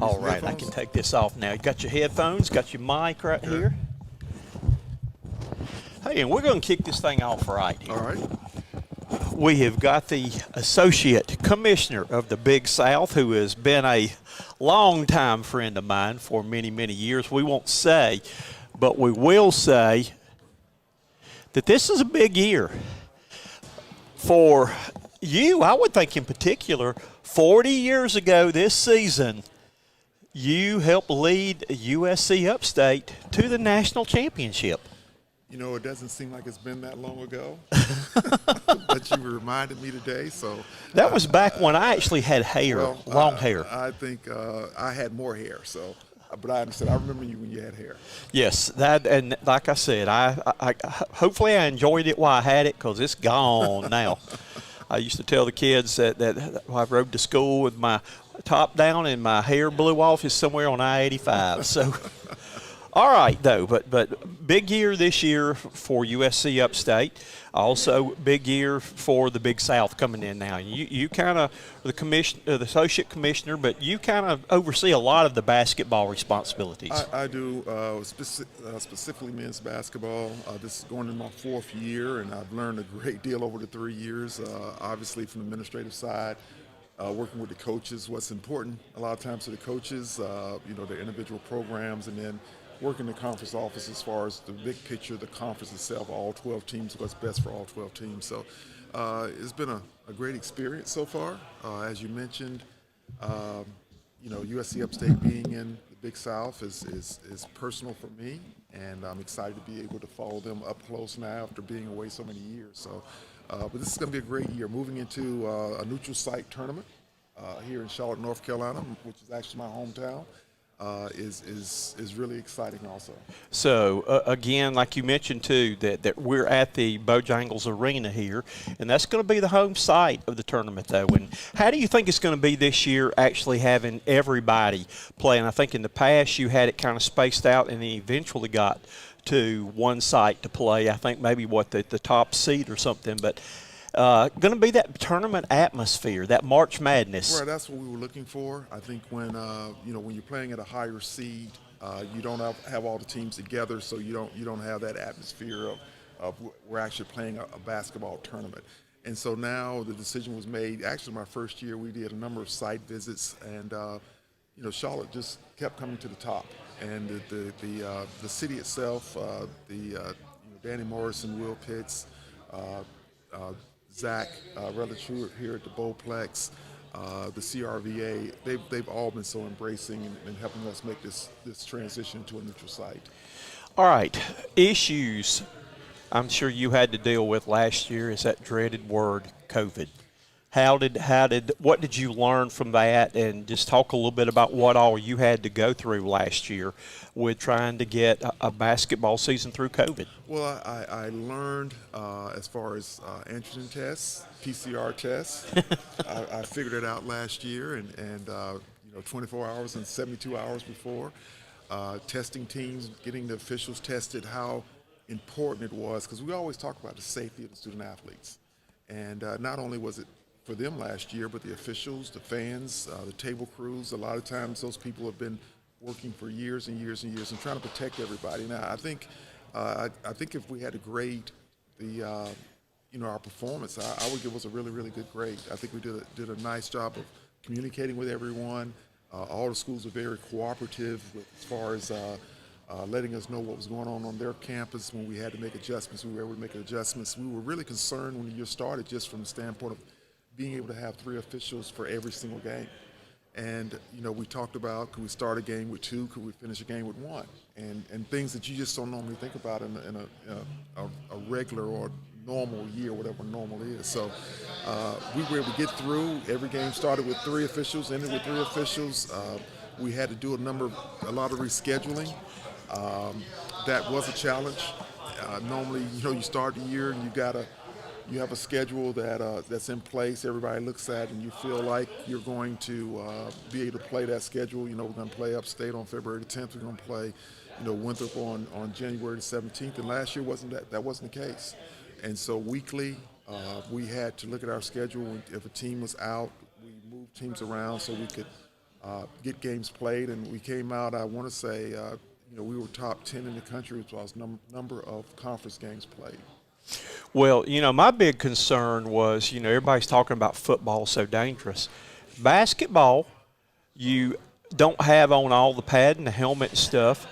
All right, I can take this off now. You got your headphones, got your mic right here. Hey, and we're going to kick this thing off right here. All right. We have got the Associate Commissioner of the Big South, who has been a longtime friend of mine for many, many years. We won't say, but we will say that this is a big year for you. I would think in particular, 40 years ago this season, you helped lead USC Upstate to the national championship. You know, it doesn't seem like it's been that long ago, but you reminded me today. So that was back when I actually had hair, long hair. I think I had more hair. So, but I understand. I remember you when you had hair. Yes, that, and like I said, I hopefully I enjoyed it while I had it, because it's gone now. I used to tell the kids that I rode to school with my top down and my hair blew off is somewhere on I-85. So. All right, though, but big year this year for USC Upstate. Also, big year for the Big South coming in now. You kind of the associate commissioner, but you kind of oversee a lot of the basketball responsibilities. I do specifically men's basketball. This is going in my 4th year, and I've learned a great deal over the 3 years. Obviously, from the administrative side. Working with the coaches, what's important a lot of times to the coaches, their individual programs, and then working the conference office as far as the big picture, the conference itself, all 12 teams, what's best for all 12 teams. So it's been a great experience so far. As you mentioned, USC Upstate being in the Big South is personal for me, and I'm excited to be able to follow them up close now after being away so many years. So, but this is going to be a great year. Moving into a neutral site tournament here in Charlotte, North Carolina, which is actually my hometown. Is really exciting also. So, again, like you mentioned, too, that we're at the Bojangles Arena here, and that's going to be the home site of the tournament, though. And how do you think it's going to be this year actually having everybody play? And I think in the past you had it kind of spaced out and then eventually got to one site to play. I think maybe, the top seed or something, but going to be that tournament atmosphere, that March Madness. Right, that's what we were looking for. I think when when you're playing at a higher seed, you don't have all the teams together, so you don't have that atmosphere of we're actually playing a basketball tournament. And so now the decision was made. Actually, my first year we did a number of site visits, and Charlotte just kept coming to the top. And the city itself, Danny Morrison, Will Pitts. Zach Relitrue here at the Bowplex, the CRVA, they've all been so embracing and helping us make this transition to a neutral site. All right, issues I'm sure you had to deal with last year is that dreaded word, COVID. What did you learn from that, and just talk a little bit about what all you had to go through last year with trying to get a basketball season through COVID? Well, I learned as far as antigen tests, PCR tests. I figured it out last year, and 24 hours and 72 hours before. Testing teams, getting the officials tested, how important it was, because we always talk about the safety of the student athletes. And not only was it for them last year, but the officials, the fans, the table crews, a lot of times those people have been working for years and years and years and trying to protect everybody. Now, I think if we had to grade our performance, I would give us a really, really good grade. I think we did a nice job of communicating with everyone. All the schools are very cooperative as far as letting us know what was going on their campus. When we had to make adjustments, we were able to make adjustments. We were really concerned when the year started just from the standpoint of being able to have 3 officials for every single game. And, we talked about, could we start a game with 2, could we finish a game with 1? And things that you just don't normally think about in a regular or normal year, whatever normal is. So we were able to get through. Every game started with 3 officials, ended with 3 officials. We had to do a lot of rescheduling. That was a challenge. Normally, you start the year and you have a schedule that's in place, everybody looks at, and you feel like you're going to be able to play that schedule. We're going to play Upstate on February the 10th. We're going to play, Winthrop on January the 17th. And last year that wasn't the case. And so weekly, we had to look at our schedule. If a team was out, we moved teams around so we could get games played, and we came out. I want to say, we were top 10 in the country as far as number of conference games played. Well, my big concern was, everybody's talking about football so dangerous. Basketball, you don't have on all the padding, the helmet and stuff,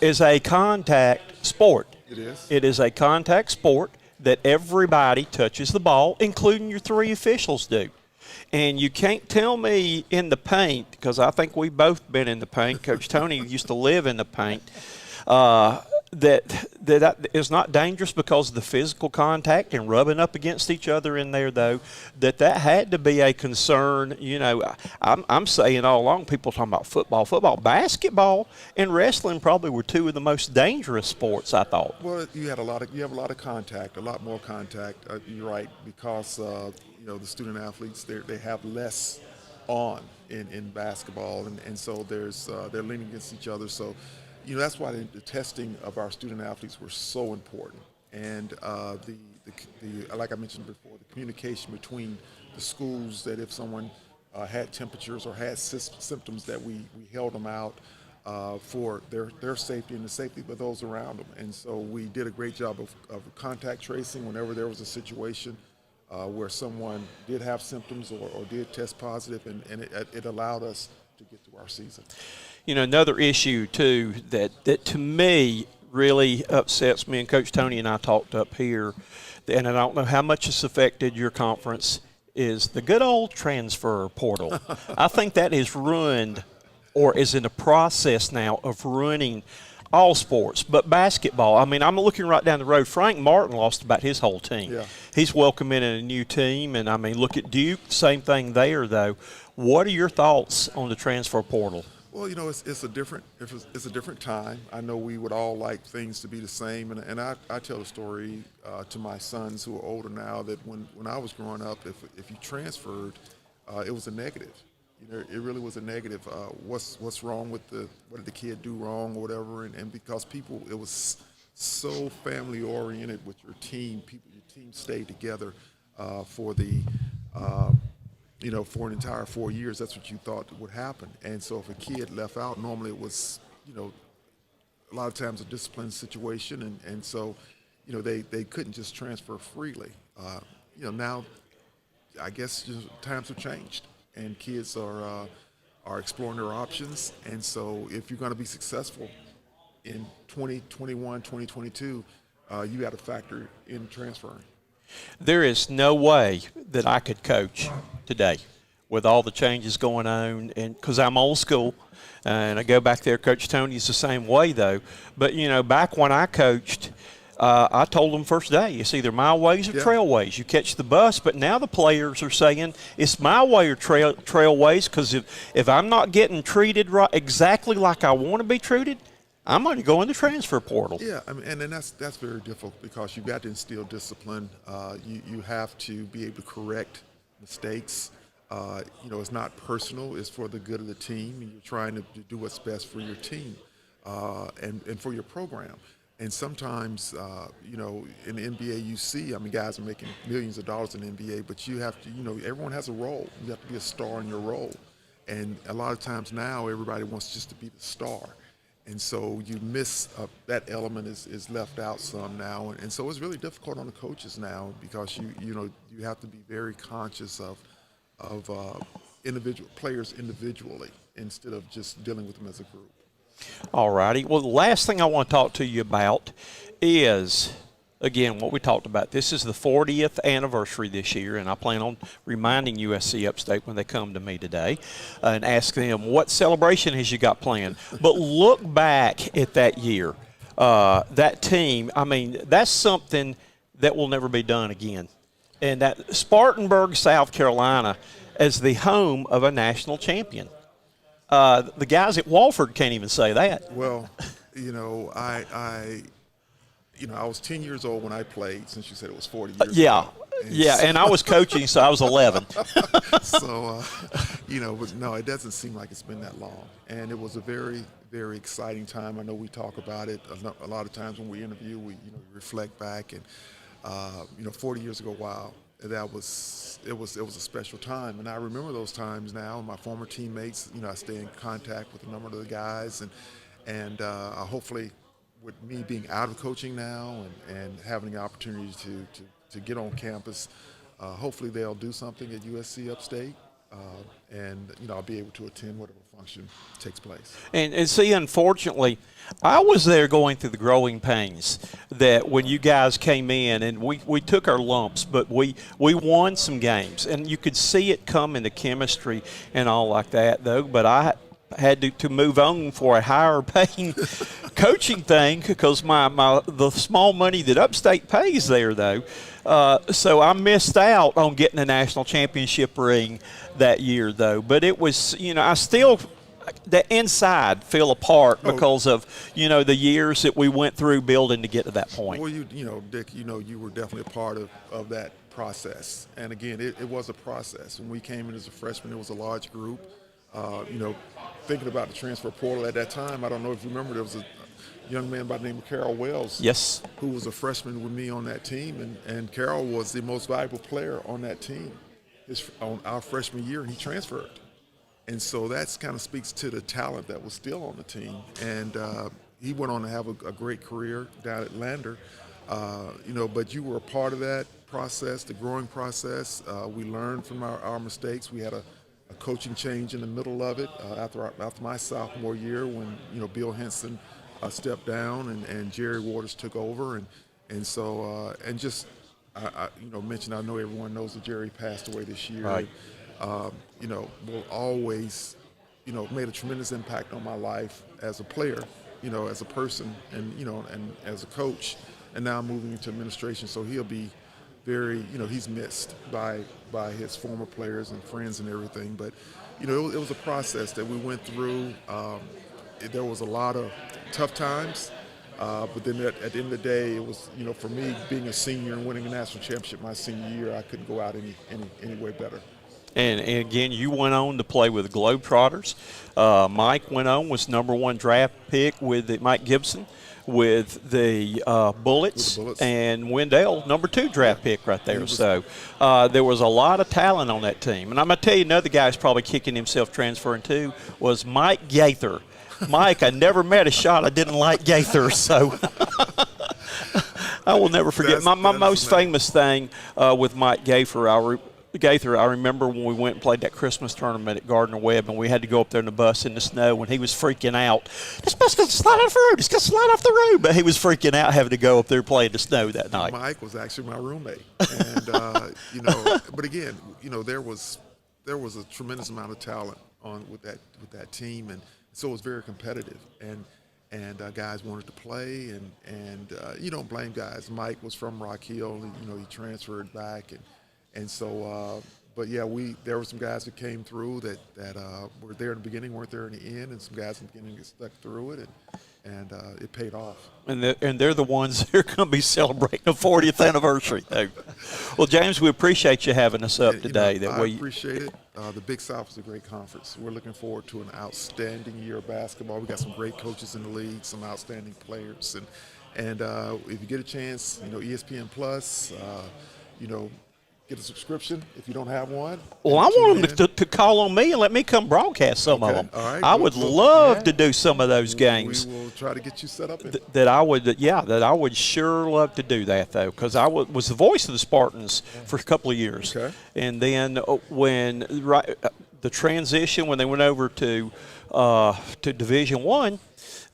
is a contact sport. It is. It is a contact sport that everybody touches the ball, including your three officials do. And you can't tell me in the paint, because I think we've both been in the paint. Coach Tony used to live in the paint. That is not dangerous because of the physical contact and rubbing up against each other in there, though, that had to be a concern. I'm saying all along, people talking about football, basketball, and wrestling probably were two of the most dangerous sports, I thought. Well, you have a lot of contact, a lot more contact. You're right, because the student athletes they have less on in basketball, and so they're leaning against each other. So. That's why the testing of our student athletes were so important, and the like I mentioned before, the communication between the schools, that if someone had temperatures or had symptoms, that we held them out for their safety and the safety of those around them. And so we did a great job of contact tracing whenever there was a situation where someone did have symptoms or did test positive, and it allowed us to get through our season. Another issue, too, that to me really upsets me, and Coach Tony and I talked up here, and I don't know how much it's affected your conference, is the good old transfer portal. I think that is ruined, or is in the process now of ruining all sports, but basketball. I mean, I'm looking right down the road. Frank Martin lost about his whole team. Yeah. He's welcoming in a new team, and, I mean, look at Duke, same thing there, though. What are your thoughts on the transfer portal? Well, it's a different time. I know we would all like things to be the same, and I tell a story to my sons who are older now, that when I was growing up, if you transferred, it was a negative. It really was a negative. What's wrong with what did the kid do wrong or whatever, and because it was so family oriented with your team. Your team stayed together for the. For an entire 4 years, that's what you thought would happen. And so if a kid left out, normally it was, a lot of times a discipline situation. And so, they couldn't just transfer freely. Now, I guess times have changed, and kids are exploring their options. And so if you're going to be successful in 2021, 2022, you got to factor in transferring. There is no way that I could coach today with all the changes going on, and because I'm old school, and I go back there. Coach Tony's the same way, though. But, back when I coached, I told them first day, it's either my ways or trailways. You catch the bus, but now the players are saying it's my way or trailways, because if I'm not getting treated right, exactly like I want to be treated, I'm going to go in the transfer portal. Yeah, I mean, and then that's very difficult, because you've got to instill discipline. You have to be able to correct mistakes. It's not personal. It's for the good of the team. And you're trying to do what's best for your team and for your program. And sometimes, in the NBA, you see, guys are making millions of dollars in the NBA, but you have to, everyone has a role. You have to be a star in your role. And a lot of times now, everybody wants just to be the star. And so you miss that element is left out some now, and so it's really difficult on the coaches now, because you have to be very conscious of individual players individually instead of just dealing with them as a group. All righty. Well, the last thing I want to talk to you about is, again, what we talked about. This is the 40th anniversary this year, and I plan on reminding USC Upstate when they come to me today and ask them, what celebration has you got planned? But look back at that year, that team. That's something that will never be done again. And that Spartanburg, South Carolina, as the home of a national champion. The guys at Walford can't even say that. Well, I was 10 years old when I played, since you said it was 40 years ago. And I was coaching, so I was 11. So, but no, it doesn't seem like it's been that long. And it was a very, very exciting time. I know we talk about it a lot of times when we interview, we reflect back, and 40 years ago, wow. that was it was a special time, and I remember those times now. My former teammates, I stay in contact with a number of the guys, and hopefully, with me being out of coaching now and having the opportunity to get on campus, hopefully they'll do something at USC Upstate, and I'll be able to attend whatever function takes place. And see, unfortunately, I was there going through the growing pains that when you guys came in, and we took our lumps, but we won some games, and you could see it come into chemistry and all like that, though. But I had to move on for a higher paying coaching thing because the small money that Upstate pays there, though. So I missed out on getting a national championship ring that year, though. But it was, I still, the inside fell apart because of, the years that we went through building to get to that point. Well, Dick, you were definitely a part of that process. And again, it was a process. When we came in as a freshman, it was a large group. Thinking about the transfer portal at that time, I don't know if you remember, there was a young man by the name of Carol Wells, yes, who was a freshman with me on that team, and Carol was the most valuable player on that team on our freshman year, and he transferred. And so that kind of speaks to the talent that was still on the team. And he went on to have a great career down at Lander. But you were a part of that process, the growing process. We learned from our mistakes. We had a coaching change in the middle of it after my sophomore year when Bill Henson stepped down and Jerry Waters took over, and so I mentioned, I know everyone knows that Jerry passed away this year. Right. Will always made a tremendous impact on my life as a player, as a person, and as a coach, and now I'm moving into administration, so he'll be very, he's missed by his former players and friends and everything. But, it was a process that we went through. There was a lot of tough times, but then at the end of the day, it was, for me, being a senior and winning a national championship my senior year, I couldn't go out any way better. And again, you went on to play with the Globetrotters. Mike went on, was #1 draft pick with Mike Gibson with the Bullets, and Wendell, #2 draft pick right there. So there was a lot of talent on that team. And I'm going to tell you, another guy's probably kicking himself transferring too was Mike Gaither. Mike, I never met a shot I didn't like Gaither, so I will never forget. My most famous thing with Mike Gaither, I remember when we went and played that Christmas tournament at Gardner Webb, and we had to go up there in the bus in the snow, and he was freaking out. This bus going to slide off the road. It's going to slide off the road. But he was freaking out having to go up there and play in the snow that night. Mike was actually my roommate. And, but again, there was a tremendous amount of talent with that team, and so it was very competitive. And guys wanted to play, and you don't blame guys. Mike was from Rock Hill, and, he transferred back, and so, but yeah, there were some guys that came through that were there in the beginning, weren't there in the end, and some guys in the beginning that stuck through it, and it paid off. And they're the ones that are going to be celebrating the 40th anniversary. Well, James, we appreciate you having us up today. I appreciate it. The Big South is a great conference. We're looking forward to an outstanding year of basketball. We got some great coaches in the league, some outstanding players, and if you get a chance, ESPN Plus, get a subscription if you don't have one. Well, I want them to call on me and let me come broadcast some of them. All right. I would love to do some of those games. We will try to get you set up. That I would sure love to do that, though, because I was the voice of the Spartans for a couple of years. Okay. And then when the transition, when they went over to Division I,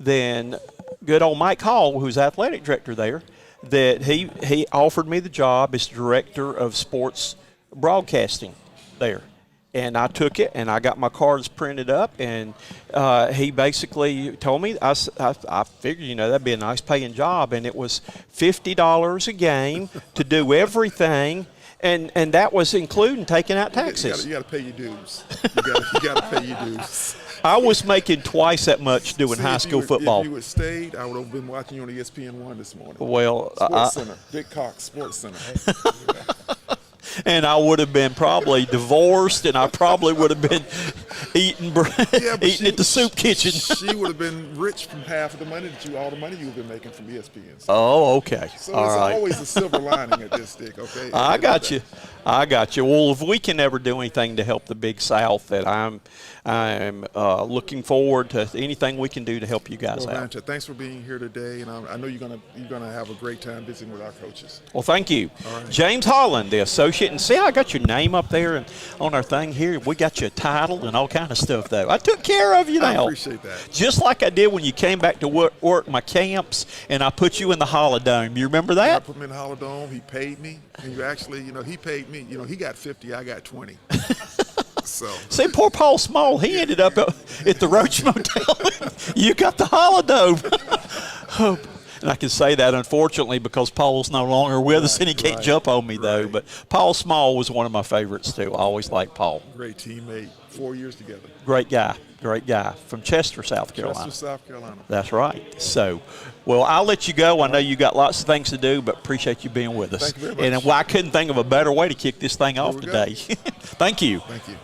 then good old Mike Hall, who's athletic director there, that he offered me the job as director of sports broadcasting there. And I took it, and I got my cards printed up, and he basically told me, I figured, that'd be a nice paying job, and it was $50 a game to do everything, and that was including taking out taxes. You got to pay your dues. You got to pay your dues. I was making twice that much doing high school football. If you had stayed, I would have been watching you on ESPN1 this morning. Well, Sports Center, Dick Cox Sports Center. and I would have been probably divorced, and I probably would have been eating Yeah, but eating at the soup kitchen. she would have been rich from half of the money all the money you've been making from ESPN. Oh, okay. So All there's right. always a silver lining at this, Dick. Okay. I got you. I got you. Well, if we can ever do anything to help the Big South, that I'm looking forward to anything we can do to help you guys Well, out. Vanta, thanks for being here today, and I know you're gonna have a great time visiting with our coaches. Well, thank you. All right. James Holland, the associate. And see, I got your name up there and on our thing here. We got you a title and all kind of stuff, though. I took care of you I now. appreciate that. Just like I did when you came back to work my camps, and I put you in the Holodome. You remember I that? put him in Holodome. He paid me, and you actually, he paid me. He got 50, I got 20. So. See, poor Paul Small, he ended up at the Roach Motel. You got the Holodome. And I can say that, unfortunately, because Paul's no longer with us, and he can't jump on me, though. But Paul Small was one of my favorites, too. I always liked Paul. Great teammate. 4 years together. Great guy from Chester, South Carolina. Chester, South Carolina. That's right. So, well, I'll let you go. I know you got lots of things to do, but appreciate you being with us. Thank you very much. And I couldn't think of a better way to kick this thing off today. Thank you. Thank you.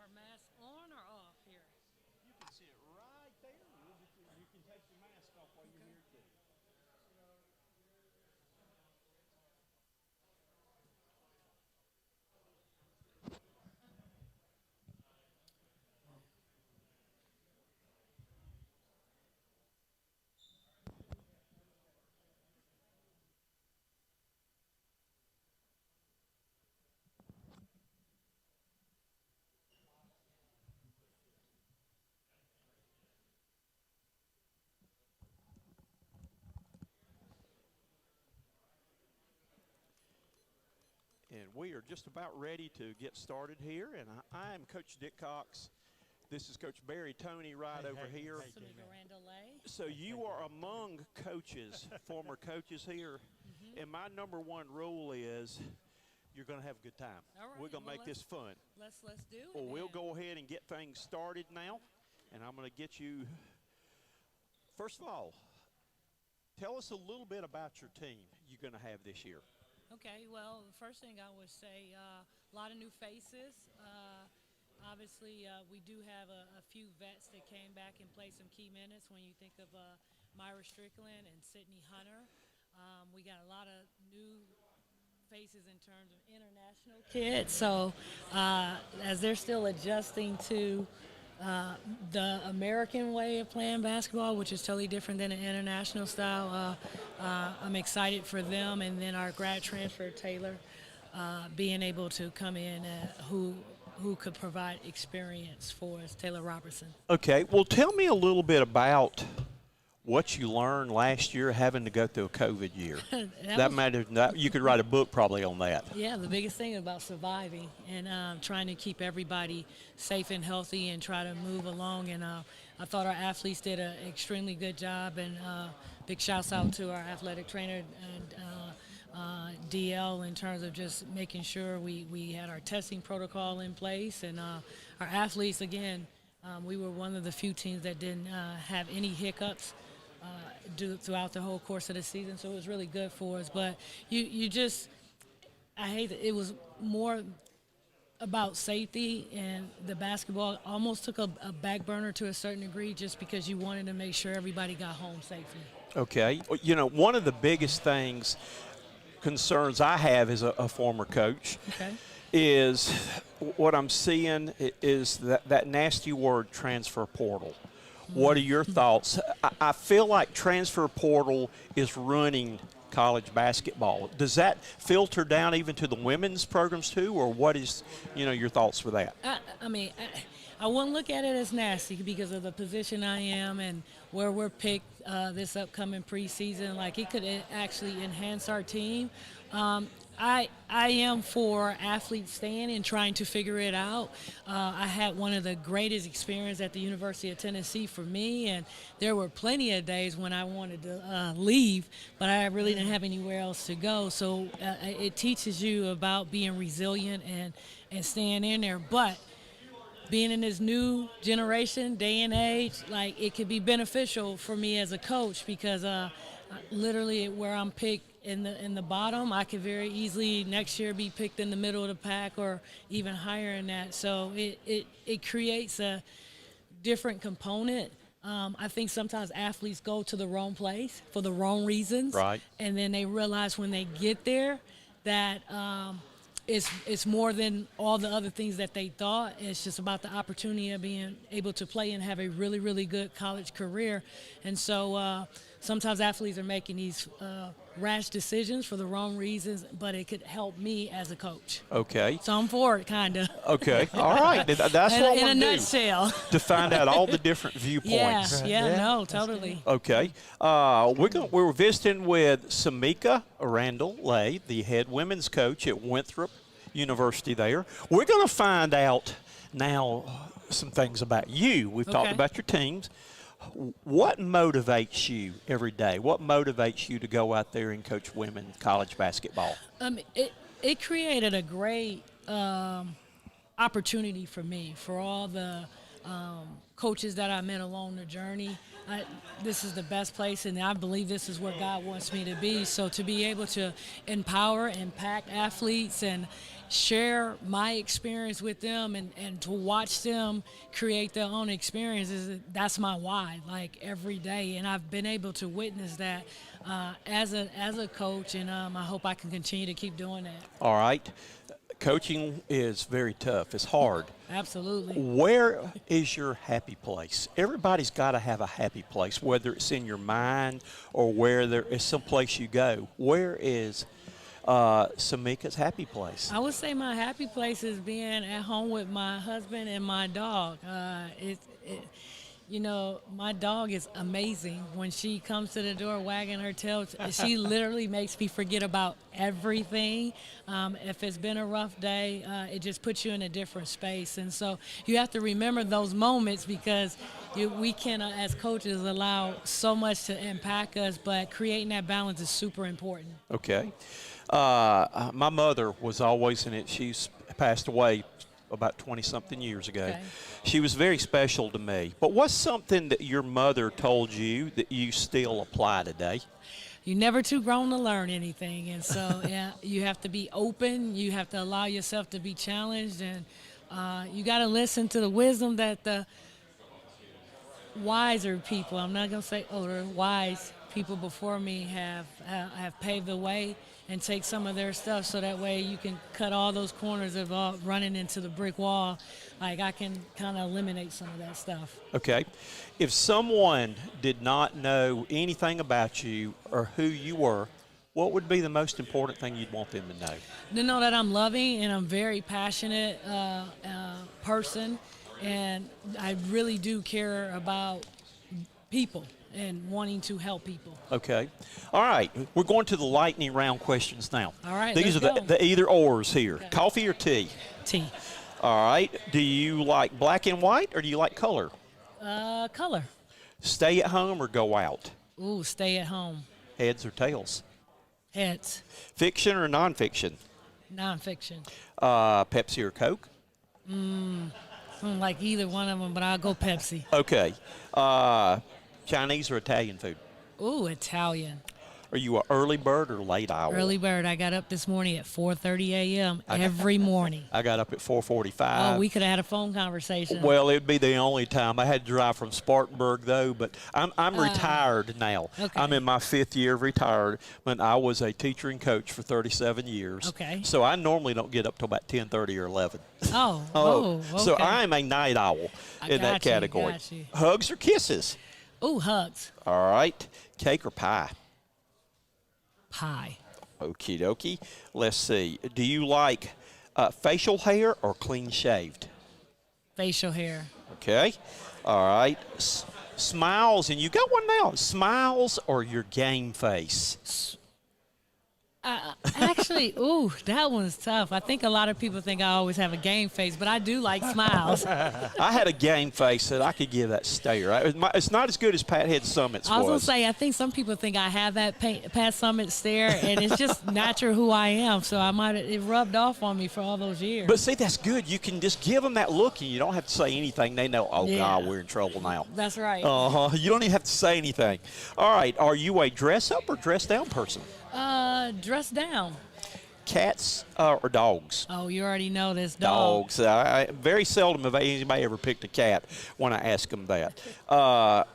Are masks on or off here? You can sit right there. You can take your mask off while you're here, too. And we are just about ready to get started here. And I am Coach Dick Cox. This is Coach Barry Tony right over here. So you are among coaches, former coaches here. And my number one rule is you're going to have a good time. All right, We're going to make this fun. Let's do it. Well, we'll then. go ahead and get things started now. And I'm going to get you, first of all, tell us a little bit about your team you're going to have this year. Okay, well, the first thing I would say, a lot of new faces. Obviously, we do have a few vets that came back and played some key minutes when you think of Myra Strickland and Sydney Hunter. We got a lot of new faces in terms of international kids. So as they're still adjusting to the American way of playing basketball, which is totally different than an international style, I'm excited for them. And then our grad transfer, Taylor, being able to come in who could provide experience for us, Taylor Robertson. Okay, well, tell me a little bit about what you learned last year having to go through a COVID year. You could write a book probably on that. Yeah, the biggest thing about surviving and trying to keep everybody safe and healthy and try to move along. And I thought our athletes did an extremely good job. And big shouts out to our athletic trainer DL in terms of just making sure we had our testing protocol in place. And our athletes, again, We were one of the few teams that didn't have any hiccups throughout the whole course of the season, so it was really good for us. But you just, I hate it. It was more about safety, and the basketball almost took a back burner to a certain degree just because you wanted to make sure everybody got home safely. Okay. You know, one of the biggest concerns I have as a former coach is what I'm seeing is that nasty word, transfer portal. What are your thoughts? I feel like transfer portal is ruining college basketball. Does that filter down even to the women's programs too, or what is, your thoughts for that? I mean, I wouldn't look at it as nasty because of the position I am and where we're picked this upcoming preseason. Like, it could actually enhance our team. I am for athletes staying and trying to figure it out. I had one of the greatest experiences at the University of Tennessee for me, and there were plenty of days when I wanted to leave, but I really didn't have anywhere else to go. So it teaches you about being resilient and staying in there. But being in this new generation, day and age, like, it could be beneficial for me as a coach because literally where I'm picked in the bottom, I could very easily next year be picked in the middle of the pack or even higher than that. So it creates a different component. I think sometimes athletes go to the wrong place for the wrong reasons. Right. And then they realize when they get there that it's more than all the other things that they thought. It's just about the opportunity of being able to play and have a really, really good college career. And so sometimes athletes are making these rash decisions for the wrong reasons, but it could help me as a coach. Okay. So I'm for it, kind of. Okay. All right. That's what I in want a to do. nutshell. To find out all the different viewpoints. No, totally. Okay. We're visiting with Samika Randall-Lay, the head women's coach at Winthrop University there. We're going to find out now some things about you. We've talked about your teams. What motivates you every day? What motivates you to go out there and coach women's college basketball? It created a great opportunity for me, for all the coaches that I met along the journey. This is the best place, and I believe this is where God wants me to be. So to be able to empower, impact athletes, and share my experience with them and to watch them create their own experiences, that's my why, like, every day. And I've been able to witness that as a coach, and I hope I can continue to keep doing that. All right. Coaching is very tough. It's hard. Absolutely. Where is your happy place? Everybody's got to have a happy place, whether it's in your mind or where there is some place you go. Where is Samika's happy place? I would say my happy place is being at home with my husband and my dog. My dog is amazing. When she comes to the door wagging her tail, she literally makes me forget about everything. If it's been a rough day, it just puts you in a different space. And so you have to remember those moments because we can, as coaches, allow so much to impact us, but creating that balance is super important. Okay. My mother was always in it. She's passed away about 20-something years ago. Okay. She was very special to me. But what's something that your mother told you that you still apply today? You're never too grown to learn anything. And so you have to be open. You have to allow yourself to be challenged. And you got to listen to the wisdom that the wiser people, I'm not going to say older, wise people before me have paved the way, and take some of their stuff so that way you can cut all those corners of running into the brick wall. Like, I can kind of eliminate some of that stuff. Okay. If someone did not know anything about you or who you were, what would be the most important thing you'd want them to know? To know that I'm loving and I'm very passionate person, and I really do care about people and wanting to help people. Okay. All right. We're going to the lightning round questions now. All right, These let's are go. the either ors here. Okay. Coffee or tea? Tea. All right. Do you like black and white or do you like color? Color. Stay at home or go out? Ooh, stay at home. Heads or tails? Heads. Fiction or nonfiction? Nonfiction. Pepsi or Coke? I don't like either one of them, but I'll go Pepsi. Okay. Chinese or Italian food? Ooh, Italian. Are you an early bird or late owl? Early bird. I got up this morning at 4:30 a.m. every morning. I got up at 4:45. Oh, we could have had a phone conversation. Well, it'd be the only time. I had to drive from Spartanburg, though, but I'm retired now. Okay. I'm in my 5th year of retirement. I was a teacher and coach for 37 years. Okay. So I normally don't get up till about 10:30 or 11. Oh, okay. So I'm a night owl in that category. Got you. Hugs or kisses? Ooh, hugs. All right. Cake or pie? Pie. Okie dokie. Let's see. Do you like facial hair or clean shaved? Facial hair. Okay. All right. Smiles, and you got one now. Smiles or your game face? Actually, ooh, that one's tough. I think a lot of people think I always have a game face, but I do like smiles. I had a game face that I could give that stare. It's not as good as Pat Head Summit's I was going to say, I think some people think I have that Pat Summit stare, and it's just natural who I am, so it rubbed off on me for all those years. But see, that's good. You can just give them that look, and you don't have to say anything. They know, oh, Yeah. God, we're in trouble now. That's right. You don't even have to say anything. All right. Are you a dress-up or dress-down person? Dress down. Cats or dogs? Oh, you already know this dog. Dogs. I very seldom have anybody ever picked a cat when I ask them that.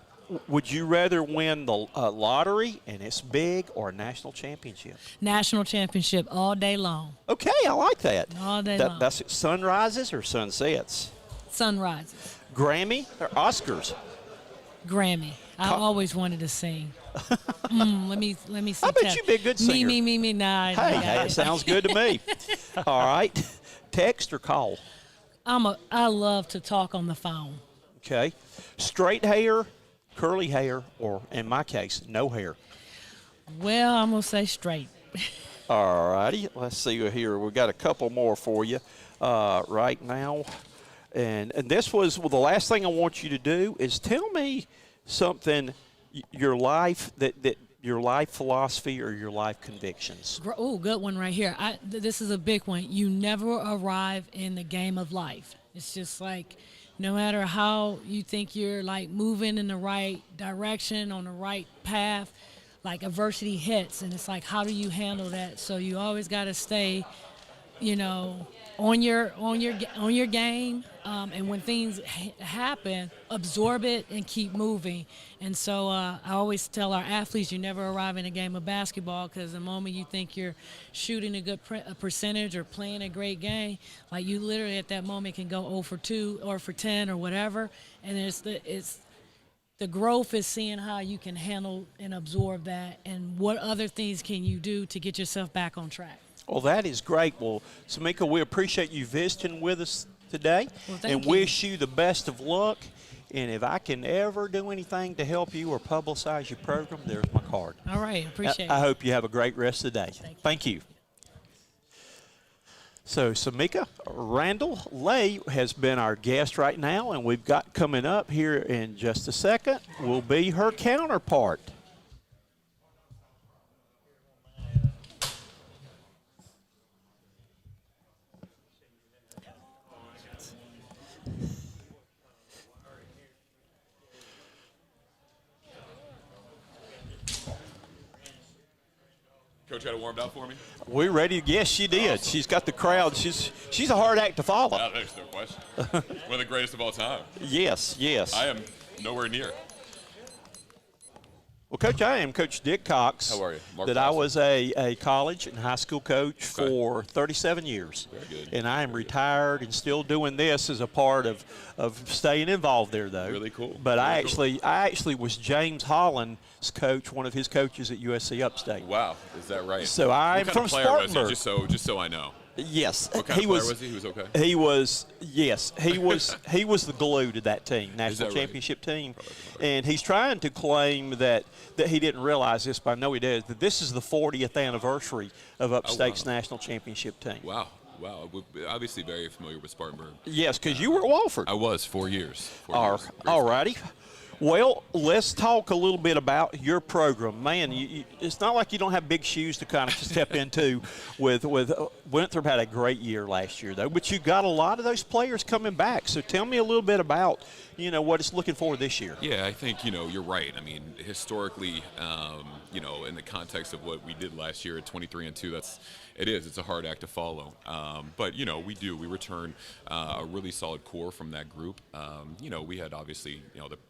Would you rather win the lottery, and it's big, or a national championship? National championship all day long. Okay, I like that. All day long. That's sunrises or sunsets? Sunrises. Grammy or Oscars? Grammy. I always wanted to sing. Let me see. I bet you'd be a good singer. Me. Nah. Hey, it sounds good to me. All right. Text or call? I love to talk on the phone. Okay. Straight hair, curly hair, or in my case, no hair? Well, I'm gonna say straight. All righty. Let's see here. We've got a couple more for you right now. And this was the last thing I want you to do is tell me something, your life your life philosophy or your life convictions. Oh, good one right here. This is a big one. You never arrive in the game of life. It's just like, no matter how you think you're like moving in the right direction, on the right path, like adversity hits, and it's like, how do you handle that? So you always got to stay, on your game, and when things happen, absorb it and keep moving. And so I always tell our athletes, you never arrive in a game of basketball, because the moment you think you're shooting a good percentage or playing a great game, like you literally at that moment can go 0 for 2 or for 10 or whatever. And the growth is seeing how you can handle and absorb that, and what other things can you do to get yourself back on track. Well, that is great. Well, Samika, we appreciate you visiting with us today, and wish you the best of luck. And if I can ever do anything to help you or publicize your program, there's my card. All right, appreciate it. I hope you have a great rest of the day. Thank you. So Samika Randall Lay has been our guest right now, and we've got coming up here in just a second will be her counterpart. Coach had it warmed up for me? We're ready. Yes, she did. Awesome. She's got the crowd. She's a hard act to follow. Yeah, there's no question. One of the greatest of all time. Yes. I am nowhere near. Well, Coach, I am Coach Dick Cox. How are you? Mark I was a college and high school coach for 37 years. Very good. And I am retired and still doing this as a part of staying involved there, though. Really cool. But I actually was James Holland's coach, one of his coaches at USC Upstate. Wow, is that right? So I'm from Spartanburg. Just so I know. Yes. What kind of player was he? He was okay? He was the glue to that team, national championship team. And he's trying to claim that he didn't realize this, but I know he does, that this is the 40th anniversary of Upstate's national championship team. Wow. We're obviously very familiar with Spartanburg. Yes, because you were at Walford. I was 4 years. All righty. Well, let's talk a little bit about your program, man. It's not like you don't have big shoes to kind of step into. With Winthrop had a great year last year, though, but you got a lot of those players coming back. So tell me a little bit about what it's looking for this year. Yeah, I think you're right. I mean, historically, in the context of what we did last year at 23-2, it's a hard act to follow. But we return a really solid core from that group. We had obviously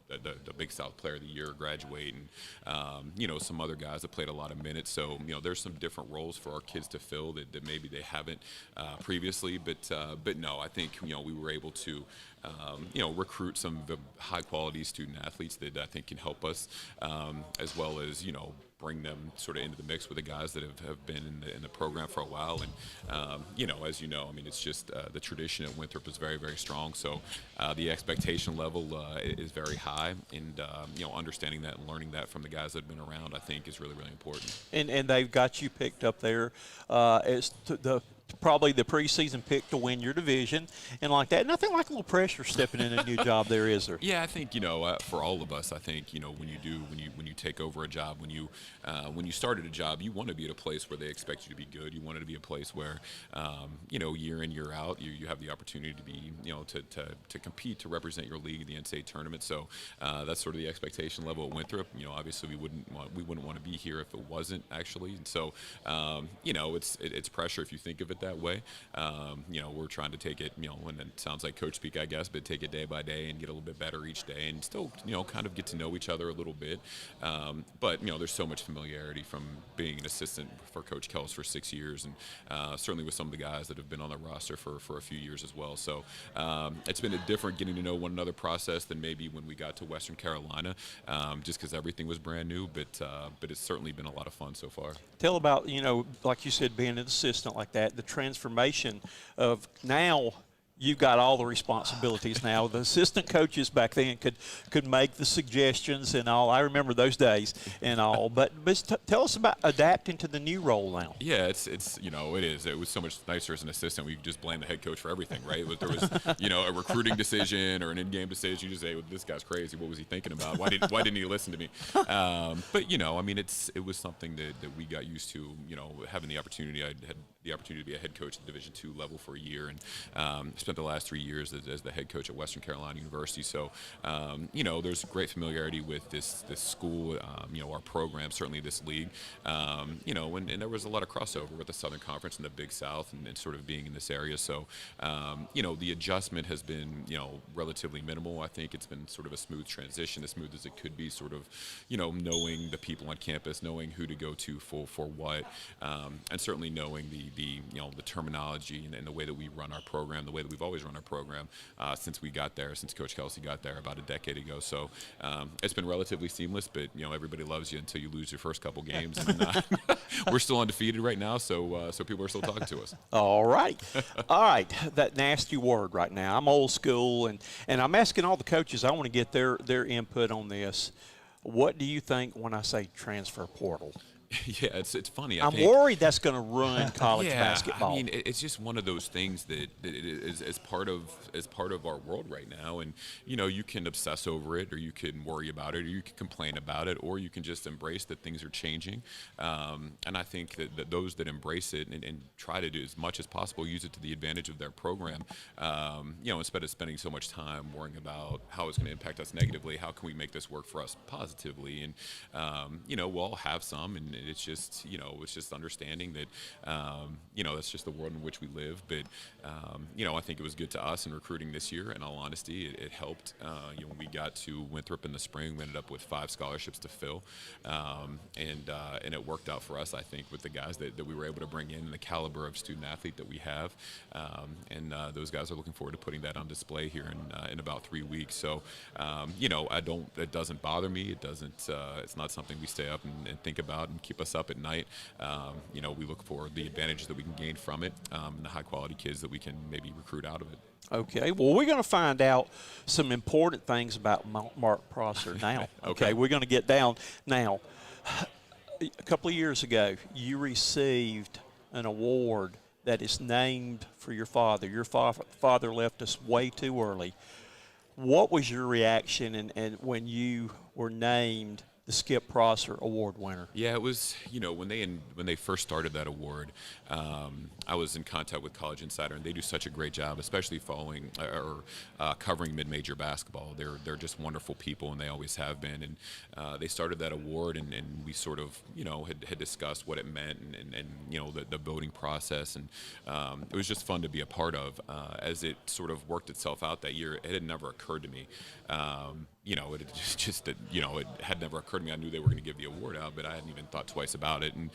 the Big South Player of the Year graduate, and some other guys that played a lot of minutes. So there's some different roles for our kids to fill that maybe they haven't previously. But no, I think we were able to recruit some of the high quality student athletes that I think can help us, as well as bring them sort of into the mix with the guys that have been in the program for a while. And as I mean, it's just the tradition at Winthrop is very, very strong. So the expectation level is very high, and understanding that and learning that from the guys that have been around, I think, is really, really important. And they've got you picked up there as probably the preseason pick to win your division and like that. Nothing like a little pressure stepping in a new job there, is there? Yeah, I think for all of us, I think when you take over a job, when you started a job, you want to be at a place where they expect you to be good. You want it to be a place where year in, year out, you have the opportunity to be to compete, to represent your league in the NCAA tournament. So that's sort of the expectation level at Winthrop. Obviously we wouldn't want to be here if it wasn't actually. And so it's pressure if you think of it that way. We're trying to take it, and it sounds like coach speak, I guess, but take it day by day and get a little bit better each day, and still, kind of get to know each other a little bit. But there's so much familiarity from being an assistant for Coach Kels for 6 years, and certainly with some of the guys that have been on the roster for a few years as well. So it's been a different getting to know one another process than maybe when we got to Western Carolina, just because everything was brand new. But it's certainly been a lot of fun so far. Tell about, like you said, being an assistant like that, the transformation of now you've got all the responsibilities now. The assistant coaches back then could make the suggestions and all. I remember those days and all. But tell us about adapting to the new role now. Yeah, it is. It was so much nicer as an assistant. We could just blame the head coach for everything, right? There was a recruiting decision or an in-game decision. You just say, well, this guy's crazy. What was he thinking about? Why didn't he listen to me? But I mean, it was something that we got used to. Having the opportunity. I had the opportunity to be a head coach at the Division II level for a year, and spent the last 3 years as the head coach at Western Carolina University. So, there's great familiarity with this school, our program, certainly this league, and there was a lot of crossover with the Southern Conference and the Big South and sort of being in this area. So, the adjustment has been, relatively minimal. I think it's been sort of a smooth transition, as smooth as it could be, sort of, knowing the people on campus, knowing who to go to for what, and certainly knowing the terminology and the way that we run our program, the way that we've always run our program since Coach Kelsey got there about a decade ago. So it's been relatively seamless, but everybody loves you until you lose your first couple games. And, we're still undefeated right now, so people are still talking to us. All right, that nasty word right now. I'm old school, and I'm asking all the coaches. I want to get their input on this. What do you think when I say transfer portal? Yeah, it's funny. I'm worried that's going to ruin college basketball. I mean, it's just one of those things that is part of our world right now, and you can obsess over it, or you can worry about it, or you can complain about it, or you can just embrace that things are changing. And I think that those that embrace it and try to do as much as possible, use it to the advantage of their program. Instead of spending so much time worrying about how it's going to impact us negatively, how can we make this work for us positively? And we'll all have some, and it's just understanding that that's just the world in which we live. But I think it was good to us in recruiting this year. In all honesty, it helped. When we got to Winthrop in the spring, we ended up with 5 scholarships to fill, and it worked out for us, I think, with the guys that we were able to bring in and the caliber of student athlete that we have. And those guys are looking forward to putting that on display here in about 3 weeks. So it doesn't bother me. It doesn't. It's not something we stay up and think about and keep us up at night. We look for the advantages that we can gain from it, and the high quality kids that we can maybe recruit out of it. Okay, well, we're going to find out some important things about Mark Prosser now. Okay, we're going to get down now. A couple of years ago, you received an award that is named for your father. Your father left us way too early. What was your reaction and when you were named the Skip Prosser Award winner? Yeah, it was, when they first started that award, I was in contact with College Insider, and they do such a great job, especially following or covering mid-major basketball. They're just wonderful people, and they always have been. And they started that award, and we sort of had discussed what it meant and the voting process, and it was just fun to be a part of. As it sort of worked itself out that year, it had never occurred to me. It had never occurred to me. I knew they were going to give the award out, but I hadn't even thought twice about it. And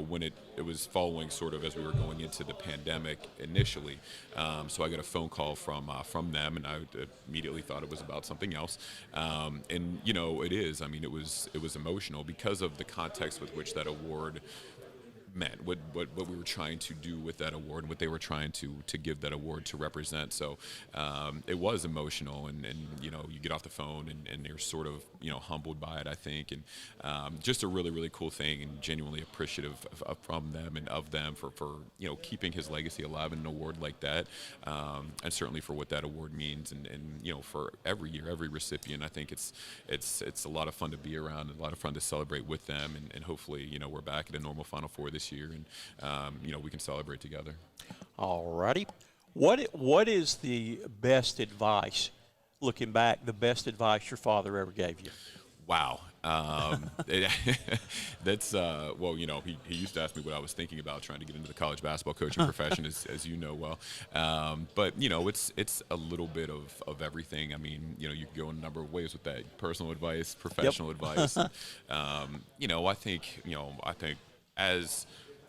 when it was following sort of as we were going into the pandemic initially, so I got a phone call from them, and I immediately thought it was about something else. It is. I mean, it was emotional because of the context with which that award meant, what we were trying to do with that award and what they were trying to give that award to represent. So it was emotional, and you get off the phone and you're sort of humbled by it, I think, and just a really, really cool thing, and genuinely appreciative from them and of them for keeping his legacy alive in an award like that, and certainly for what that award means, and for every year, every recipient. I think it's a lot of fun to be around and a lot of fun to celebrate with them, and hopefully we're back at a normal Final Four this year, and we can celebrate together. All righty. What is the best advice, looking back, the best advice your father ever gave you? Wow. That's he used to ask me what I was thinking about trying to get into the college basketball coaching profession, as you know well. But it's a little bit of everything. I mean, you can go in a number of ways with that: personal advice, professional advice. I think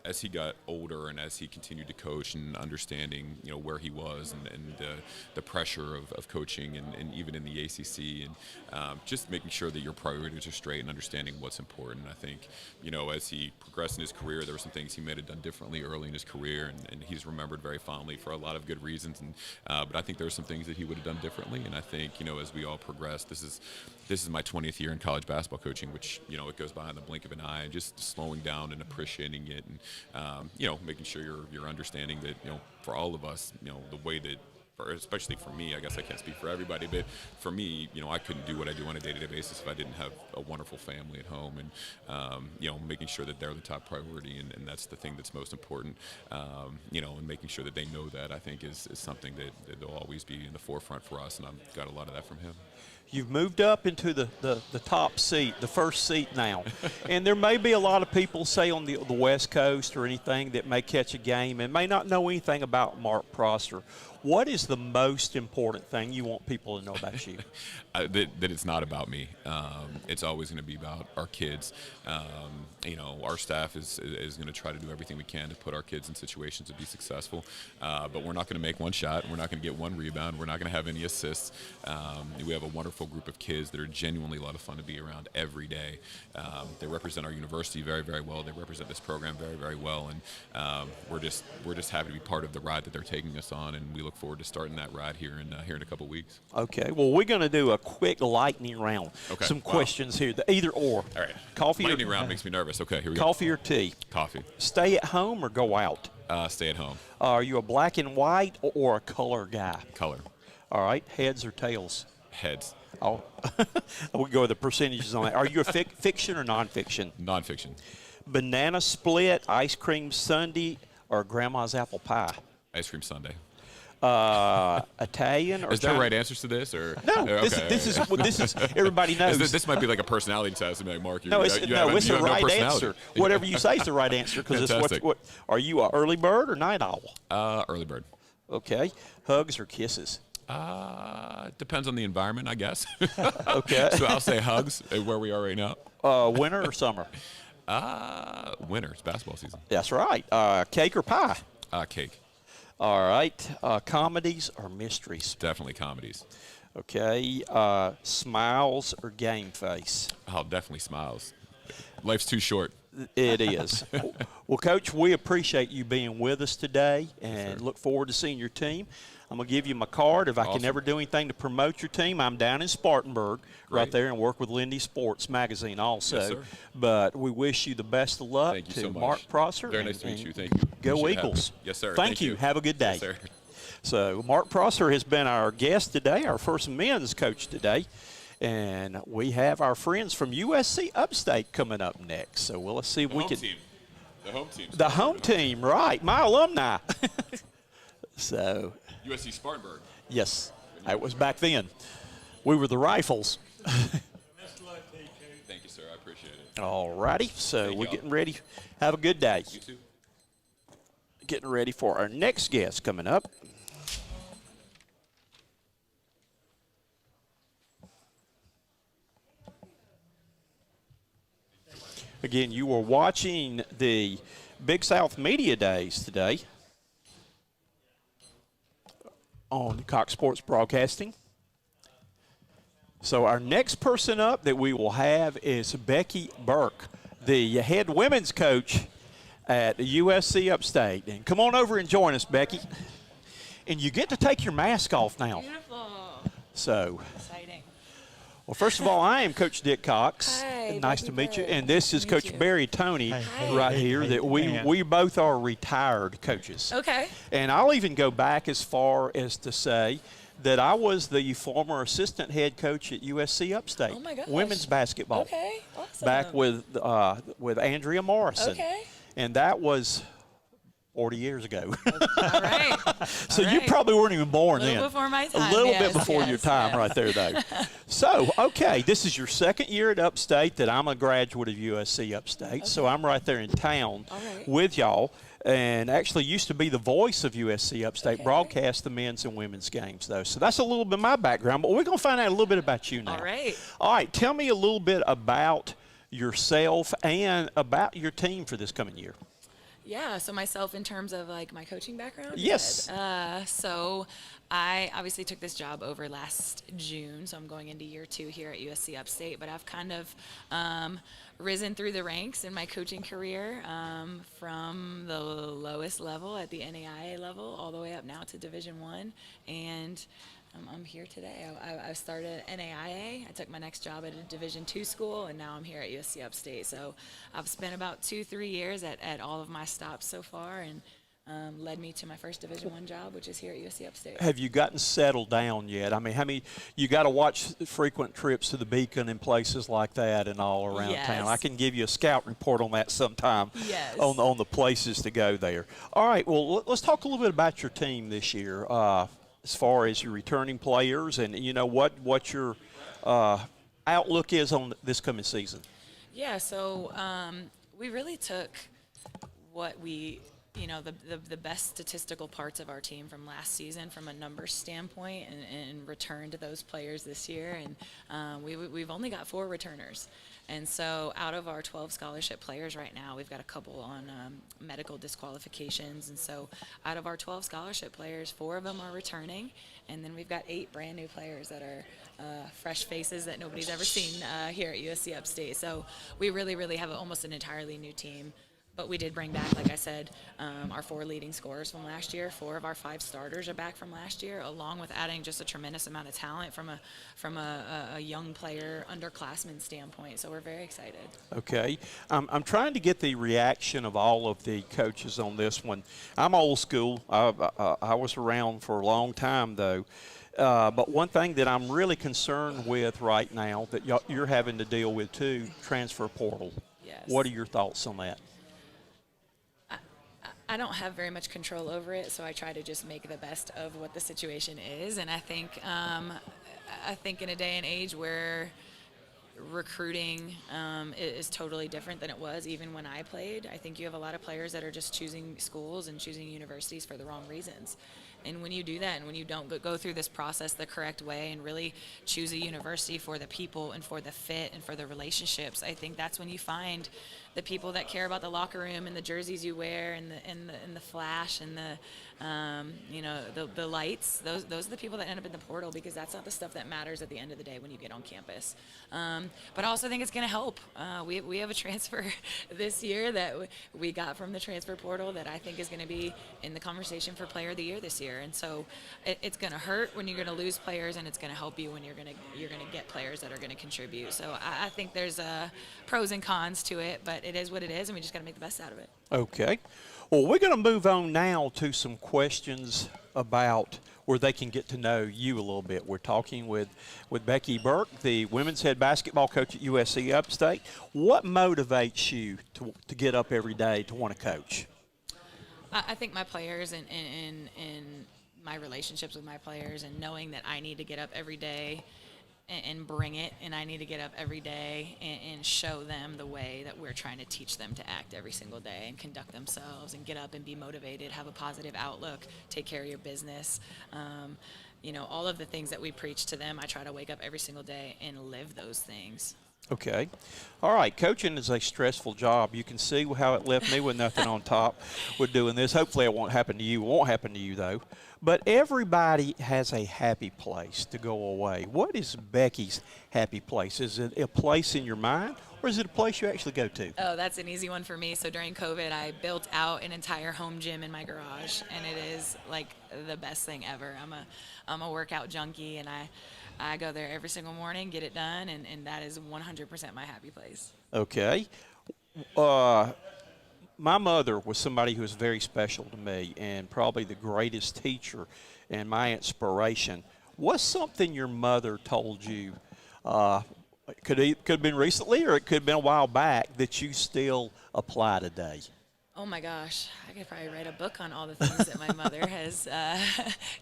as he got older and as he continued to coach and understanding where he was and the pressure of coaching and even in the ACC, and just making sure that your priorities are straight and understanding what's important. I think as he progressed in his career, there were some things he may have done differently early in his career, and he's remembered very fondly for a lot of good reasons, and but I think there were some things that he would have done differently. And I think as we all progress, this is my 20th year in college basketball coaching, which it goes by in the blink of an eye, and just slowing down and appreciating it, and making sure you're understanding that for all of us, the way that, especially for me, I guess I can't speak for everybody, but for me, I couldn't do what I do on a day-to-day basis if I didn't have a wonderful family at home, and making sure that they're the top priority, and that's the thing that's most important, and making sure that they know that, I think is something that they'll always be in the forefront for us, and I've got a lot of that from him. You've moved up into the top seat, the first seat now. And there may be a lot of people, say, on the West Coast or anything, that may catch a game and may not know anything about Mark Prosser. What is the most important thing you want people to know about you? That it's not about me. It's always going to be about our kids. Our staff is going to try to do everything we can to put our kids in situations to be successful. But we're not going to make one shot. We're not going to get one rebound. We're not going to have any assists. We have a wonderful group of kids that are genuinely a lot of fun to be around every day. They represent our university very, very well. They represent this program very, very well. And we're just happy to be part of the ride that they're taking us on, and we look forward to starting that ride here in a couple weeks. Okay. Well, we're going to do a quick lightning round. Okay. Some questions here. Either or. All right. Coffee lightning round makes me nervous. Okay, here we go. Coffee or tea? Coffee. Stay at home or go out? Stay at home. Are you a black and white or a color guy? Color. All right. Heads or tails? Heads. Oh, we go with the percentages on that. Are you a fiction or nonfiction? Nonfiction. Banana split, ice cream sundae, or grandma's apple pie? Ice cream sundae. Italian or is there right answers to this, or no? Okay. This is everybody knows. This might be like a personality test. Like, Mark, it's the right answer. Whatever you say is the right answer, because it's what. Are you an early bird or night owl? Early bird. Okay. Hugs or kisses? Depends on the environment, I guess. Okay. So I'll say hugs. Where we are right now. Winter or summer? Winter. It's basketball season. That's right. Cake or pie? Cake. All right. Comedies or mysteries? Definitely comedies. Okay. Smiles or game face? Oh, definitely smiles. Life's too short. It is. Well, Coach, we appreciate you being with us today and look forward to seeing your team. I'm going to give you my card. If I can ever do anything to promote your team, I'm down in Spartanburg right there and work with Lindy Sports Magazine also. Yes, sir. But we wish you the best of luck. Thank you to so much. Mark Prosser. Very nice to meet you. Thank you. Go Appreciate Eagles. Yes, sir. Thank you. Have a good day. Yes, sir. So Mark Prosser has been our guest today, our first men's coach today. And we have our friends from USC Upstate coming up next. So let's see if we can. The home team. The home team, right. My alumni. So. USC Spartanburg. Yes, that was back then. We were the Rifles. Thank you, sir. I appreciate it. All righty. So Thank we're y'all. getting ready. Have a good day. You too. Getting ready for our next guest coming up. Again, you were watching the Big South Media Days today on Cox Sports Broadcasting. So our next person up that we will have is Becky Burke, the head women's coach at USC Upstate. And come on over and join us, Becky. And you get to take your mask off now. Beautiful. So, Exciting. well, first of all, I am Coach Dick Cox. Hi, Nice Becky to meet you. Burke. And this is Meet Coach you. Barry Tony Hi. right here. That we both are retired coaches. Okay. And I'll even go back as far as to say that I was the former assistant head coach at USC Upstate. Oh my gosh. Women's basketball. Okay. Awesome. Back with Andrea Morrison. Okay. And that was 40 years ago. All right. So you probably weren't even born A then. little before my time. A little yes, bit before your yes, time yes. right there, though. So, okay, this is your second year at Upstate that I'm a graduate of USC Upstate. So I'm right there in town All right. with y'all. And actually used to be the voice of USC Upstate, Okay. broadcast the men's and women's games, though. So that's a little bit of my background. But we're going to find out a little bit about you now. All right. All right, tell me a little bit about yourself and about your team for this coming year. Yeah, so myself in terms of like my coaching background? Yes. So I obviously took this job over last June, so I'm going into year 2 here at USC Upstate, but I've kind of risen through the ranks in my coaching career from the lowest level at the NAIA level all the way up now to Division I, and I'm here today. I started at NAIA. I took my next job at a Division II school, and now I'm here at USC Upstate. So I've spent about 2-3 years at all of my stops so far, and led me to my first Division I job, which is here at USC Upstate. Have you gotten settled down yet? I mean, how many, you got to watch frequent trips to the Beacon and places like that and all around Yes. town. I can give you a scout report on that sometime. Yes. On the places to go there. All right, well, let's talk a little bit about your team this year. As far as your returning players and, you know, what your outlook is on this coming season. Yeah, so we really took what we, you know, the best statistical parts of our team from last season from a numbers standpoint and returned those players this year. And we've only got 4 returners. And so out of our 12 scholarship players right now, we've got a couple on medical disqualifications. And so out of our 12 scholarship players, 4 of them are returning. And then we've got 8 brand new players that are fresh faces that nobody's ever seen here at USC Upstate. So we really have almost an entirely new team. But we did bring back, like I said, our 4 leading scorers from last year. 4 of our 5 starters are back from last year, along with adding just a tremendous amount of talent from a young player underclassman standpoint. So we're very excited. Okay. I'm trying to get the reaction of all of the coaches on this one. I'm old school. I was around for a long time, though. But one thing that I'm really concerned with right now that you're having to deal with, too, transfer portal. Yes. What are your thoughts on that? I don't have very much control over it, so I try to just make the best of what the situation is. And I think in a day and age where recruiting is totally different than it was even when I played, I think you have a lot of players that are just choosing schools and choosing universities for the wrong reasons. And when you do that and when you don't go through this process the correct way and really choose a university for the people and for the fit and for the relationships, I think that's when you find the people that care about the locker room and the jerseys you wear and the flash and the lights. Those are the people that end up in the portal, because that's not the stuff that matters at the end of the day when you get on campus. But I also think it's going to help. We have a transfer this year that we got from the transfer portal that I think is going to be in the conversation for Player of the Year this year. year. And so it's going to hurt when you're going to lose players, and it's going to help you when you're going to get players that are going to contribute. So I think there's pros and cons to it, but it is what it is, and we just got to make the best out of it. Okay. Well, we're going to move on now to some questions about where they can get to know you a little bit. We're talking with Becky Burke, the women's head basketball coach at USC Upstate. What motivates you to get up every day to want to coach? I think my players and my relationships with my players, and knowing that I need to get up every day and bring it, and I need to get up every day and show them the way that we're trying to teach them to act every single day and conduct themselves and get up and be motivated, have a positive outlook, take care of your business. All of the things that we preach to them, I try to wake up every single day and live those things. Okay. All right. Coaching is a stressful job. You can see how it left me with nothing on top with doing this. Hopefully it won't happen to you. It won't happen to you, though. But everybody has a happy place to go away. What is Becky's happy place? Is it a place in your mind, or is it a place you actually go to? Oh, that's an easy one for me. So during COVID, I built out an entire home gym in my garage, and it is like the best thing ever. I'm a workout junkie, and I go there every single morning, get it done, and that is 100% my happy place. Okay. My mother was somebody who was very special to me and probably the greatest teacher and my inspiration. What's something your mother told you, could have been recently or it could have been a while back, that you still apply today? Oh my gosh, I could probably write a book on all the things that my mother has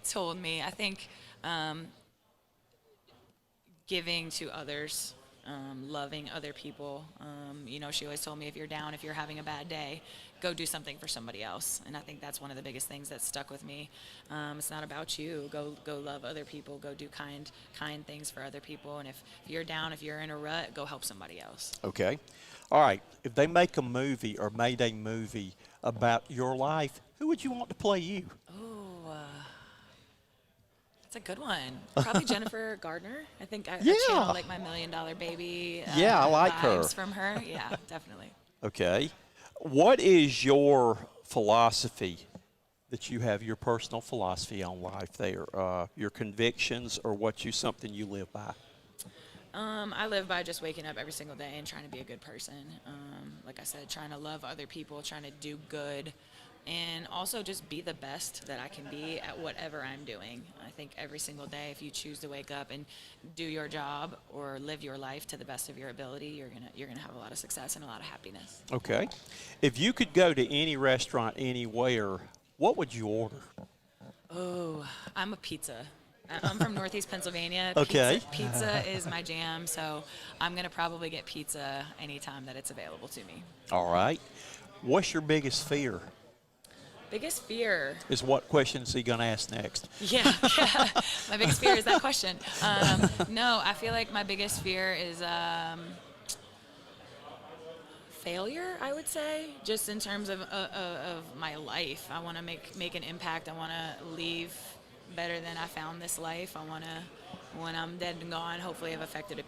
told me. I think giving to others, loving other people. She always told me, if you're down, if you're having a bad day, go do something for somebody else. And I think that's one of the biggest things that stuck with me. It's not about you. Go love other people. Go do kind things for other people. And if you're down, if you're in a rut, go help somebody else. Okay. All right. If they make a movie or made a movie about your life, who would you want to play you? That's a good one. Probably Jennifer Gardner. I think I Yeah. channel like my $1 Million Baby. Yeah, I like vibes her. From her. Yeah, definitely. Okay. What is your philosophy that you have, your personal philosophy on life there? Your convictions or something you live by? I live by just waking up every single day and trying to be a good person. Like I said, trying to love other people, trying to do good, and also just be the best that I can be at whatever I'm doing. I think every single day, if you choose to wake up and do your job or live your life to the best of your ability, you're gonna have a lot of success and a lot of happiness. Okay. If you could go to any restaurant anywhere, what would you order? Oh, I'm a pizza. I'm from Northeast Pennsylvania. Okay. Pizza is my jam, so I'm gonna probably get pizza anytime that it's available to me. All right. What's your biggest fear? Biggest fear? Is what question is he going to ask next? Yeah. My biggest fear is that question. No, I feel like my biggest fear is failure, I would say, just in terms of my life. I want to make an impact. I want to leave better than I found this life. I want to, when I'm dead and gone, hopefully I've affected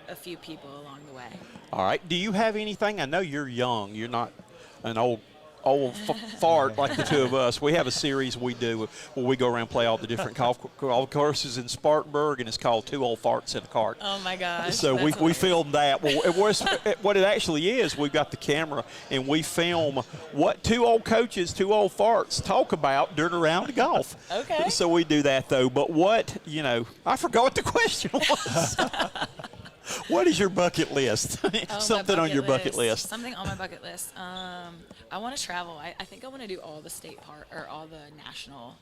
a few people along the way. All right. Do you have anything? I know you're young. You're not an old fart like the two of us. We have a series we do where we go around and play all the different golf courses in Spartanburg, and it's called Two Old Farts in a Cart. Oh, my gosh. So we filmed that. Well, what it actually is, we've got the camera, and we film what two old coaches, two old farts talk about during a round of golf. Okay. So we do that, though. But I forgot what the question was. What is your bucket list? Something on your bucket list. Something on my bucket list. I want to travel. I think I want to do all the all the national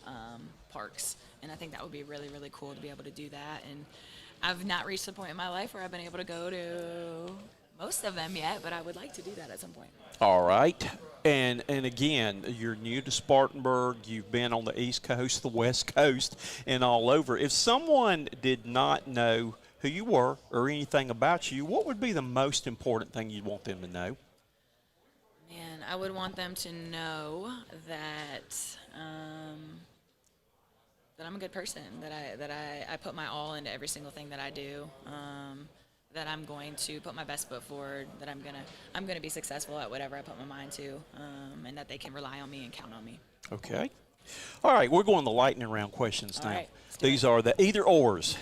parks, and I think that would be really, really cool to be able to do that. And I've not reached the point in my life where I've been able to go to most of them yet, but I would like to do that at some point. All right. And again, you're new to Spartanburg. You've been on the East Coast, the West Coast, and all over. If someone did not know who you were or anything about you, what would be the most important thing you'd want them to know? Man, I would want them to know that that I'm a good person, that I put my all into every single thing that I do, that I'm going to put my best foot forward, that I'm gonna be successful at whatever I put my mind to, and that they can rely on me and count on me. Okay. All right, we're going the lightning round questions All now. right, let's do These it. are the either ors.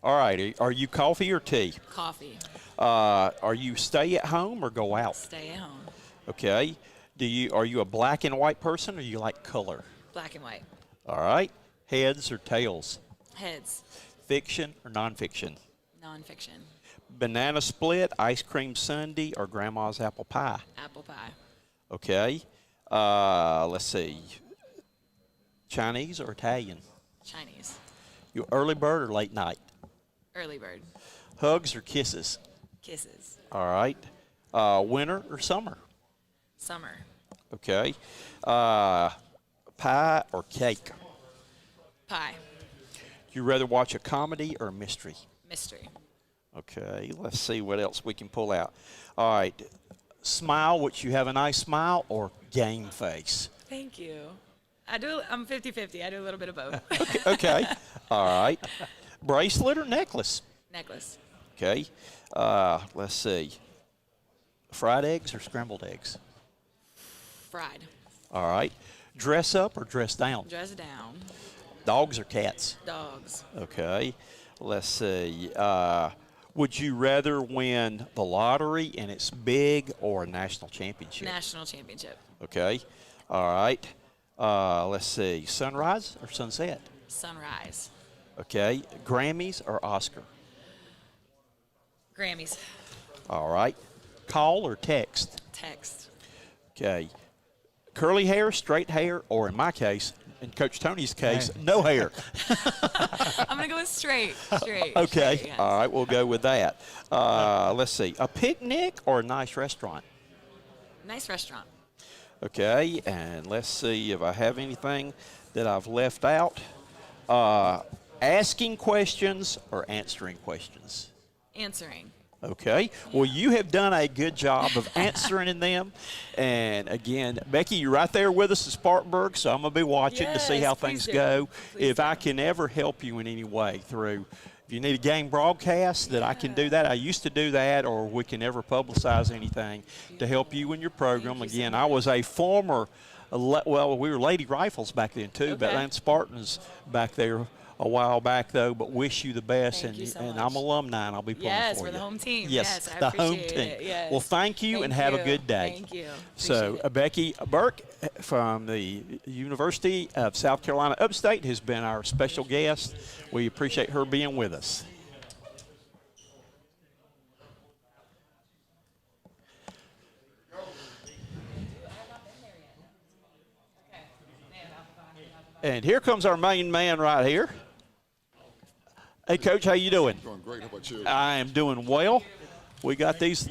All right, are you coffee or tea? Coffee. Are you stay at home or go out? Stay at home. Okay. Are you a black and white person or you like color? Black and white. All right. Heads or tails? Heads. Fiction or nonfiction? Nonfiction. Banana split, ice cream sundae, or grandma's apple pie? Apple pie. Okay. Let's see. Chinese or Italian? Chinese. You early bird or late night? Early bird. Hugs or kisses? Kisses. All right. Winter or summer? Summer. Okay. Pie or cake? Pie. Do you rather watch a comedy or a mystery? Mystery. Okay, let's see what else we can pull out. All right. Smile, which you have a nice smile, or game face? Thank you. I'm 50-50. I do a little bit of both. Okay. All right. Bracelet or necklace? Necklace. Okay. Let's see. Fried eggs or scrambled eggs? Fried. All right. Dress up or dress down? Dress down. Dogs or cats? Dogs. Okay. Let's see. Would you rather win the lottery and it's big or a national championship? National championship. Okay. All right. Let's see. Sunrise or sunset? Sunrise. Okay. Grammys or Oscar? Grammys. All right. Call or text? Text. Okay. Curly hair, straight hair, or in my case, in Coach Tony's case, no hair. I'm going to go with straight. Straight. Okay. Straight, yes. All right. We'll go with that. Let's see. A picnic or a nice restaurant? Nice restaurant. Okay. And let's see if I have anything that I've left out. Asking questions or answering questions? Answering. Okay. Well, you have done a good job of answering them. And again, Becky, you're right there with us at Spartanburg, so I'm going to be watching to see Yes, how please things do. go. Please If I can ever help you in any way through, if you need a game broadcast, that I can do that. I used to do that, or we can ever publicize anything to help you in your program. Thank you so Again, I was a former, well, we were Lady Rifles back then too, but Okay. and Spartans back there a while back though, but wish you the best. Thank you so and much. I'm alumni and I'll be pulling Yes, for we're you. the home team. Yes, Yes, I the home appreciate team. it. Yes. Well, thank you and have a good day. Thank you. So, Appreciate it. Becky Burke from the University of South Carolina Upstate has been our special guest. We appreciate her being with us. And here comes our main man right here. Hey, Coach, how you doing? Doing great. How about you? I am doing well. We got these.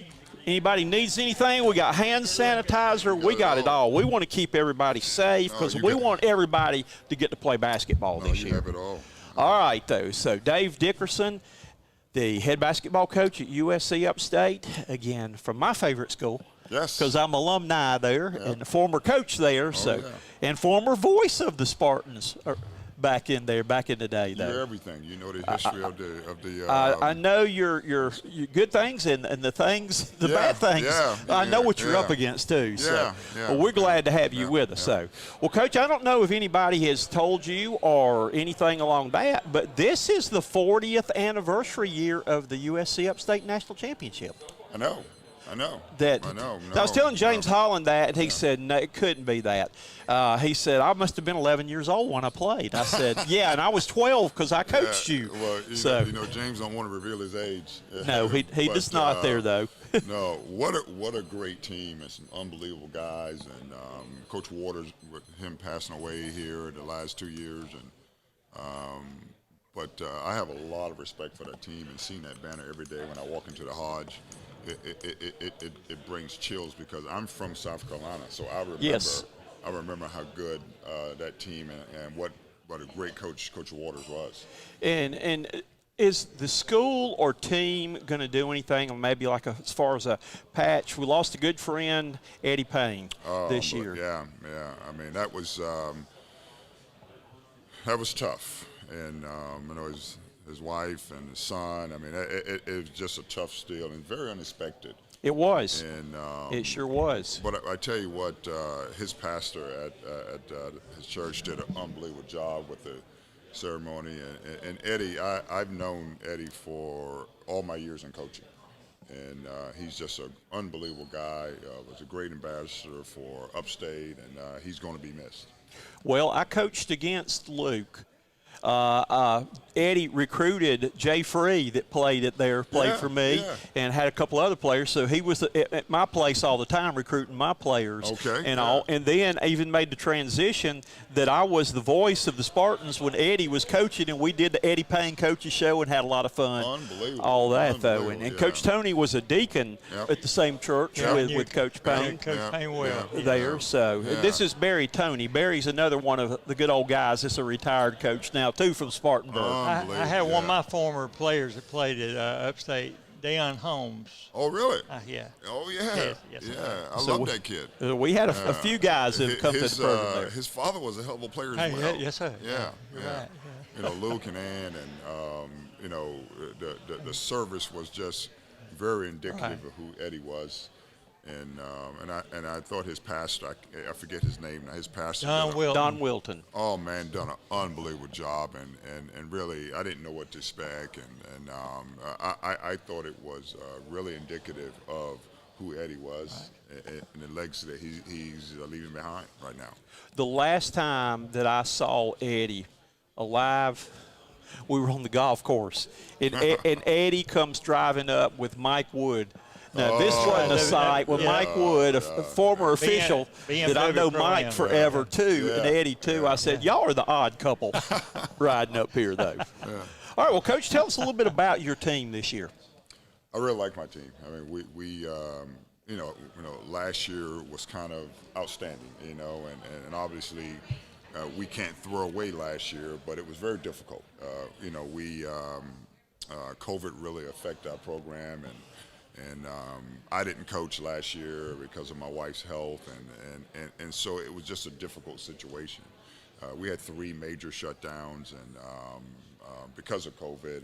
Anybody needs anything, we got hand sanitizer. We got it all. We want to keep everybody safe because you we got- want everybody to get to play basketball No, this you year. have it all. All right, though. So Dave Dickerson, the head basketball coach at USC Upstate, again, from my favorite school. Yes. Because I'm alumni there and the former coach there, yeah. and former voice of the Spartans back in there, back in the day, though. You're everything. You know the history of the. I know your good things and the things, the Yeah, bad things. yeah, I know what you're yeah. up against too. So, Yeah, yeah, well, we're glad to have you yeah, with us. yeah. So, well, Coach, I don't know if anybody has told you or anything along that, but this is the 40th anniversary year of the USC Upstate National Championship. I know. I know. That I know. I was telling James no. Holland that, and he said, no, it couldn't be that. He said, I must have been 11 years old when I played. I said, yeah, and I was 12 because I coached you. Well, So, you know, James don't want to reveal his age. no, he But, does not there, though. No, what a great team and some unbelievable guys. And Coach Waters, with him passing away here the last 2 years, and but I have a lot of respect for that team and seeing that banner every day when I walk into the Hodge. It brings chills because I'm from South Carolina, so I remember. Yes. I remember how good that team and what a great coach Coach Waters was. And is the school or team going to do anything, maybe like as far as a patch? We lost a good friend, Eddie Payne, this But year. Yeah. I mean, that was tough, and I know his wife and his son. I mean, it was just a tough steal and very unexpected. It was. And it sure was. But I tell you what, his pastor at his church did an unbelievable job with the ceremony. And Eddie, I've known Eddie for all my years in coaching. And he's just an unbelievable guy. Was a great ambassador for Upstate, and he's going to be missed. Well, I coached against Luke. Eddie recruited Jay Free that played for me, and had a couple other players. So he was at my place all the time recruiting my players. And then even made the transition that I was the voice of the Spartans when Eddie was coaching, and we did the Eddie Payne Coaches Show and had a lot of fun. Unbelievable. All that though, and Coach Tony was a deacon at the same church with Coach Payne. Coach Payne There. So this is Barry Tony. Barry's another one of the good old guys. This is a retired coach now too from Spartanburg. I had one of my former players that played at Upstate, Deion Holmes. Oh, really? Yeah. Oh, yeah. Yes, I love that kid. We had a few guys that have come to the program there. His father was a hell of a player as well. Yes, sir. Yeah. You're right. You know, Luke and Ann, and you know, the service was just very indicative of who Eddie was. And I thought his pastor, I forget his name now, his pastor. Don Wilton. Oh, man, done an unbelievable job. And really, I didn't know what to expect. And I thought it was really indicative of who Eddie was and the legacy that he's leaving behind right now. The last time that I saw Eddie alive, we were on the golf course. And Eddie comes driving up with Mike Wood. Now, this wasn't a sight when Mike Wood, a former official that I know Mike forever, too, and Eddie, too. I said, y'all are the odd couple riding up here, though. All right, well, Coach, tell us a little bit about your team this year. I really like my team. I mean, we you know, last year was kind of outstanding, you know, and obviously we can't throw away last year, but it was very difficult. You know, COVID really affected our program, and I didn't coach last year because of my wife's health, and so it was just a difficult situation. We had 3 major shutdowns, and because of COVID.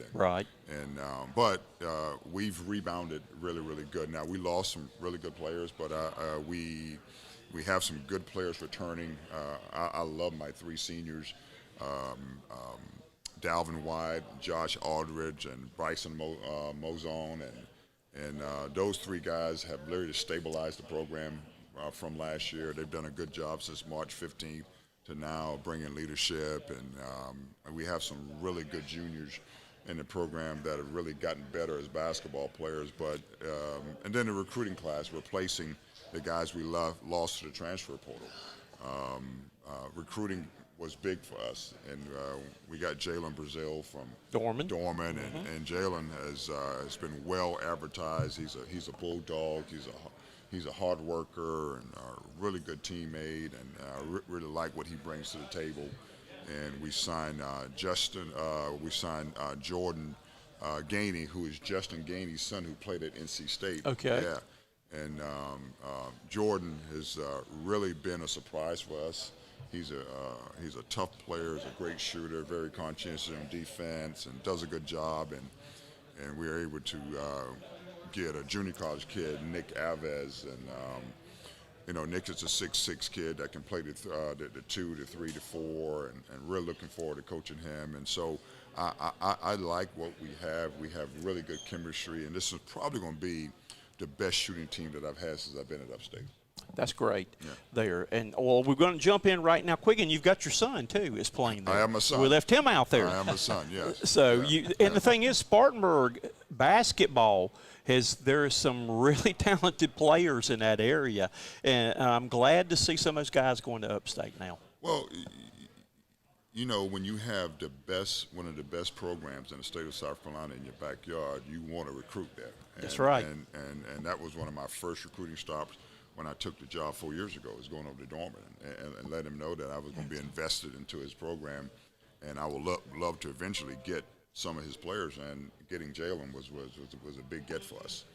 But we've rebounded really, really good. Now, we lost some really good players, but we have some good players returning. I love my 3 seniors. Dalvin White, Josh Aldridge, and Bryson Mozone, and those 3 guys have literally stabilized the program from last year. They've done a good job since March 15th to now bringing leadership, and we have some really good juniors in the program that have really gotten better as basketball players. But and then the recruiting class, replacing the guys we lost to the transfer portal. Recruiting was big for us, and we got Jalen Brazil from Dorman, and Jalen has been well advertised. He's a bulldog. He's a hard worker and a really good teammate, and really like what he brings to the table. And we signed Jordan Gainey, who is Justin Gainey's son, who played at NC State. Okay. Yeah, and Jordan has really been a surprise for us. He's a tough player. He's a great shooter, very conscientious on defense, and does a good job. And we were able to get a junior college kid, Nick Alves, and you know, Nick is a 6'6" kid that can play the 2, the 3, the 4, and really looking forward to coaching him. And so I like what we have. We have really good chemistry, and this is probably going to be the best shooting team that I've had since I've been at Upstate. That's great there. And, well, we're going to jump in right now. Quiggin, you've got your son, too, is playing there. I have my son. We left him out there. I have my son, yes. So, and the thing is, Spartanburg basketball there is some really talented players in that area. And I'm glad to see some of those guys going to Upstate now. Well, you know, when you have one of the best programs in the state of South Carolina in your backyard, you want to recruit there. That's right. And that was one of my first recruiting stops when I took the job 4 years ago, was going over to Dorman and let him know that I was going to be invested into his program, and I would love to eventually get some of his players, and getting Jalen was a big get for us.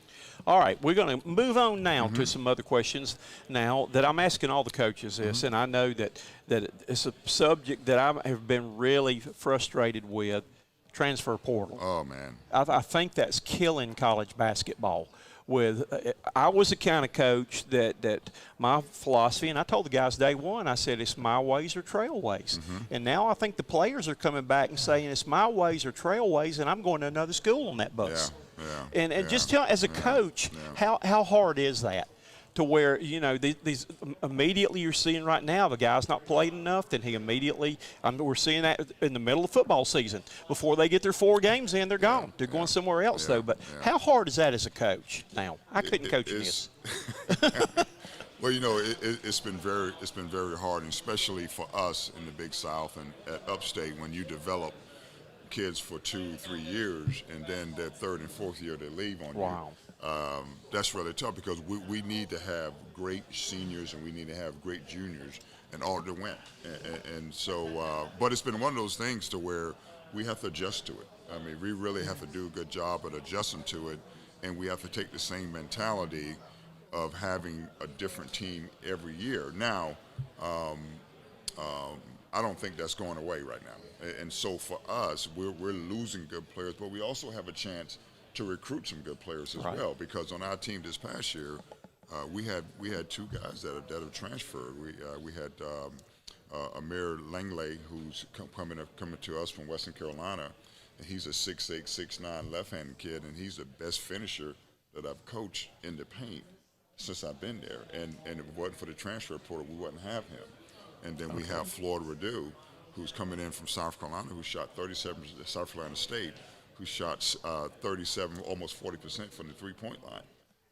All right, we're going to move on now to some other questions now that I'm asking all the coaches this, and I know that it's a subject that I have been really frustrated with. transfer portal. Oh, man. I think that's killing college basketball. I was the kind of coach that my philosophy, and I told the guys day one, I said it's my ways or trail ways. And now I think the players are coming back and saying it's my ways or trail ways, and I'm going to another school on that bus. And just tell, as a coach, how hard is that? To where, these immediately you're seeing right now, the guy's not played enough, then he immediately, we're seeing that in the middle of football season. Before they get their 4 games in, they're gone. They're going somewhere else, though. But how hard is that as a coach now? I couldn't coach in this. Well, it's been very hard, and especially for us in the Big South and at Upstate, when you develop kids for 2-3 years, and then their 3rd and 4th year they leave on you. That's really tough because we need to have great seniors and we need to have great juniors in order to win. And so, but it's been one of those things to where we have to adjust to it. I mean, we really have to do a good job at adjusting to it, and we have to take the same mentality of having a different team every year. Now, I don't think that's going away right now. And so for us, we're losing good players, but we also have a chance to recruit some good players as well, because on our team this past year, we had 2 guys that have transferred. We had Amir Langley, who's coming to us from Western Carolina, and he's a 6'8", 6'9" left-handed kid, and he's the best finisher that I've coached in the paint since I've been there. And if it wasn't for the transfer portal, we wouldn't have him. And then we have Floyd Redu, who's coming in from South Carolina, who shot 37 at South Carolina State, who shot 37, almost 40% from the three-point line.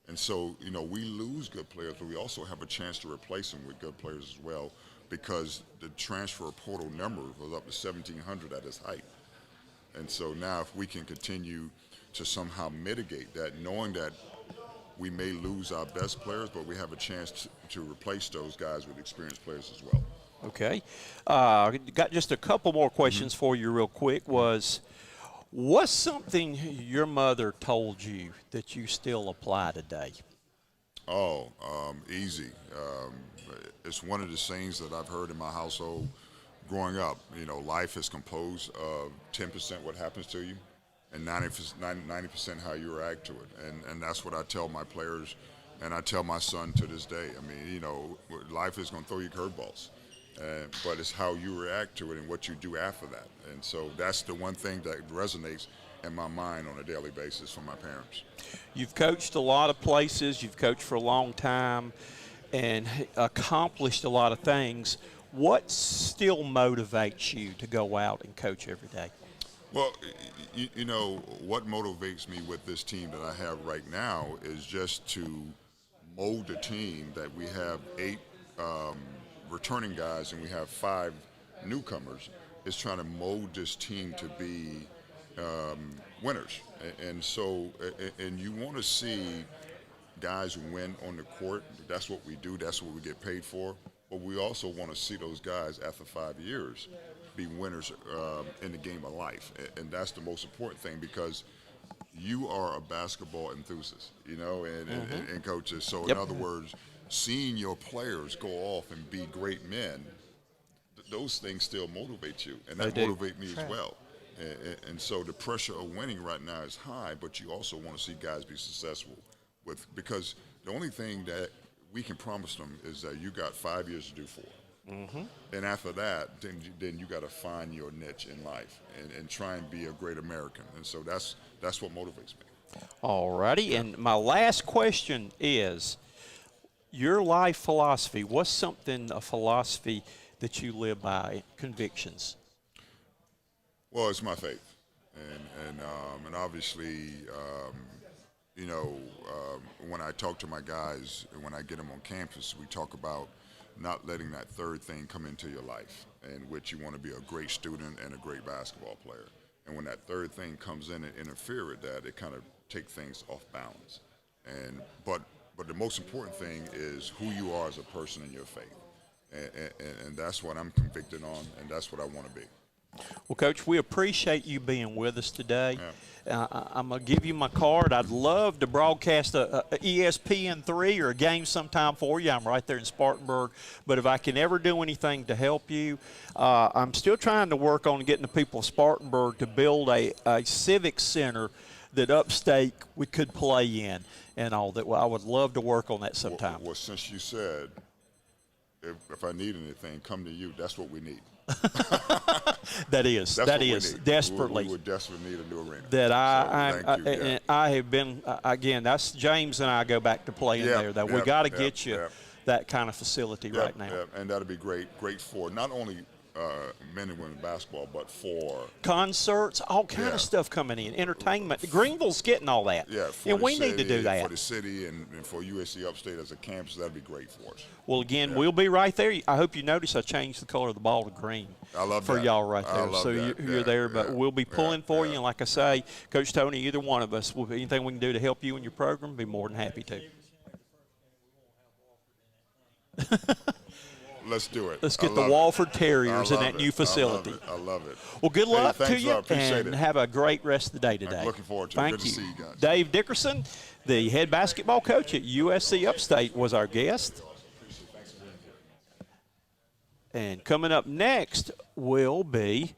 And so, we lose good players, but we also have a chance to replace them with good players as well, because the transfer portal number was up to 1,700 at its height. And so now if we can continue to somehow mitigate that, knowing that we may lose our best players, but we have a chance to replace those guys with experienced players as well. Okay. Got just a couple more questions for you real quick. What's something your mother told you that you still apply today? Easy. It's one of the sayings that I've heard in my household growing up. Life is composed of 10% what happens to you and 90% how you react to it. And that's what I tell my players, and I tell my son to this day. I mean, life is going to throw you curveballs. But it's how you react to it and what you do after that. And so that's the one thing that resonates in my mind on a daily basis from my parents. You've coached a lot of places. You've coached for a long time and accomplished a lot of things. What still motivates you to go out and coach every day? Well, what motivates me with this team that I have right now is just to mold a team that we have 8 returning guys and we have 5 newcomers, is trying to mold this team to be winners. And so you want to see guys win on the court. That's what we do. That's what we get paid for. But we also want to see those guys after 5 years be winners in the game of life. And that's the most important thing, because you are a basketball enthusiast, and coaches. So in other words, seeing your players go off and be great men, those things still motivate you, and that motivate me as well. And so the pressure of winning right now is high, but you also want to see guys be successful because the only thing that we can promise them is that you got 5 years to do 4. And after that, then you got to find your niche in life and try and be a great American. And so that's what motivates me. All righty. And my last question is, your life philosophy. What's a philosophy that you live by, convictions? Well, it's my faith. And obviously, when I talk to my guys and when I get them on campus, we talk about not letting that third thing come into your life, in which you want to be a great student and a great basketball player. And when that third thing comes in and interfere with that, it kind of take things off balance. But the most important thing is who you are as a person in your faith. And that's what I'm convicted on, and that's what I want to be. Well, Coach, we appreciate you being with us today. I'm going to give you my card. I'd love to broadcast a ESPN3 or a game sometime for you. I'm right there in Spartanburg. But if I can ever do anything to help you, I'm still trying to work on getting the people of Spartanburg to build a civic center that upstate we could play in and all that. Well, I would love to work on that sometime. Well, since you said if I need anything, come to you, that's what we need. That is desperately. We would desperately need a new arena. That I I have been again. That's James and I go back to playing there. That we got to get you that kind of facility right now. And that'd be great for not only men and women basketball, but for concerts, all kind of stuff coming in, entertainment. Greenville's getting all that. Yeah, and we need to do that for the city and for USC Upstate as a campus. That'd be great for us. Well, again, we'll be right there. I hope you notice I changed the color of the ball to green. I love for that. y'all right there. I love so that. You're there, but we'll be pulling for you. And like I say, Coach Tony, either one of us, anything we can do to help you in your program, be more than happy to. Let's do it. Let's get the Walford Terriers in that new facility. I love it. Well, good luck to you, and have a great rest of the day today. I'm looking forward to it. Thank Good you. to see you guys. Dave Dickerson, the head basketball coach at USC Upstate, was our guest. And coming up next will be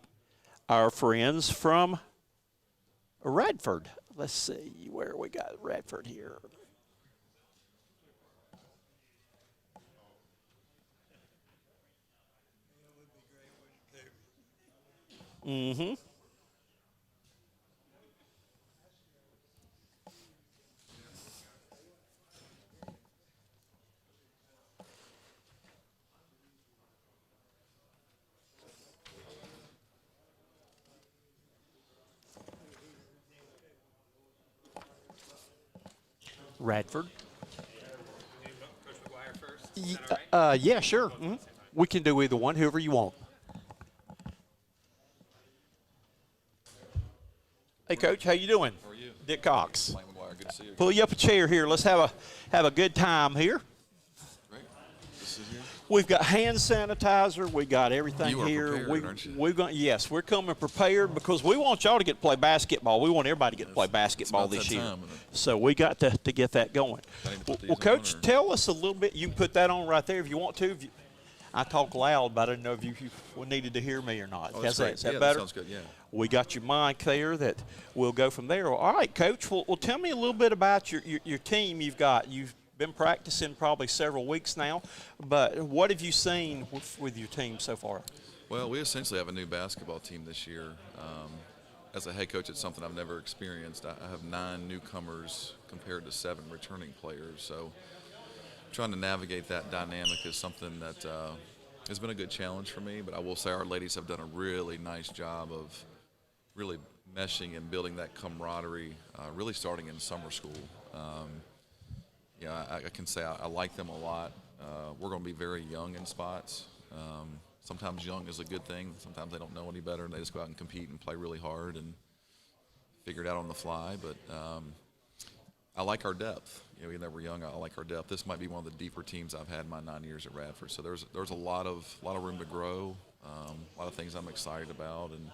our friends from Radford. Let's see where we got Radford here. Mm-hmm. Radford. Yeah, sure. Mm-hmm. We can do either one, whoever you want. Hey, Coach, how you doing? How are you? Dick Cox. Good to see you. Pull you up a chair here. Let's have a good time here. Great. This is you. We've got hand sanitizer. We got everything you are here. Prepared, aren't you? We're coming prepared because we want y'all to get to play basketball. We want everybody to get to play basketball it's about this that year. time, isn't it? So we got to get that going. I need to put these Well, on, Coach, or- tell us a little bit. You can put that on right there if you want to. I talk loud, but I didn't know if you needed to hear me or not. Oh, How's that's that? great. Is that Yeah, better? that sounds good, yeah. We got your mic there that we'll go from there. All right, Coach. Well, tell me a little bit about your team you've got. You've been practicing probably several weeks now, but what have you seen with your team so far? Well, we essentially have a new basketball team this year. As a head coach, it's something I've never experienced. I have 9 newcomers compared to 7 returning players. So trying to navigate that dynamic is something that has been a good challenge for me. But I will say our ladies have done a really nice job of really meshing and building that camaraderie, really starting in summer school. I can say I like them a lot. We're going to be very young in spots. Sometimes young is a good thing. Sometimes they don't know any better and they just go out and compete and play really hard and figure it out on the fly. But I like our depth. Even though we're young, I like our depth. This might be one of the deeper teams I've had in my 9 years at Radford. So there's a lot of room to grow. A lot of things I'm excited about, and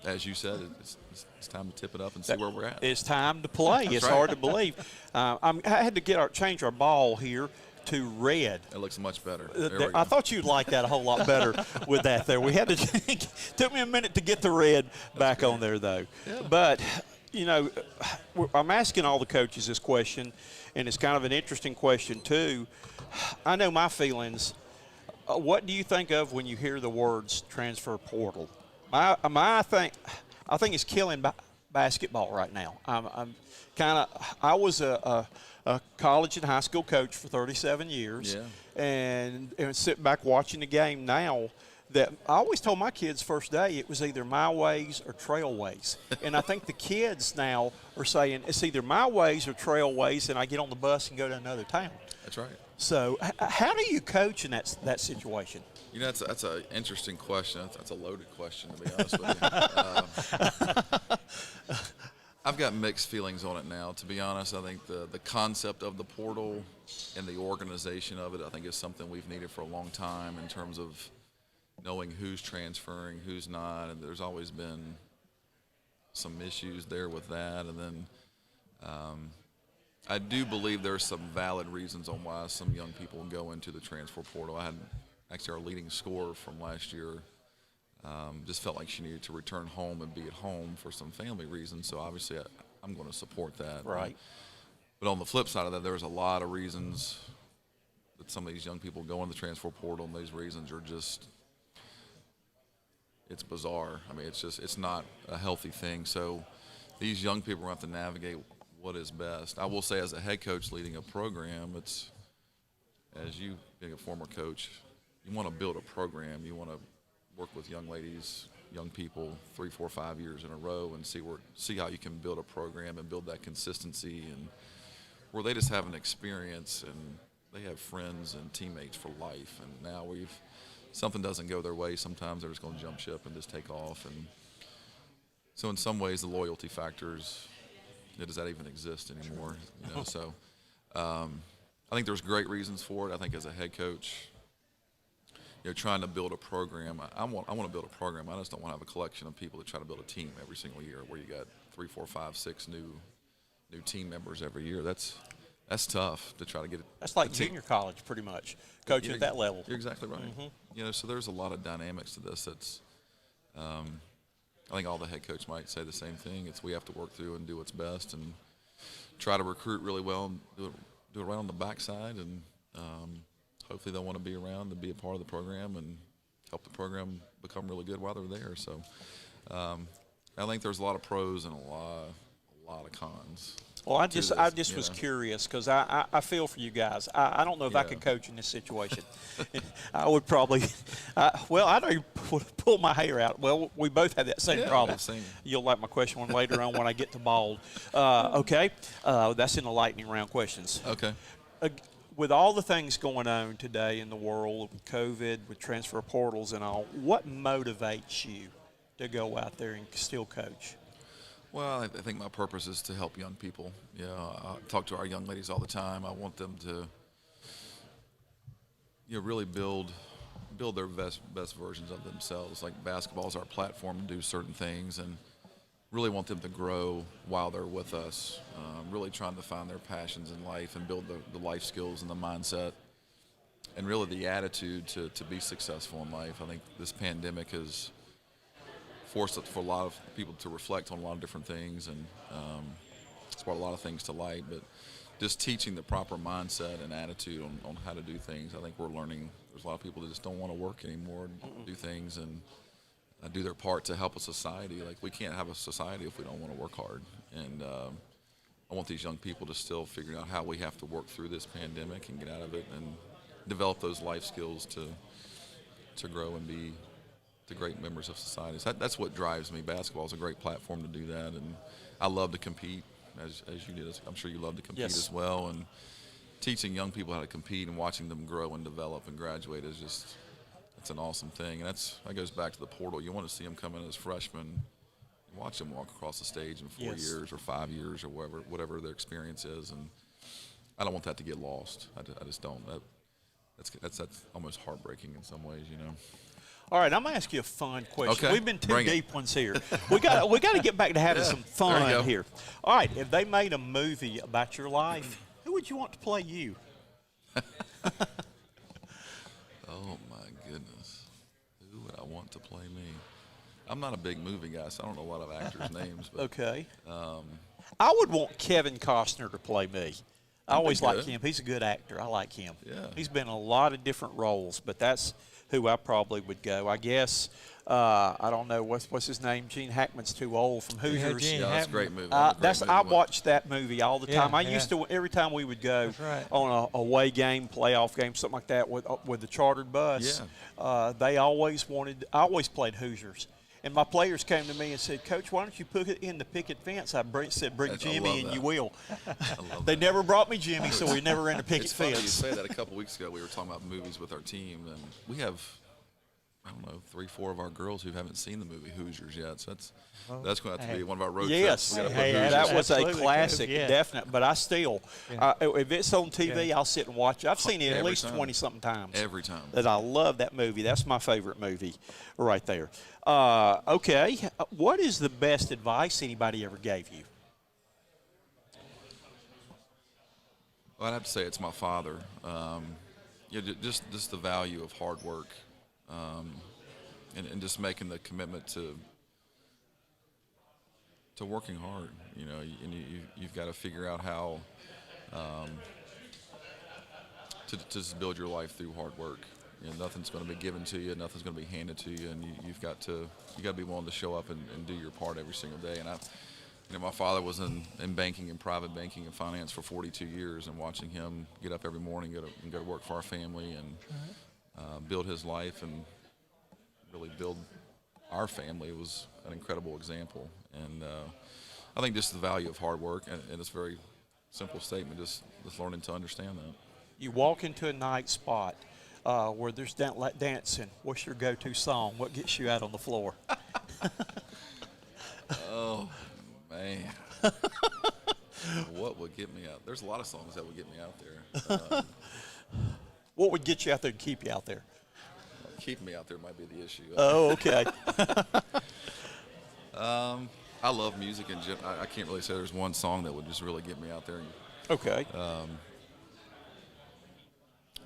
as you said, it's time to tip it up and see where we're at. It's time to play. It's right. hard to believe. I had to change our ball here to red. It looks much better. There we I go. thought you'd like that a whole lot better with that there. We had to took me a minute to get the red back on there though. Yeah. But I'm asking all the coaches this question, and it's kind of an interesting question too. I know my feelings. What do you think of when you hear the words transfer portal? I think it's killing basketball right now. I was a college and high school coach for 37 years, and sitting back watching the game now. That I always told my kids first day it was either my ways or trail ways, and I think the kids now are saying it's either my ways or trail ways, and I get on the bus and go to another town. That's right. So how do you coach in that situation? That's an interesting question. That's a loaded question, to be honest with you. I've got mixed feelings on it now. To be honest, I think the concept of the portal and the organization of it, I think, is something we've needed for a long time in terms of knowing who's transferring, who's not, and there's always been some issues there with that. And then I do believe there are some valid reasons on why some young people go into the transfer portal. I had actually our leading scorer from last year just felt like she needed to return home and be at home for some family reasons. So obviously I'm going to support that. Right. But on the flip side of that, there's a lot of reasons that some of these young people go in the transfer portal, and these reasons are just, it's bizarre. I mean, it's not a healthy thing. So these young people have to navigate what is best. I will say, as a head coach leading a program, it's, as you being a former coach, you want to build a program. You want to work with young ladies, young people 3, 4, 5 years in a row and see how you can build a program and build that consistency, and where they just have an experience and they have friends and teammates for life. And now something doesn't go their way, sometimes they're just going to jump ship and just take off. And so in some ways the loyalty factors, does that even exist anymore? You know, so I think there's great reasons for it. I think as a head coach, you know, trying to build a program, I want to build a program. I just don't want to have a collection of people that try to build a team every single year, where you got 3, 4, 5, 6 new team members every year. That's tough to try to get it. That's like junior college, pretty much, coaching at that level. You're exactly right. Mm-hmm. You know, so there's a lot of dynamics to this. That's, I think all the head coach might say the same thing. It's, we have to work through and do what's best and try to recruit really well and do it right on the backside. And hopefully they'll want to be around and be a part of the program and help the program become really good while they're there. So I think there's a lot of pros and a lot of cons. Well, I just was curious, because I feel for you guys. I don't know if I could coach in this situation. I would probably, I don't even pull my hair out. Well, we both have that same problem. Same. You'll like my question one later on when I get to bald. Okay, that's in the lightning round questions. Okay. With all the things going on today in the world, with COVID, with transfer portals and all, what motivates you to go out there and still coach? Well, I think my purpose is to help young people. You know, I talk to our young ladies all the time. I want them to, you know, really build their best versions of themselves. Like, basketball is our platform to do certain things, and really want them to grow while they're with us. Really trying to find their passions in life and build the life skills and the mindset, and really the attitude to be successful in life. I think this pandemic has forced for a lot of people to reflect on a lot of different things, and it's brought a lot of things to light. But just teaching the proper mindset and attitude on how to do things, I think we're learning. There's a lot of people that just don't want to work anymore, do things and do their part to help a society. Like, we can't have a society if we don't want to work hard. And I want these young people to still figure out how we have to work through this pandemic and get out of it and develop those life skills to grow and be the great members of society. So that's what drives me. Basketball is a great platform to do that, and I love to compete, as you did. I'm sure you love to compete as well. And teaching young people how to compete and watching them grow and develop and graduate is just, it's an awesome thing. And that goes back to the portal. You want to see them come in as freshmen, watch them walk across the stage in 4 years or 5 years or whatever their experience is. And I don't want that to get lost. I just don't. That's almost heartbreaking in some ways, you know. All right, I'm gonna ask you a fun question. Okay. We've been two deep ones here. We got to get back to having some fun here. All right, if they made a movie about your life, who would you want to play you? Oh my goodness, who would I want to play me? I'm not a big movie guy, so I don't know a lot of actors' names. But, okay. I would want Kevin Costner to play me. I always like him. He's a good actor. I like him. Yeah. He's been in a lot of different roles, but that's who I probably would go. I guess, I don't know, what's his name? Gene Hackman's too old from Hoosiers. Yeah, that's a great movie. I watched that movie all the time. I used to, every time we would go on a away game, playoff game, something like that with the chartered bus, I always played Hoosiers. And my players came to me and said, Coach, why don't you put it in the picket fence? I said, bring Jimmy and you will. They never brought me Jimmy, so we never ran a picket fence. You say that. A couple weeks ago we were talking about movies with our team, and we have I don't know, 3, 4 of our girls who haven't seen the movie Hoosiers yet. So that's going to have to be one of our road yes. trips. We gotta put Hey, Hoosiers. that was a Absolutely, classic, yeah. definite. But I still, if it's on TV, I'll sit and watch it. I've seen it at Every least time. 20-something times. Every time. That I love that movie. That's my favorite movie right there. Okay, what is the best advice anybody ever gave you? Well, I'd have to say it's my father. Just the value of hard work, and just making the commitment to working hard. You know, and you've got to figure out how to just build your life through hard work. You know, nothing's going to be given to you, nothing's going to be handed to you, and you've got to be willing to show up and do your part every single day. And my father was in banking and private banking and finance for 42 years, and watching him get up every morning, go to work for our family, and build his life and really build our family was an incredible example. And I think just the value of hard work, and it's a very simple statement, just learning to understand that. You walk into a night spot where there's dancing. What's your go-to song? What gets you out on the floor? Oh, man. What would get me out? There's a lot of songs that would get me out there. What would get you out there and keep you out there? Keeping me out there might be the issue. Oh, okay. I love music, and I can't really say there's one song that would just really get me out there. Okay.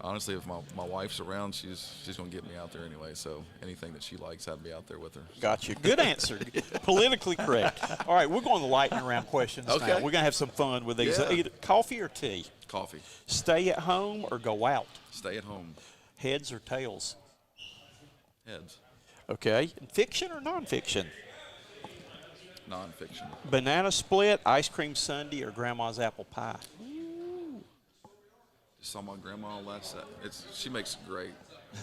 Honestly, if my wife's around, she's going to get me out there anyway. So anything that she likes, I'd be out there with her. Gotcha. Good answer. Politically correct. All right, we're going to lightning round questions now. Okay. We're going to have some fun with these. Yeah. Either coffee or tea? Coffee. Stay at home or go out? Stay at home. Heads or tails? Heads. Okay. Fiction or nonfiction? Nonfiction. Banana split, ice cream sundae, or grandma's apple pie? Just saw my grandma last night. She makes great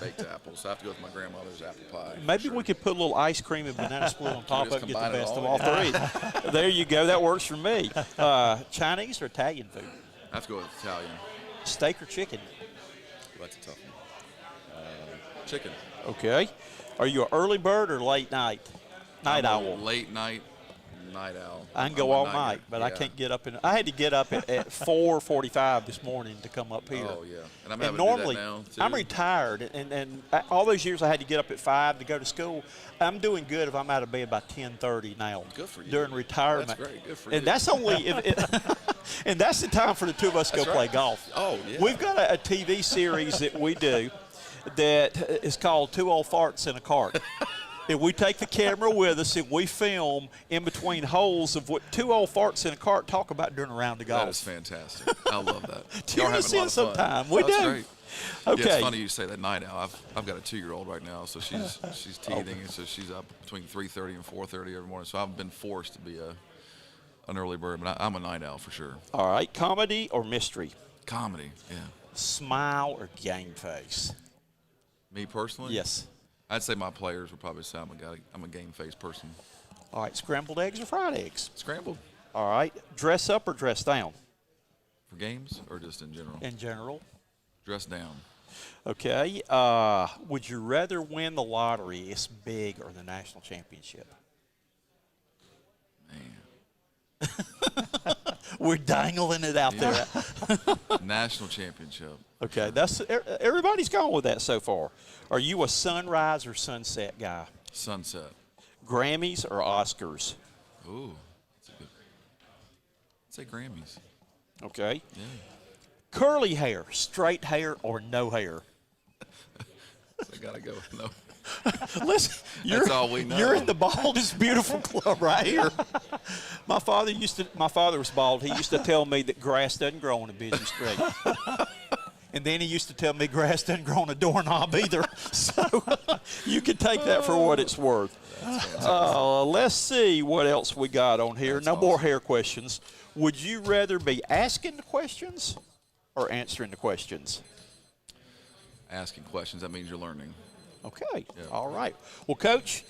baked apples. So I have to go with my grandmother's apple pie. Maybe sure. we could put a little ice cream and banana split on top of just it and get the combine it best of all, all three. There you go. That works for me. Chinese or Italian food? I have to go with Italian. Steak or chicken? That's a tough one. Chicken. Okay. Are you an early bird or late night? Night I'm a owl. late night owl. I can go all night, but I can't get up. I had to get up at 4:45 this morning to come up here. Oh, yeah. And I'm And having normally, to do that now, too. I'm retired, and all those years I had to get up at 5 to go to school. I'm doing good if I'm out of bed by 10:30 now. Good for you. During retirement. That's great. Good for and you. that's only and that's the time for the two of us to go That's play right. golf. Oh, yeah. We've got a TV series that we do that is called Two Old Farts in a Cart. And we take the camera with us and we film in between holes of what two old farts in a cart talk about during a round of golf. That is fantastic. I love that. Tune Y'all us having a in lot of fun. sometime. We That's do. Great. Okay. Yeah, it's funny you say that night owl. I've got a 2-year-old right now, so she's teething, and so she's up between 3:30 and 4:30 every morning. So I've been forced to be an early bird, but I'm a night owl for sure. All right. Comedy or mystery? Comedy, yeah. Smile or game face? Me personally? Yes. I'd say my players would probably say I'm a game face person. All right. Scrambled eggs or fried eggs? Scrambled. All right. Dress up or dress down? For games or just in general? In general. Dress down. Okay. Would you rather win the lottery, it's big, or the national championship? Man. We're dangling it out there. National championship. Okay, that's everybody's gone with that so far. Are you a sunrise or sunset guy? Sunset. Grammys or Oscars? Ooh, that's a good. I'd say Grammys. Okay. Yeah. Curly hair, straight hair, or no hair? I gotta go with no. Listen, That's all we know. You're in the baldest beautiful club right here. My father was bald. He used to tell me that grass doesn't grow on a busy street. And then he used to tell me grass doesn't grow on a doorknob either. So you can take that for what it's worth. Let's see what else we got on here. That's No more awesome. hair questions. Would you rather be asking the questions or answering the questions? Asking questions, that means you're learning. Okay. Yeah. All right. Well, Coach,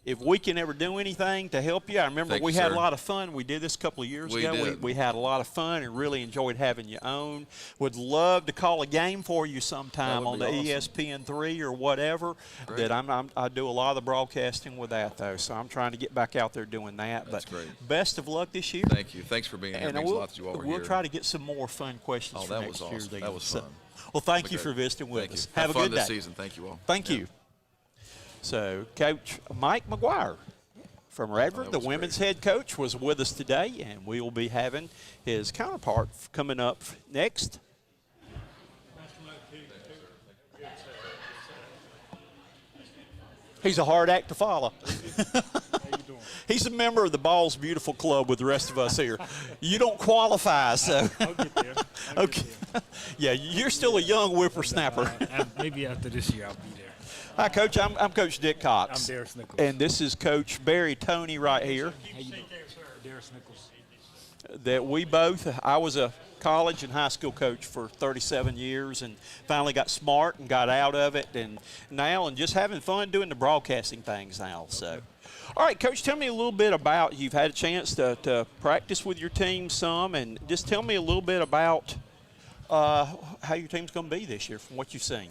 if we can ever do anything to help you, I remember Thank we you, had sir. a lot of fun. We did this a couple of years We ago. did. We had a lot of fun and really enjoyed having you on. Would love to call a game for you sometime That on would the be awesome. ESPN3 or whatever. Great. That I do a lot of the broadcasting with that, though, so I'm trying to get back out there doing that. That's but great. Best of luck this year. Thank you. Thanks for being here. It And means a lot that you all were we'll here. try to get some more fun questions Oh, for that next was year. awesome. then. That was So- fun. Well, thank you Okay. for visiting with Thank us. you. Have a fun good this day. season. Thank you all. Thank you. So, Coach Mike McGuire from Radford, That the was women's great. head coach, was with us today, and we will be having his counterpart coming up next. He's a hard act to follow. He's a member of the Balls Beautiful Club with the rest of us here. You don't qualify, so. I'll get there. Okay. Yeah, you're still a young whippersnapper. Maybe after this year, I'll be there. Hi, Coach. I'm Coach Dick Cox. I'm Darius Nichols. And this is Coach Barry Toney right here. How you doing? Darius Nichols. That we both, I was a college and high school coach for 37 years and finally got smart and got out of it and just having fun doing the broadcasting things now. So, all right, Coach, tell me a little bit about, you've had a chance to practice with your team some, and just tell me a little bit about how your team's going to be this year from what you've seen.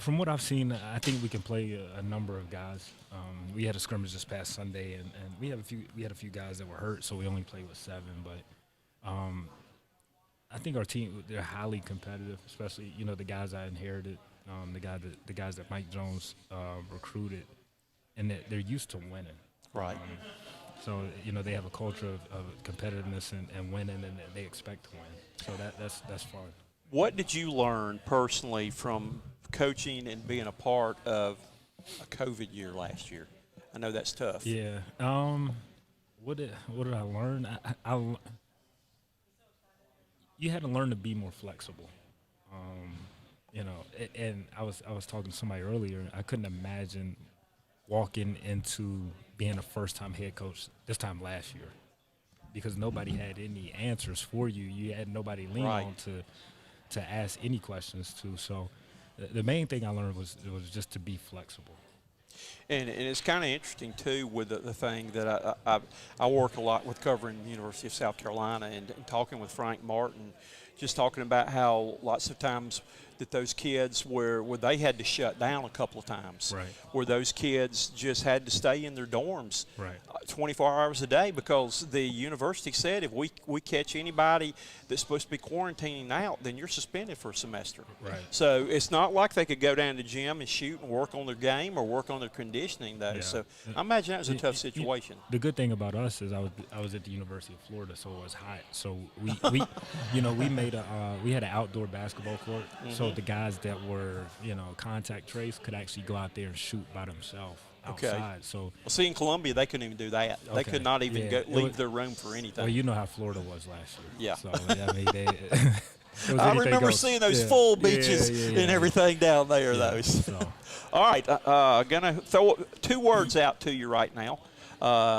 From what I've seen, I think we can play a number of guys. We had a scrimmage this past Sunday, and we had a few guys that were hurt, so we only played with 7. But I think our team, they're highly competitive, especially the guys I inherited, the guys that Mike Jones recruited, and they're used to winning. Right. So they have a culture of competitiveness and winning, and they expect to win. So that's fun. What did you learn personally from coaching and being a part of a COVID year last year? I know that's tough. Yeah. What did I learn? You had to learn to be more flexible. And I was talking to somebody earlier. I couldn't imagine walking into being a first-time head coach this time last year because nobody had any answers for you. You had nobody lean Right. on to ask any questions to. So the main thing I learned was just to be flexible. And it's kind of interesting, too, with the thing that I work a lot with covering the University of South Carolina and talking with Frank Martin, just talking about how lots of times that those kids where they had to shut down a couple of times, Right. where those kids just had to stay in their dorms Right. 24 hours a day because the university said if we catch anybody that's supposed to be quarantining out, then you're suspended for a semester. Right. So it's not like they could go down to the gym and shoot and work on their game or work on their conditioning, though. Yeah. So I imagine that was a tough situation. The good thing about us is I was at the University of Florida, so it was hot. So we we made we had an outdoor basketball court, so the guys that were contact trace could actually go out there and shoot by themselves outside. So Well, see, in Columbia, they couldn't even do that. They Okay. could not even Yeah. leave their room for anything. well, you know how Florida was last year. Yeah. So I mean, it was I anything remember goes. seeing those Yeah. full Yeah, beaches yeah, and yeah. everything down there, Yeah. though. So. All right, going to throw 2 words out to you right now.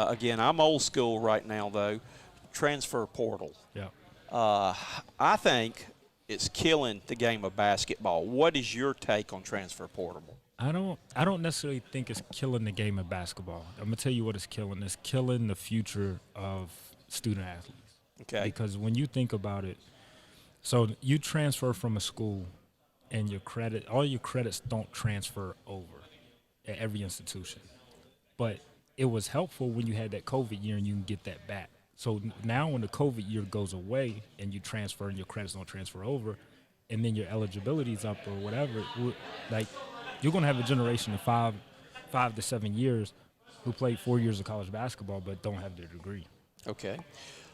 Again, I'm old school right now, though. Transfer portal. Yeah. I think it's killing the game of basketball. What is your take on transfer portal? I don't necessarily think it's killing the game of basketball. I'm gonna tell you what it's killing. It's killing the future of student athletes. Okay. Because when you think about it, so you transfer from a school, and all your credits don't transfer over at every institution. But it was helpful when you had that COVID year and you can get that back. So now when the COVID year goes away and you transfer and your credits don't transfer over, and then your eligibility's up or whatever, like you're going to have a generation of 5 to 7 years who played 4 years of college basketball but don't have their degree. Okay.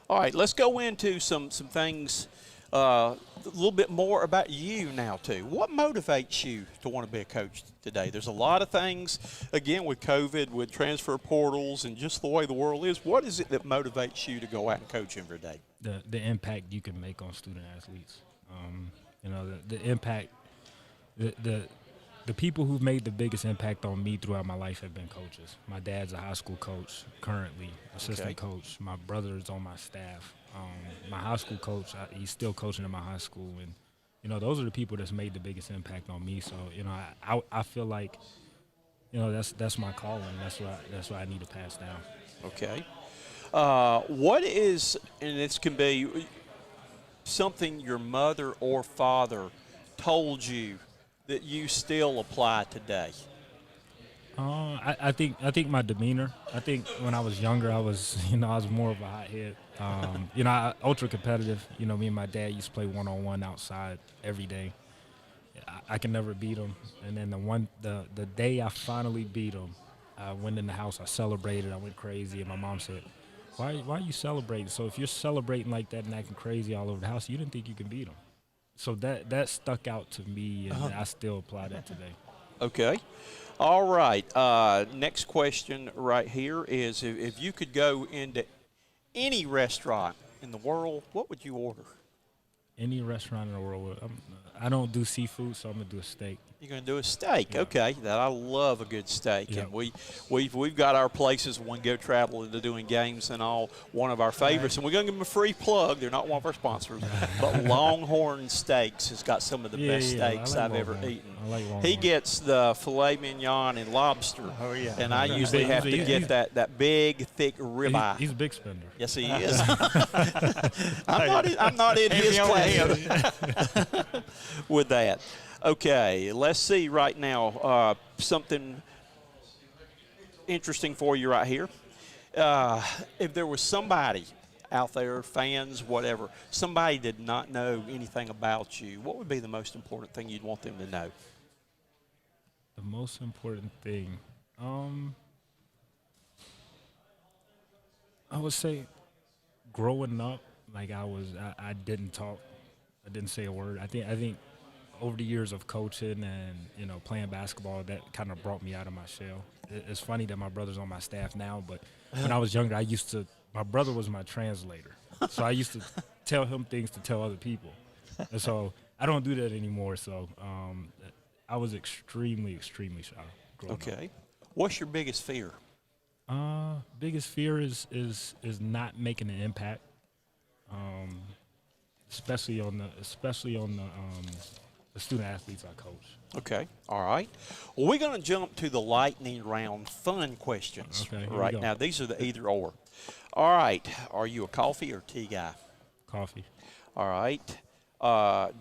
All right, let's go into some things a little bit more about you now, too. What motivates you to want to be a coach today? There's a lot of things, again, with COVID, with transfer portals, and just the way the world is. What is it that motivates you to go out and coach every day? The impact you can make on student athletes. The impact, the people who've made the biggest impact on me throughout my life have been coaches. My dad's a high school coach, currently assistant coach. My brother is on my staff. My high school coach, he's still coaching in my high school, and those are the people that's made the biggest impact on me. So I feel like that's my calling. That's what I need to pass down. Okay. What is, and this can be something your mother or father told you that you still apply today? I think my demeanor. I think when I was younger, I was I was more of a hothead. Ultra competitive. Me and my dad used to play 1-on-1 outside every day. I can never beat him. And then the day I finally beat him, I went in the house. I celebrated. I went crazy, and my mom said, "Why are you celebrating? So if you're celebrating like that and acting crazy all over the house, you didn't think you can beat him." So that stuck out to me, and I still apply that today. Okay. All right. Next question right here is if you could go into any restaurant in the world, what would you order? Any restaurant in the world. I don't do seafood, so I'm gonna do a steak. You're going to do a steak. Yeah. Okay. That I love a good steak. Yeah. And we've got our places when we go traveling to doing games and all, one of our favorites. And we're going to give them a free plug. They're not one of our sponsors. But Longhorn Steaks has got some of the best steaks I've ever eaten. I like Longhorn. He gets the filet mignon and lobster. Oh, yeah. And I usually have to get that big, thick ribeye. He's a big spender. Yes, he is. I'm not in his class with that. Okay, let's see right now something interesting for you right here. If there was somebody out there, fans, whatever, somebody did not know anything about you, what would be the most important thing you'd want them to know? The most important thing, I would say, growing up, like I didn't talk, I didn't say a word. I think over the years of coaching and playing basketball, that kind of brought me out of my shell. It's funny that my brother's on my staff now, but when I was younger, my brother was my translator, so I used to tell him things to tell other people, and so I don't do that anymore. So I was extremely, extremely shy growing up. Okay, what's your biggest fear? Biggest fear is not making an impact, especially on the student athletes I coach. Okay, all right. Well, we're going to jump to the lightning round fun questions right now. These are the either or. All right, are you a coffee or tea guy? Coffee. All right.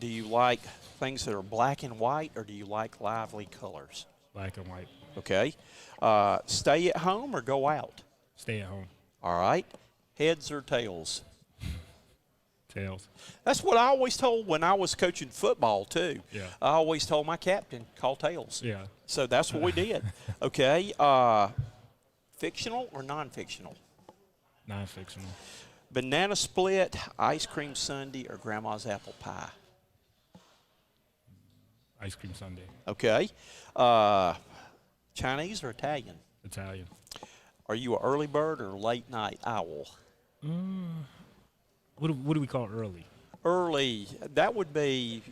Do you like things that are black and white, or do you like lively colors? Black and white. Okay. Stay at home or go out? Stay at home. All right. Heads or tails? Tails. That's what I always told when I was coaching football, too. Yeah. I always told my captain, call tails. Yeah. So that's what we did. Okay. Fictional or non-fictional? Non-fictional. Banana split, ice cream sundae, or grandma's apple pie? Ice cream sundae. Okay. Chinese or Italian? Italian. Are you an early bird or late night owl? What do we call early? Early, that would be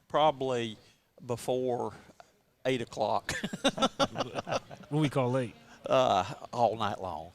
probably before 8 o'clock. What do we call late? All night long.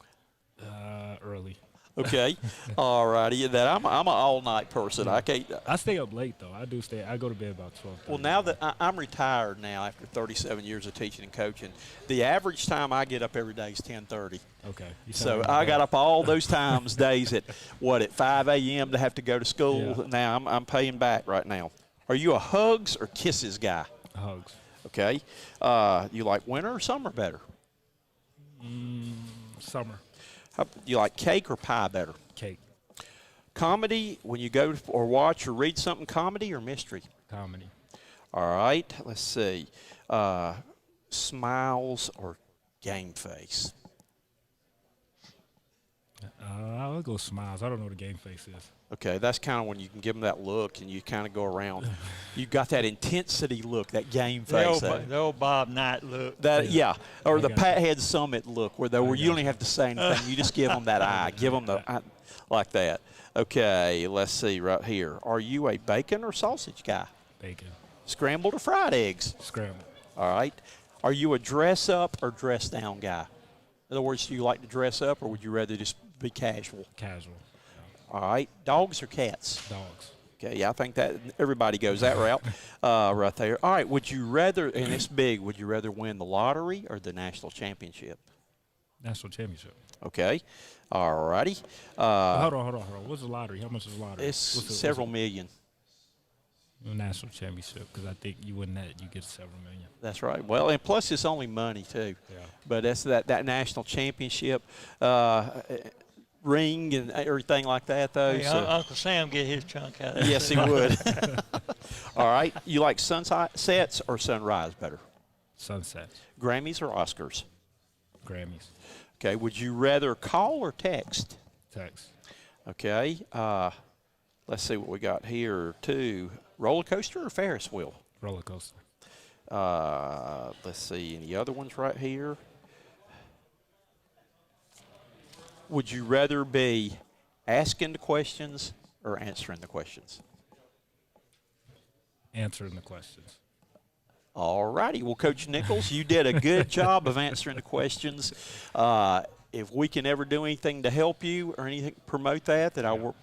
Early. Okay. All righty. That I'm an all-night person. I can't. I stay up late, though. I do stay. I go to bed about 12. Well, now that I'm retired now after 37 years of teaching and coaching, the average time I get up every day is 10:30. Okay. So I got up all those times, days at 5 a.m. to have to go to school. Yeah. Now I'm paying back right now. Are you a hugs or kisses guy? Hugs. Okay. You like winter or summer better? Summer. You like cake or pie better? Cake. Comedy, when you go or watch or read something, comedy or mystery? Comedy. All right, let's see. Smiles or game face? I'll go smiles. I don't know what a game face is. Okay, that's kind of when you can give them that look and you kind of go around. You got that intensity look, that game face. The old Bob Knight look. Or the Pat Head Summit look where you don't even have to say anything. You just give them that eye. Give them the eye, like that. Okay, let's see right here. Are you a bacon or sausage guy? Bacon. Scrambled or fried eggs? Scrambled. All right. Are you a dress up or dress down guy? In other words, do you like to dress up or would you rather just be casual? Casual. All right. Dogs or cats? Dogs. Okay, yeah, I think that everybody goes that route right there. All right, would you rather, and it's big, would you rather win the lottery or the national championship? National championship. Okay, all righty. Hold on. What's the lottery? How much is the lottery? It's several million. National championship, because I think you win that, you get several million. That's right. Well, and plus it's only money too. Yeah. But that's that national championship ring and everything like that, though. Hey, so. Uncle Sam get his chunk out of it. Yes, he would. All right. You like sunsets or sunrise better? Sunsets. Grammys or Oscars? Grammys. Okay. Would you rather call or text? Text. Okay. Let's see what we got here, too. Roller coaster or Ferris wheel? Roller coaster. Let's see. Any other ones right here? Would you rather be asking the questions or answering the questions? Answering the questions. All righty. Well, Coach Nichols, you did a good job of answering the questions. If we can ever do anything to help you or anything promote that I work,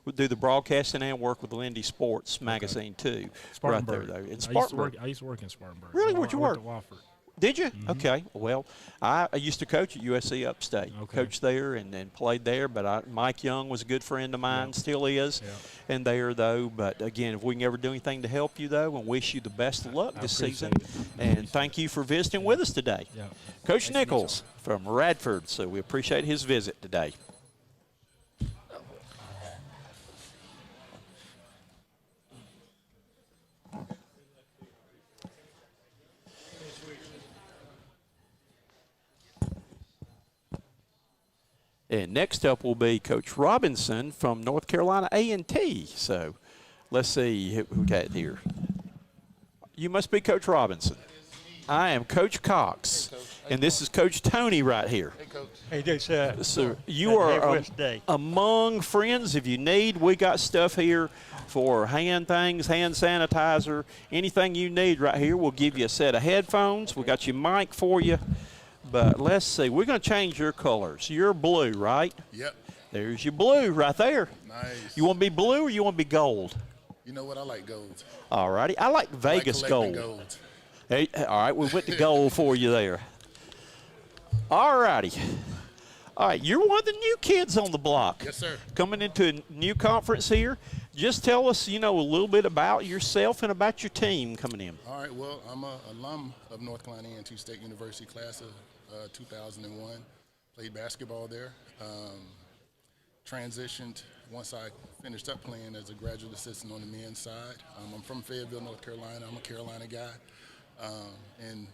we'll do the broadcasting and work with the Lindy Sports magazine too. Spartanburg. Right there, though. In I Spartanburg. used to work in Spartanburg. Really? Where'd you work? At Wofford. Did you? Okay. Well, I used to coach at USC Upstate. Okay. Coached there and played there. But Mike Young was a good friend of mine, still is, and there, though. But, again, if we can ever do anything to help you, though, and wish you the best of luck this season. And thank you for visiting with us today. Yeah. Coach Nichols from Radford, so we appreciate his visit today. And next up will be Coach Robinson from North Carolina A&T. So let's see who we got here. You must be Coach Robinson. I am Coach Cox. Hey, Coach. And this is Coach Tony right here. Hey, Coach. Hey, this, So you are among friends. If you need, we got stuff here for hand things, hand sanitizer, anything you need right here. We'll give you a set of headphones. We got your mic for you. But let's see. We're going to change your colors. You're blue, right? Yep. There's your blue right there. Nice. You want to be blue or you want to be gold? You know what? I like gold. All righty. I like Vegas collecting gold. Hey, all right, we went to gold for you there. All righty. All right, you're one of the new kids on the block. Yes, sir. Coming into a new conference here. Just tell us, a little bit about yourself and about your team coming in. All right. Well, I'm an alum of North Carolina A&T State University, class of 2001. Played basketball there. Transitioned once I finished up playing as a graduate assistant on the men's side. I'm from Fayetteville, North Carolina. I'm a Carolina guy. And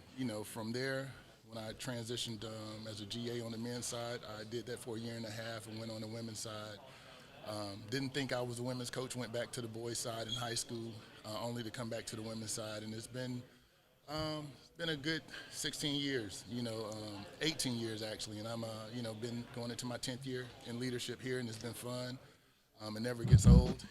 from there, when I transitioned as a GA on the men's side, I did that for a year and a half and went on the women's side. Didn't think I was a women's coach, went back to the boys' side in high school, only to come back to the women's side. And it's been a good 16 years, 18 years actually. And I'm, been going into my 10th year in leadership here, and it's been fun. It never gets old,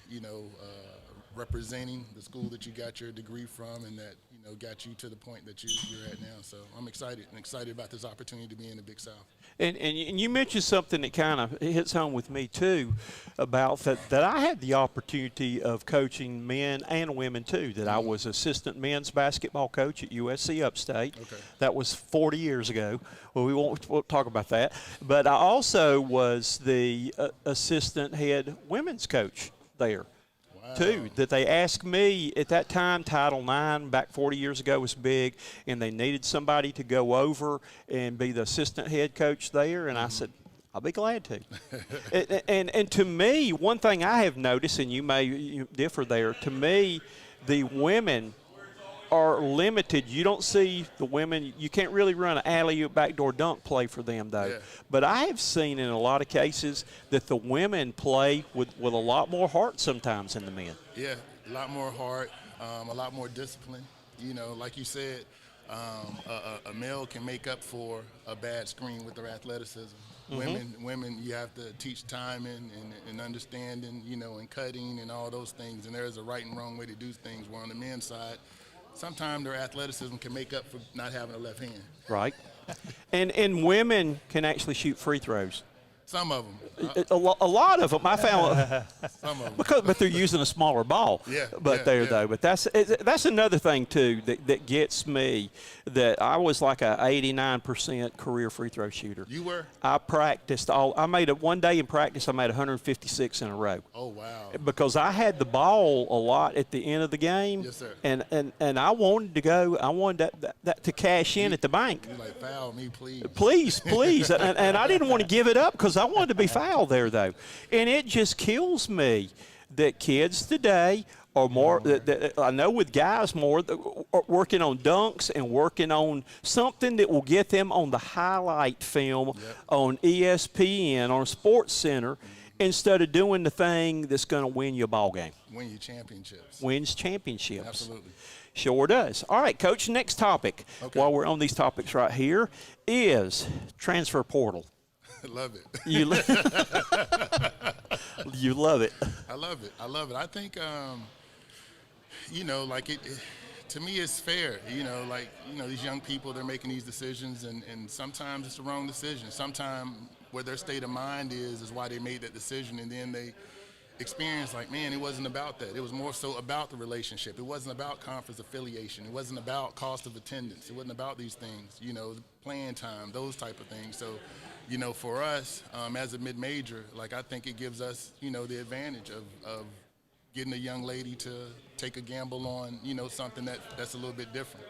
representing the school that you got your degree from and that, got you to the point that you're at now. So I'm excited about this opportunity to be in the Big South. And you mentioned something that kind of hits home with me, too, about that I had the opportunity of coaching men and women, too, that I was assistant men's basketball coach at USC Upstate. Okay. That was 40 years ago. Well, we won't talk about that. But I also was the assistant head women's coach there. Too, that they asked me at that time. Title IX back 40 years ago was big, and they needed somebody to go over and be the assistant head coach there, and I said, I'll be glad to. and to me, one thing I have noticed, and you may differ there, to me, the women are limited. You don't see the women. You can't really run an alley-oop backdoor dunk play for them, though. Yeah. But I have seen in a lot of cases that the women play with a lot more heart sometimes than the men. Yeah, a lot more heart, a lot more discipline. Like you said, a male can make up for a bad screen with their athleticism. Mm-hmm. Women, you have to teach timing and understanding, and cutting and all those things. And there's a right and wrong way to do things. Where on the men's side, sometimes their athleticism can make up for not having a left hand. Right. And women can actually shoot free throws. Some of them. A lot of them I found. Some of them. But they're using a smaller ball. Yeah, But though. But that's another thing too that gets me. That I was like a 89% career free throw shooter. You were? I practiced I made it one day in practice. I made 156 in a row. Oh wow. Because I had the ball a lot at the end of the game. Yes, sir. And I wanted to go. I wanted that to cash in at the bank. You like, foul me, please. Please. and I didn't want to give it up because I wanted to be fouled there, though. And it just kills me that kids today are more, I know with guys more, are working on dunks and working on something that will get them on the highlight film on ESPN, on Sports Center, instead of doing the thing that's going to win you a ball game. Win you championships. Wins championships. Absolutely. Sure does. All right, Coach, next topic, while we're on these topics right here, is transfer portal. Love it. You love it. I love it. I think, like to me, it's fair. These young people, they're making these decisions, and sometimes it's the wrong decision. Sometimes what their state of mind is why they made that decision, and then they experience like, man, it wasn't about that. It was more so about the relationship. It wasn't about conference affiliation. It wasn't about cost of attendance. It wasn't about these things, playing time, those type of things. So, for us as a mid-major, I think it gives us, the advantage of getting a young lady to take a gamble on, something that's a little bit different.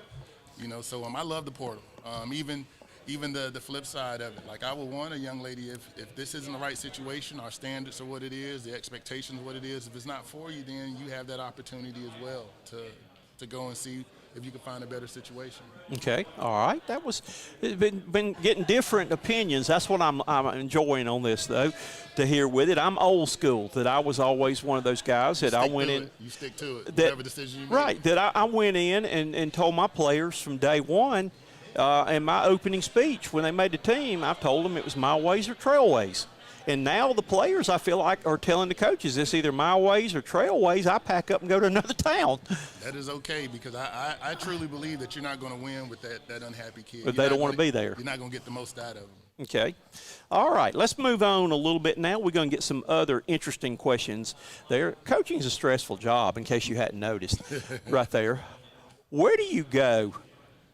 So I love the portal. Even the flip side of it, I would want a young lady, if this isn't the right situation, our standards are what it is, the expectations are what it is. If it's not for you, then you have that opportunity as well to go and see if you can find a better situation. Okay, all right. It's been getting different opinions. That's what I'm enjoying on this, though, to hear with it. I'm old school, that I was always one of those guys that I went in. You stick to it, whatever decision you make. Right, that I went in and told my players from day one, in my opening speech when they made the team, I told them it was my ways or trailways. And now the players, I feel like, are telling the coaches, it's either my ways or trailways. I pack up and go to another town. That is okay, because I truly believe that you're not going to win with that unhappy kid. But they don't want to be there. You're not going to get the most out of them. Okay. All right. Let's move on a little bit now. We're going to get some other interesting questions there. Coaching is a stressful job, in case you hadn't noticed, right there. Where do you go?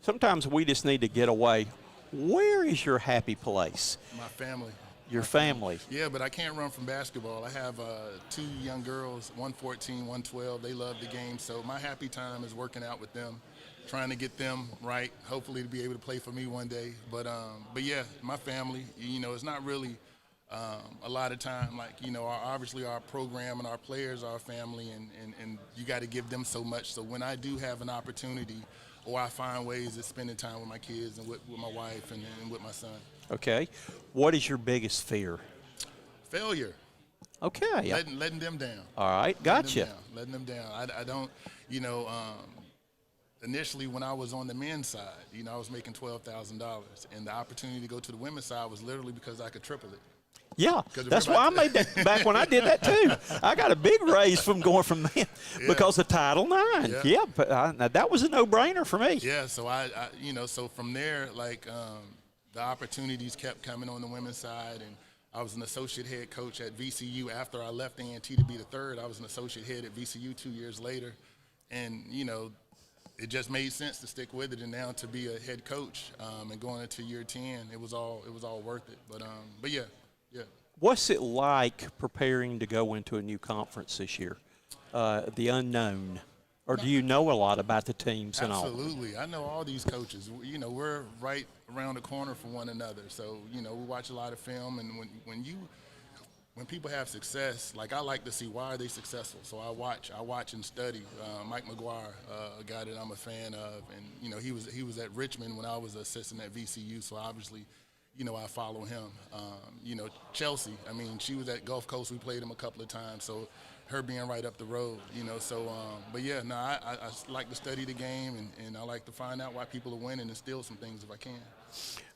Sometimes we just need to get away. Where is your happy place? My family. Your family. Yeah, but I can't run from basketball. I have 2 young girls, one 14, one 12. They love the game, so my happy time is working out with them, trying to get them right, hopefully to be able to play for me one day. But yeah, my family, it's not really a lot of time. Obviously our program and our players are our family, and you got to give them so much. So when I do have an opportunity, or I find ways of spending time with my kids and with my wife and with my son. Okay. What is your biggest fear? Failure. Okay. Letting them down. All right. Gotcha. Letting them down. I don't, initially when I was on the men's side, I was making $12,000. And the opportunity to go to the women's side was literally because I could triple it. Yeah, that's why I made that back when I did that too. I got a big raise from going from men because of Title IX. Yeah, but that was a no-brainer for me. Yeah, so I so from there, the opportunities kept coming on the women's side, and I was an associate head coach at VCU. After I left A&T to be the third, I was an associate head at VCU 2 years later, and it just made sense to stick with it, and now to be a head coach and going into year 10, it was all worth it. But yeah. What's it like preparing to go into a new conference this year? The unknown. Or do you know a lot about the teams and all? Absolutely. I know all these coaches. We're right around the corner from one another. So, we watch a lot of film, and when people have success, I like to see why are they successful. So I watch and study. Mike McGuire, a guy that I'm a fan of, and he was at Richmond when I was assistant at VCU. So obviously, I follow him. Chelsea, she was at Gulf Coast. We played him a couple of times. So her being right up the road, but yeah, no, I like to study the game, and I like to find out why people are winning and steal some things if I can.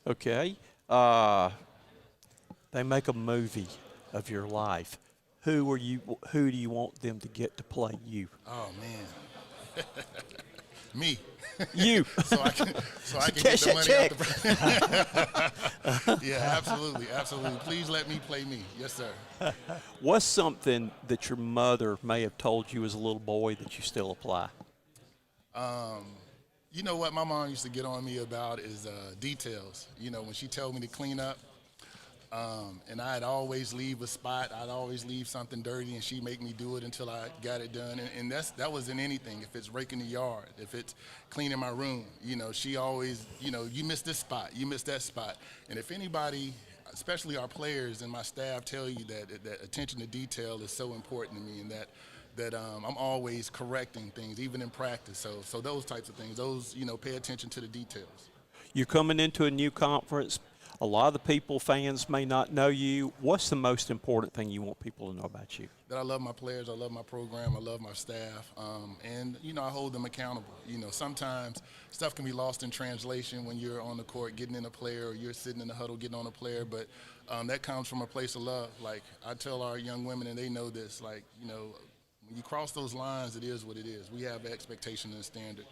Okay. They make a movie of your life. Who do you want them to get to play you? Oh, man. Me. You. so I can Cash get the that money out the Yeah, absolutely, absolutely. Please let me play me. Yes, sir. What's something that your mother may have told you as a little boy that you still apply? You know what my mom used to get on me about is details. You know, when she told me to clean up, and I'd always leave a spot, I'd always leave something dirty, and she'd make me do it until I got it done. And that was in anything. If it's raking the yard, if it's cleaning my room, you know, she always, you know, you missed this spot, you missed that spot. And if anybody, especially our players and my staff, tell you that attention to detail is so important to me, and that I'm always correcting things, even in practice. So those types of things, those, you know, pay attention to the details. You're coming into a new conference. A lot of the people, fans, may not know you. What's the most important thing you want people to know about you? That I love my players, I love my program, I love my staff, and, you know, I hold them accountable. You know, sometimes stuff can be lost in translation when you're on the court getting in a player, or you're sitting in the huddle getting on a player, but that comes from a place of love. Like, I tell our young women, and they know this, like, you know, when you cross those lines, it is what it is. We have an expectation and a standard.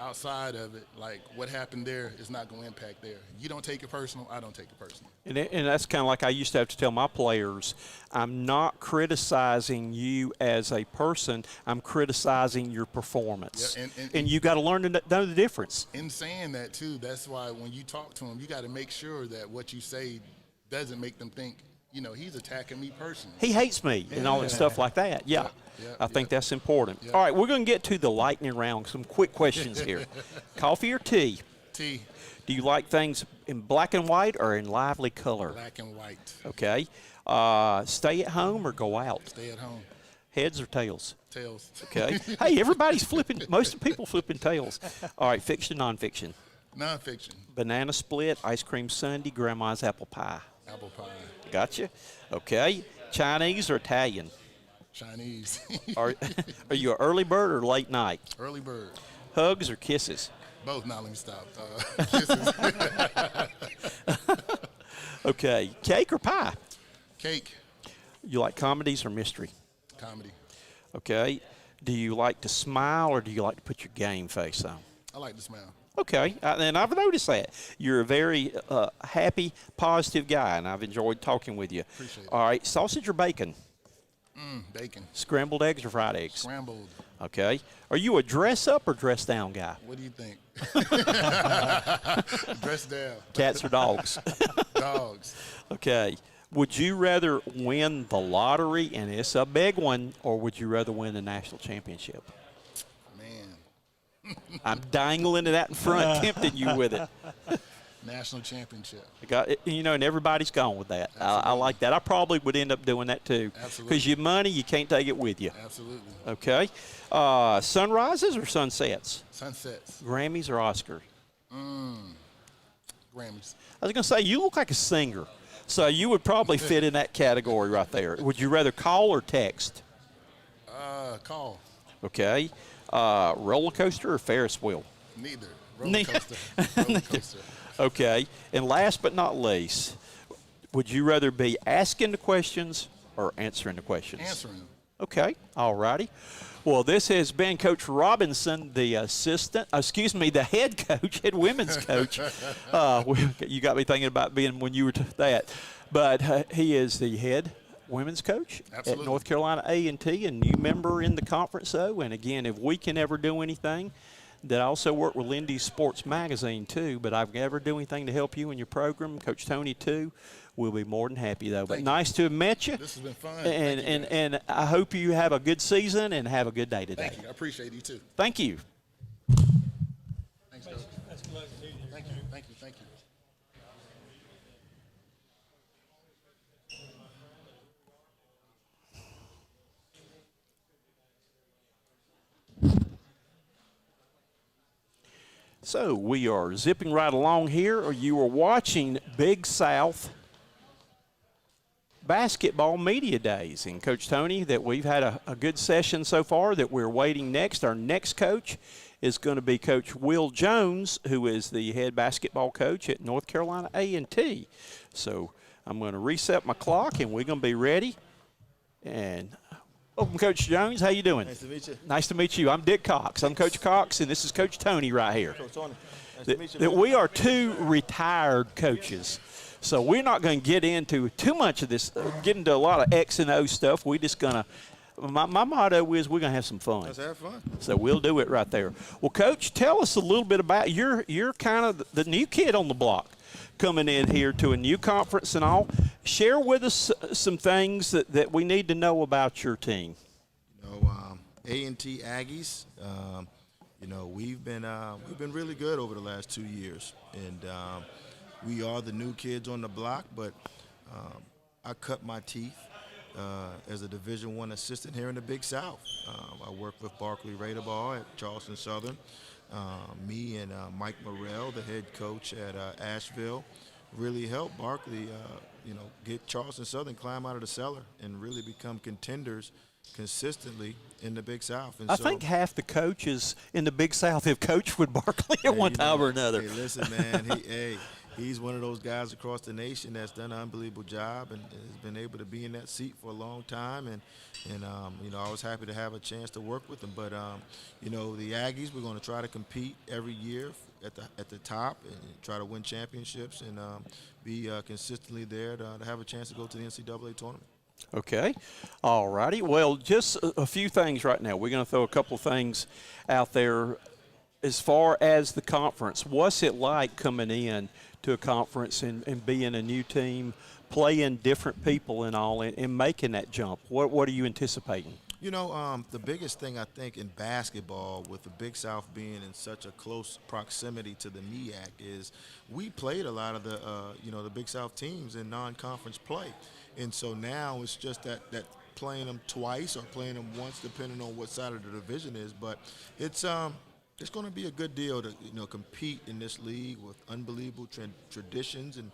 Outside of it, like, what happened there is not going to impact there. You don't take it personal, I don't take it personal. And that's kind of like I used to have to tell my players, I'm not criticizing you as a person, I'm criticizing your performance. Yeah, and you got to learn to know the difference. In saying that, too, that's why when you talk to them, you got to make sure that what you say doesn't make them think, you know, he's attacking me personally. He hates me and all that stuff like that. Yeah. I think that's important. Yeah. All right, we're going to get to the lightning round, some quick questions here. Coffee or tea? Tea. Do you like things in black and white or in lively color? Black and white. Okay. Stay at home or go out? Stay at home. Heads or tails? Tails. Okay. Hey, everybody's flipping. Most of the people flipping tails. All right, fiction, nonfiction. Nonfiction. Banana split, ice cream sundae, grandma's apple pie. Apple pie. Gotcha. Okay. Chinese or Italian? Chinese. Are you an early bird or late night? Early bird. Hugs or kisses? Both. Now let me stop. Kisses. Okay. Cake or pie? Cake. You like comedies or mystery? Comedy. Okay. Do you like to smile or do you like to put your game face on? I like to smile. Okay, and I've noticed that. You're a very happy, positive guy, and I've enjoyed talking with you. Appreciate it. All right, sausage or bacon? Bacon. Scrambled eggs or fried eggs? Scrambled. Okay. Are you a dress-up or dress-down guy? What do you think? Dress down. Cats or dogs? Dogs. Okay. Would you rather win the lottery, and it's a big one, or would you rather win the national championship? I'm dangling to that in front, tempting you with it. National championship. You know, and everybody's gone with that. I like that. I probably would end up doing that too. Absolutely. Because your money, you can't take it with you. Absolutely. Okay. Sunrises or sunsets? Sunsets. Grammys or Oscars? Grammys. I was going to say, you look like a singer. So you would probably fit in that category right there. Would you rather call or text? Call. Okay. Roller coaster or Ferris wheel? Neither. Roller coaster. Roller coaster. Okay. And last but not least, would you rather be asking the questions or answering the questions? Answering them. Okay. All righty. Well, this has been Coach Robinson, the the head coach, head women's coach. You got me thinking about being when you were that. But he is the head women's coach Absolutely. at North Carolina A&T, and new member in the conference, though. And, again, if we can ever do anything, that I also work with Lindy's Sports Magazine, too. But I've ever do anything to help you in your program, Coach Tony, too, we'll be more than happy, though. But nice to have met you. This has been fun. And I hope you have a good season and have a good day today. Thank you. I appreciate you, too. Thank you. Thanks, Coach. Thank you. Thank you. Thank you. So we are zipping right along here, or you are watching Big South Basketball Media Days. And Coach Tony, that we've had a good session so far that we're waiting next. Our next coach is going to be Coach Will Jones, who is the head basketball coach at North Carolina A&T. So I'm going to reset my clock, and we're going to be ready. And Welcome, Coach Jones. How you doing? Nice to meet you. Nice to meet you. I'm Dick Cox. I'm Coach Cox, and this is Coach Tony right here. Coach Tony. Nice to meet you. That we are two retired coaches. So we're not going to get into too much of this, get into a lot of X and O stuff. We're just going to, my motto is we're going to have some fun. Let's have fun. So we'll do it right there. Well, Coach, tell us a little bit about you're kind of the new kid on the block coming in here to a new conference and all. Share with us some things that we need to know about your team. A&T Aggies, we've been really good over the last 2 years. And we are the new kids on the block, but I cut my teeth as a Division I assistant here in the Big South. I work with Barkley Raderball at Charleston Southern. Me and Mike Morrell, the head coach at Asheville, really helped Barkley, get Charleston Southern climb out of the cellar and really become contenders consistently in the Big South. And I think half the coaches in the Big South have coached with Barkley at one time or another. Hey, listen, man, he's one of those guys across the nation that's done an unbelievable job and has been able to be in that seat for a long time. And I was happy to have a chance to work with him. But, the Aggies, we're going to try to compete every year at the top and try to win championships and be consistently there to have a chance to go to the NCAA tournament. Okay. All righty. Well, just a few things right now. We're going to throw a couple things out there. As far as the conference, what's it like coming in to a conference and being a new team, playing different people and all, and making that jump? What are you anticipating? The biggest thing I think in basketball, with the Big South being in such a close proximity to the MEAC, is we played a lot of the Big South teams in non-conference play. And so now it's just that playing them twice or playing them once, depending on what side of the division is. But it's going to be a good deal to compete in this league with unbelievable traditions and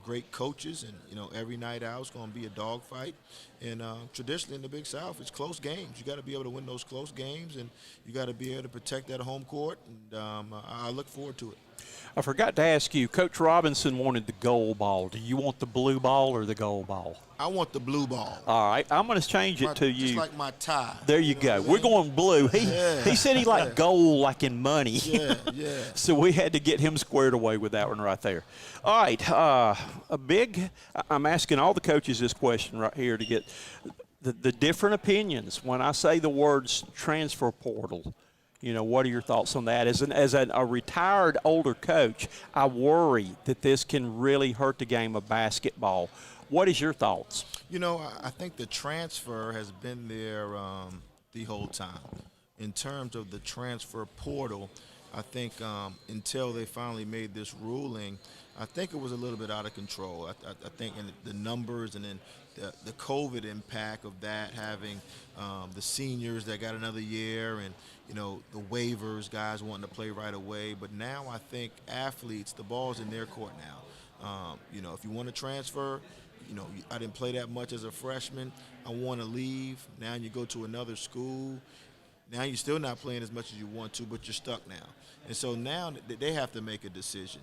great coaches, and every night out is going to be a dogfight. And traditionally in the Big South, it's close games. You got to be able to win those close games, and you got to be able to protect that home court. And I look forward to it. I forgot to ask you, Coach Robertson wanted the gold ball. Do you want the blue ball or the gold ball? I want the blue ball. All right, I'm going to change it to you. Just like my tie. There you go. We're going blue. He said he liked gold like in money. Yeah. So we had to get him squared away with that one right there. All right, I'm asking all the coaches this question right here to get the different opinions. When I say the words transfer portal, what are your thoughts on that? As a retired older coach, I worry that this can really hurt the game of basketball. What is your thoughts? I think the transfer has been there the whole time. In terms of the transfer portal, I think until they finally made this ruling, I think it was a little bit out of control. I think in the numbers and then the COVID impact of that, having the seniors that got another year and, the waivers, guys wanting to play right away. But now I think athletes, the ball's in their court now. If you want to transfer, I didn't play that much as a freshman. I want to leave. Now you go to another school. Now you're still not playing as much as you want to, but you're stuck now. And so now they have to make a decision.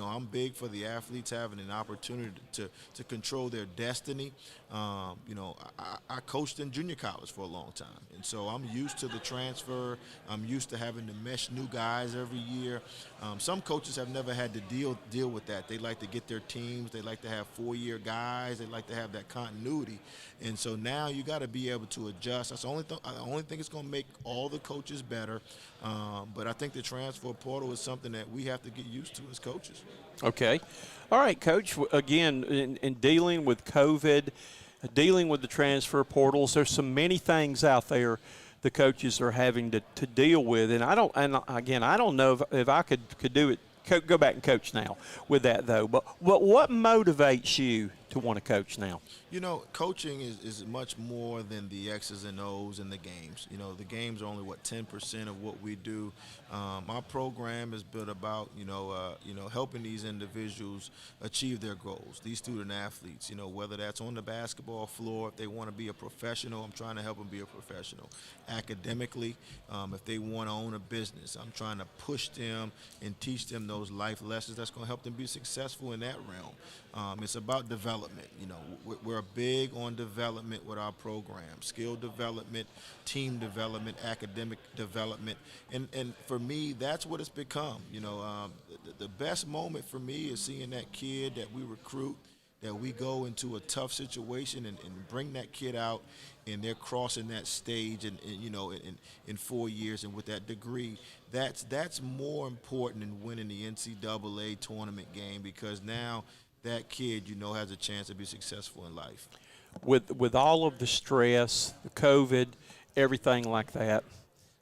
I'm big for the athletes having an opportunity to control their destiny. I coached in junior college for a long time, and so I'm used to the transfer. I'm used to having to mesh new guys every year. Some coaches have never had to deal with that. They like to get their teams. They like to have 4-year guys. They like to have that continuity. And so now you got to be able to adjust. That's the only thing it's going to make all the coaches better. But I think the transfer portal is something that we have to get used to as coaches. Okay. All right, Coach. Again, in dealing with COVID, dealing with the transfer portals, there's so many things out there the coaches are having to deal with. And I don't know if I could do it, go back and coach now with that, though. But what motivates you to want to coach now? Coaching is much more than the X's and O's in the games. The games are only 10% of what we do. Our program is built about helping these individuals achieve their goals. These student athletes, whether that's on the basketball floor, if they want to be a professional, I'm trying to help them be a professional. Academically, if they want to own a business, I'm trying to push them and teach them those life lessons that's going to help them be successful in that realm. It's about development. development. You know, we're big on development with our program, skill development, team development, academic development. And for me, that's what it's become. You know, the best moment for me is seeing that kid that we recruit, that we go into a tough situation and bring that kid out, and they're crossing that stage and you know, in 4 years and with that degree. That's more important than winning the NCAA tournament game, because now that kid, you know, has a chance to be successful in life. With all of the stress, the COVID, everything like that,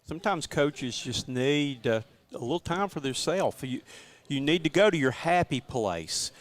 sometimes coaches just need a little time for themselves. You need to go to your happy place.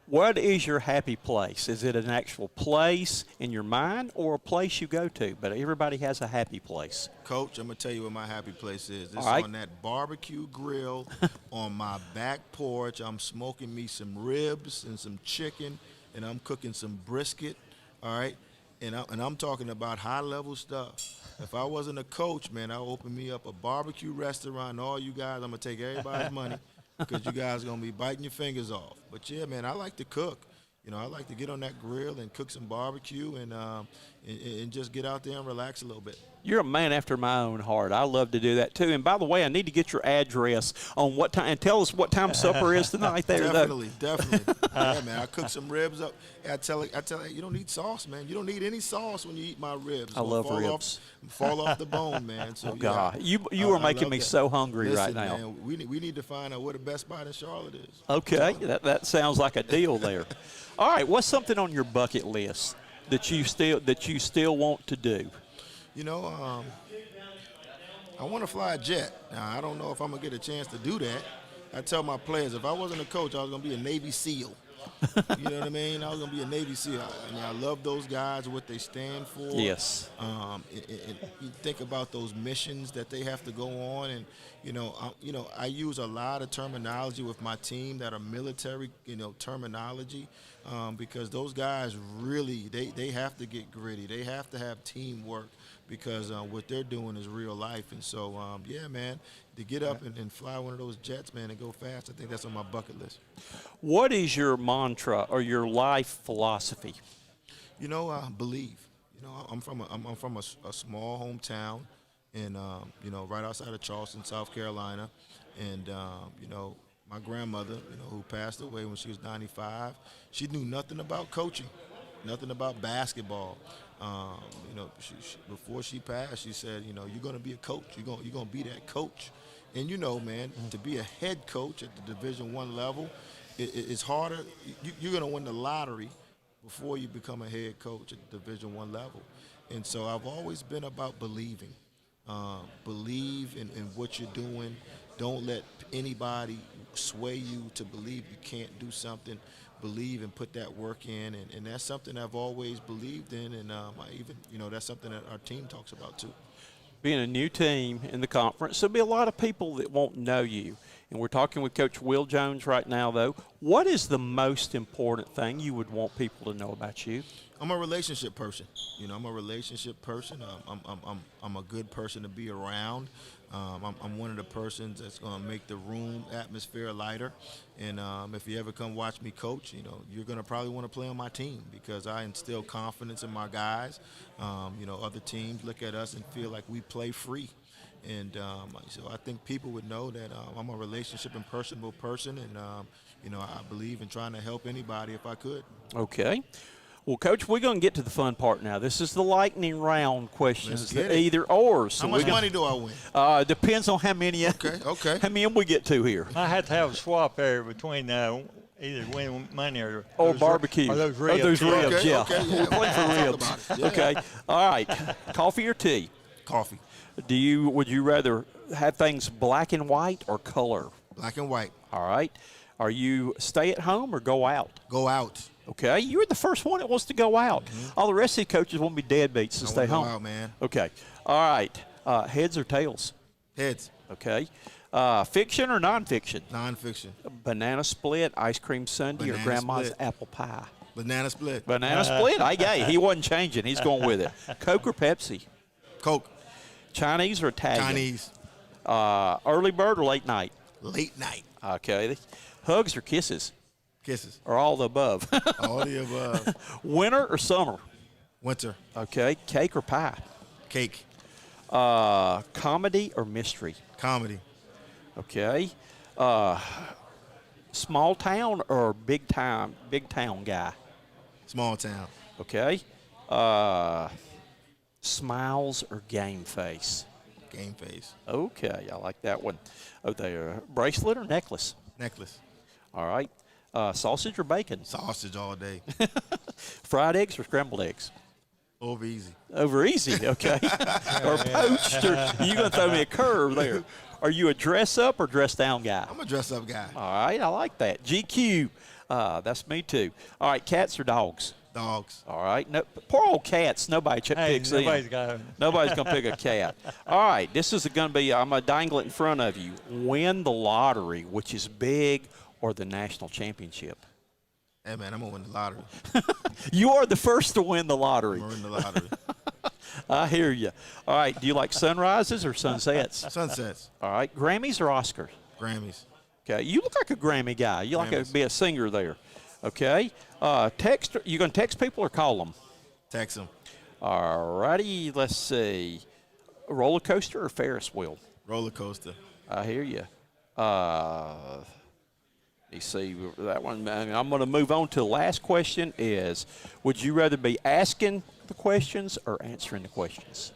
What is your happy place? Is it an actual place in your mind or a place you go to? But everybody has a happy place. Coach, I'm going to tell you what my happy place is. It's right. on that barbecue grill on my back porch. I'm smoking me some ribs and some chicken, and I'm cooking some brisket, all right? And I'm talking about high-level stuff. If I wasn't a coach, man, I'd open me up a barbecue restaurant, and all you guys, I'm going to take everybody's money, because you guys are going to be biting your fingers off. But, yeah, man, I like to cook. You know, I like to get on that grill and cook some barbecue and just get out there and relax a little bit. You're a man after my own heart. I love to do that, too. And, by the way, I need to get your address on what time. And tell us what time supper is tonight there. Definitely. Yeah, man, I cook some ribs up. I tell you, you don't need sauce, man. You don't need any sauce when you eat my ribs. I love ribs. Fall off the bone, man. So, oh, God. You are making me so hungry. Listen, right now. Man, we need to find out where the best spot in Charlotte is. Okay, that sounds like a deal there. All right, what's something on your bucket list that you still want to do? You know, I want to fly a jet. Now, I don't know if I'm going to get a chance to do that. I tell my players, if I wasn't a coach, I was going to be a Navy SEAL. You know what I mean? I was going to be a Navy SEAL. I mean, I love those guys, what they stand for. Yes. And you think about those missions that they have to go on, and I use a lot of terminology with my team that are military, terminology, because those guys really they have to get gritty. They have to have teamwork, because what they're doing is real life. And so, yeah, man, to get up and fly one of those jets, man, and go fast, I think that's on my bucket list. What is your mantra or your life philosophy? Believe. I'm from a small hometown, and right outside of Charleston, South Carolina, and my grandmother, who passed away when she was 95, she knew nothing about coaching, nothing about basketball. She, before she passed, she said, you're going to be a coach. You're going to be that coach. And, man, to be a head coach at the Division I level, it's harder. You're going to win the lottery before you become a head coach at the Division I level. And so I've always been about believing. Believe in what you're doing. Don't let anybody sway you to believe you can't do something. Believe and put that work in, and that's something I've always believed in, and I even, that's something that our team talks about too. Being a new team in the conference, there'll be a lot of people that won't know you, and we're talking with Coach Will Jones right now, though. What is the most important thing you would want people to know about you? I'm a relationship person. I'm a relationship person. I'm a good person to be around. I'm one of the persons that's going to make the room atmosphere lighter. And if you ever come watch me coach, you're going to probably want to play on my team, because I instill confidence in my guys. Other teams look at us and feel like we play free. And so I think people would know that I'm a relationship and personable person, and, I believe in trying to help anybody if I could. Okay. Well, Coach, we're going to get to the fun part now. This is the lightning round questions, the either or. So how much money do I win? Depends on how many. Okay. How many we get to here. I have to have a swap there between either win money or barbecue. Or those ribs. Okay, yeah. We're playing for ribs. Yeah. Okay. All right. Coffee or tea? Coffee. Would you rather have things black and white or color? Black and white. All right. Are you stay at home or go out? Go out. Okay, you're the first one that wants to go out. Mm-hmm. All the rest of the coaches want to be deadbeats to stay home. Go out, man. Okay, all right. Heads or tails? Heads. Okay. Fiction or nonfiction? Nonfiction. Banana split, ice cream sundae, or grandma's apple pie? Banana split. Banana split. He wasn't changing. He's going with it. Coke or Pepsi? Coke. Chinese or Italian? Chinese. Early bird or late night? Late night. Okay. Hugs or kisses? Kisses. Or all the above? All the above. Winter or summer? Winter. Okay. Cake or pie? Cake. Comedy or mystery? Comedy. Okay. Small town or big town guy? Small town. Okay. Smiles or game face? Game face. Okay, I like that one. Oh, there. Bracelet or necklace? Necklace. All right. Sausage or bacon? Sausage all day. Fried eggs or scrambled eggs? Over easy. Over easy, okay. Or poached, or you gonna throw me a curve there? Are you a dress up or dress down guy? I'm a dress up guy. All right, I like that. GQ, that's me too. All right, cats or dogs? Dogs. All right, no, poor old cats. Nobody picks them. Nobody's gonna pick a cat. All right, this is gonna be. I'm gonna dangle it in front of you. Win the lottery, which is big, or the national championship. Hey man, I'm gonna win the lottery. You are the first to win the lottery. I'm gonna win the lottery. I hear you. All right, do you like sunrises or sunsets? Sunsets. All right, Grammys or Oscars? Grammys. Okay, you look like a Grammy guy. You like to be a singer there. Okay, text. You gonna text people or call them? Text them. All righty, let's see. Roller coaster or Ferris wheel? Roller coaster. I hear you. You see that one. I'm going to move on to the last question. Is would you rather be asking the questions or answering the questions?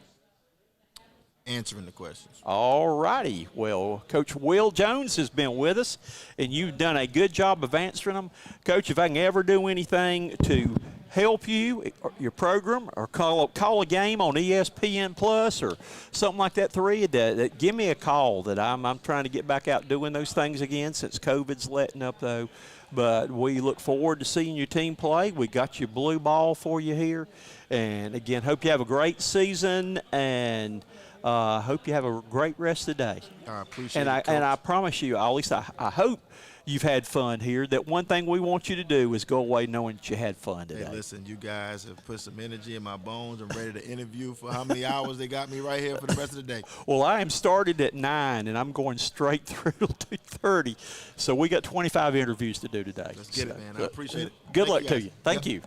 Answering the questions. All righty. Well, Coach Will Jones has been with us, and you've done a good job of answering them. Coach, if I can ever do anything to help you, or your program, or call a game on ESPN Plus or something like that, give me a call. That I'm trying to get back out doing those things again since COVID's letting up, though. But we look forward to seeing your team play. We got your blue ball for you here. And, again, hope you have a great season, and hope you have a great rest of the day. I appreciate it, Coach. And I promise you, at least I hope you've had fun here. That one thing we want you to do is go away knowing that you had fun today. Hey, listen, you guys have put some energy in my bones. I'm ready to interview for how many hours they got me right here for the rest of the day. Well, I am started at 9, and I'm going straight through till 2:30. So we got 25 interviews to do today. Let's get it, man. I appreciate it. Good luck to you. Thank you.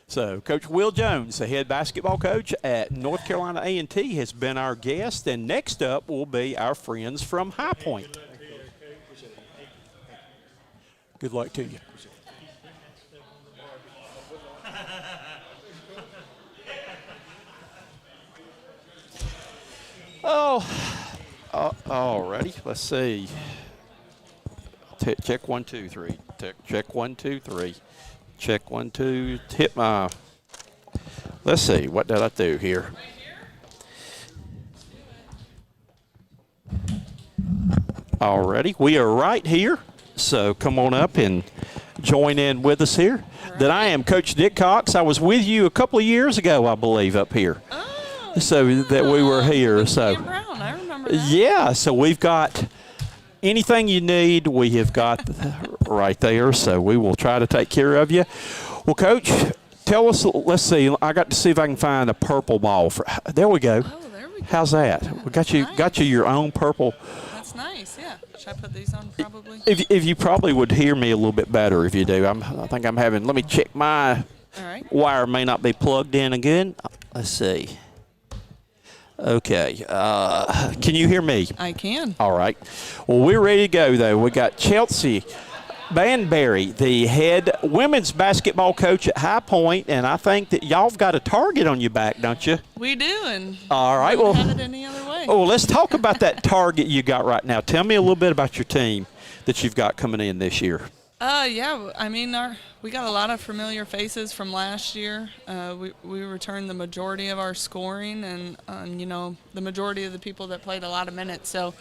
So Coach Will Jones, the head basketball coach at North Carolina A&T, has been our guest. And next up will be our friends from High Point. Good luck to you. All righty. Let's see. Check 1, 2, 3. Check 1, 2, 3. Check 1, 2. Hit my. Let's see. What did I do here? All righty. We are right here. So come on up and join in with us here. Right. That I am Coach Dick Cox. I was with you a couple of years ago, I believe, up here. Oh, so that we were here. So Brown, I remember that. Yeah. So we've got anything you need. We have got right there. So we will try to take care of you. Well, Coach, tell us. Let's see. I got to see if I can find a purple ball. There we go. Oh, there we go. How's that? We got you. Nice. Got you your own purple. That's nice. Yeah. Should I put these on probably? If you probably would hear me a little bit better if you do. I think I'm having. Let me check my wire. May not be plugged in again. Let's see. Okay. Can you hear me? I can. All right. Well, we're ready to go though. We got Chelsea Banbury, the head women's basketball coach at High Point, and I think that y'all have got a target on your back, don't you? We do, and all right. Well, have it any other way. Oh, let's talk about that target you got right now. Tell me a little bit about your team that you've got coming in this year. Yeah. I mean, we got a lot of familiar faces from last year. We returned the majority of our scoring, and the majority of the people that played a lot of minutes. So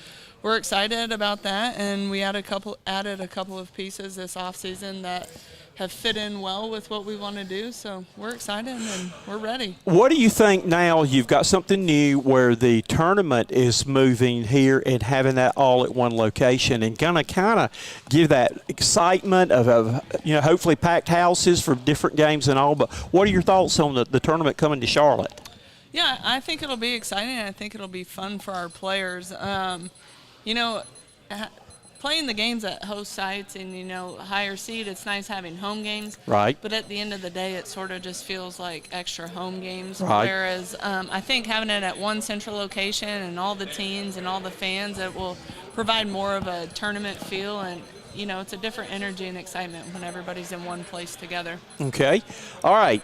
we're excited about that, and we added a couple of pieces this offseason that have fit in well with what we want to do. So we're excited and we're ready. What do you think now? You've got something new where the tournament is moving here and having that all at one location, and gonna kind of give that excitement of hopefully packed houses for different games and all. But what are your thoughts on the tournament coming to Charlotte? Yeah, I think it'll be exciting. I think it'll be fun for our players. playing the games at host sites and, you know, higher seed, it's nice having home games. Right. But at the end of the day, it sort of just feels like extra home games. Right. Whereas I think having it at one central location and all the teams and all the fans, it will provide more of a tournament feel. And, you know, it's a different energy and excitement when everybody's in one place together. Okay. All right.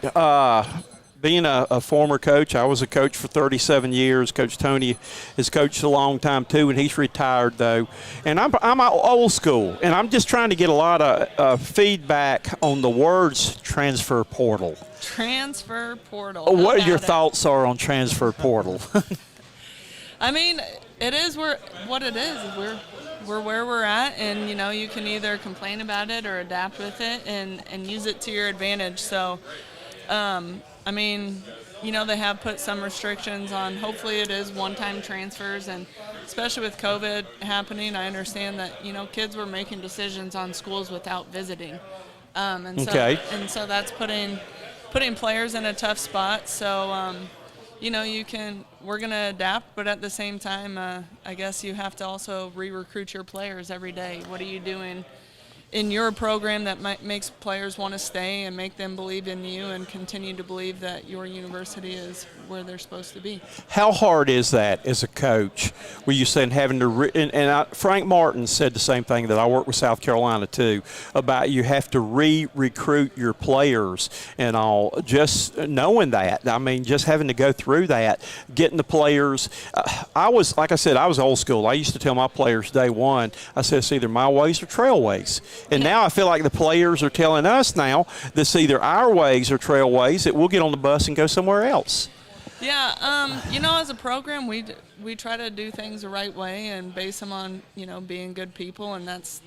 Being a former coach, I was a coach for 37 years. Coach Tony has coached a long time too, and he's retired though. And I'm old school, and I'm just trying to get a lot of feedback on the words transfer portal. Transfer portal. What are your thoughts are on transfer portal? I mean, it is what it is. We're where we're at, and you know, you can either complain about it or adapt with it and use it to your advantage. So. I mean, you know, they have put some restrictions on, hopefully it is one-time transfers, and especially with COVID happening, I understand that, you know, kids were making decisions on schools without visiting. And so that's putting players in a tough spot. So, you know, we're going to adapt, but at the same time, I guess you have to also re-recruit your players every day. What are you doing in your program that makes players want to stay and make them believe in you and continue to believe that your university is where they're supposed to be? How hard is that as a coach? Were you saying having to Frank Martin said the same thing that I work with South Carolina too, about you have to re-recruit your players and all, just knowing that. I mean, just having to go through that, getting the players. Like I said, I was old school. I used to tell my players day one, I said, it's either my ways or trailways. And now I feel like the players are telling us now this either our ways or trailways, that we'll get on the bus and go somewhere else. Yeah, you know, as a program, we try to do things the right way and base them on, you know, being good people, and that's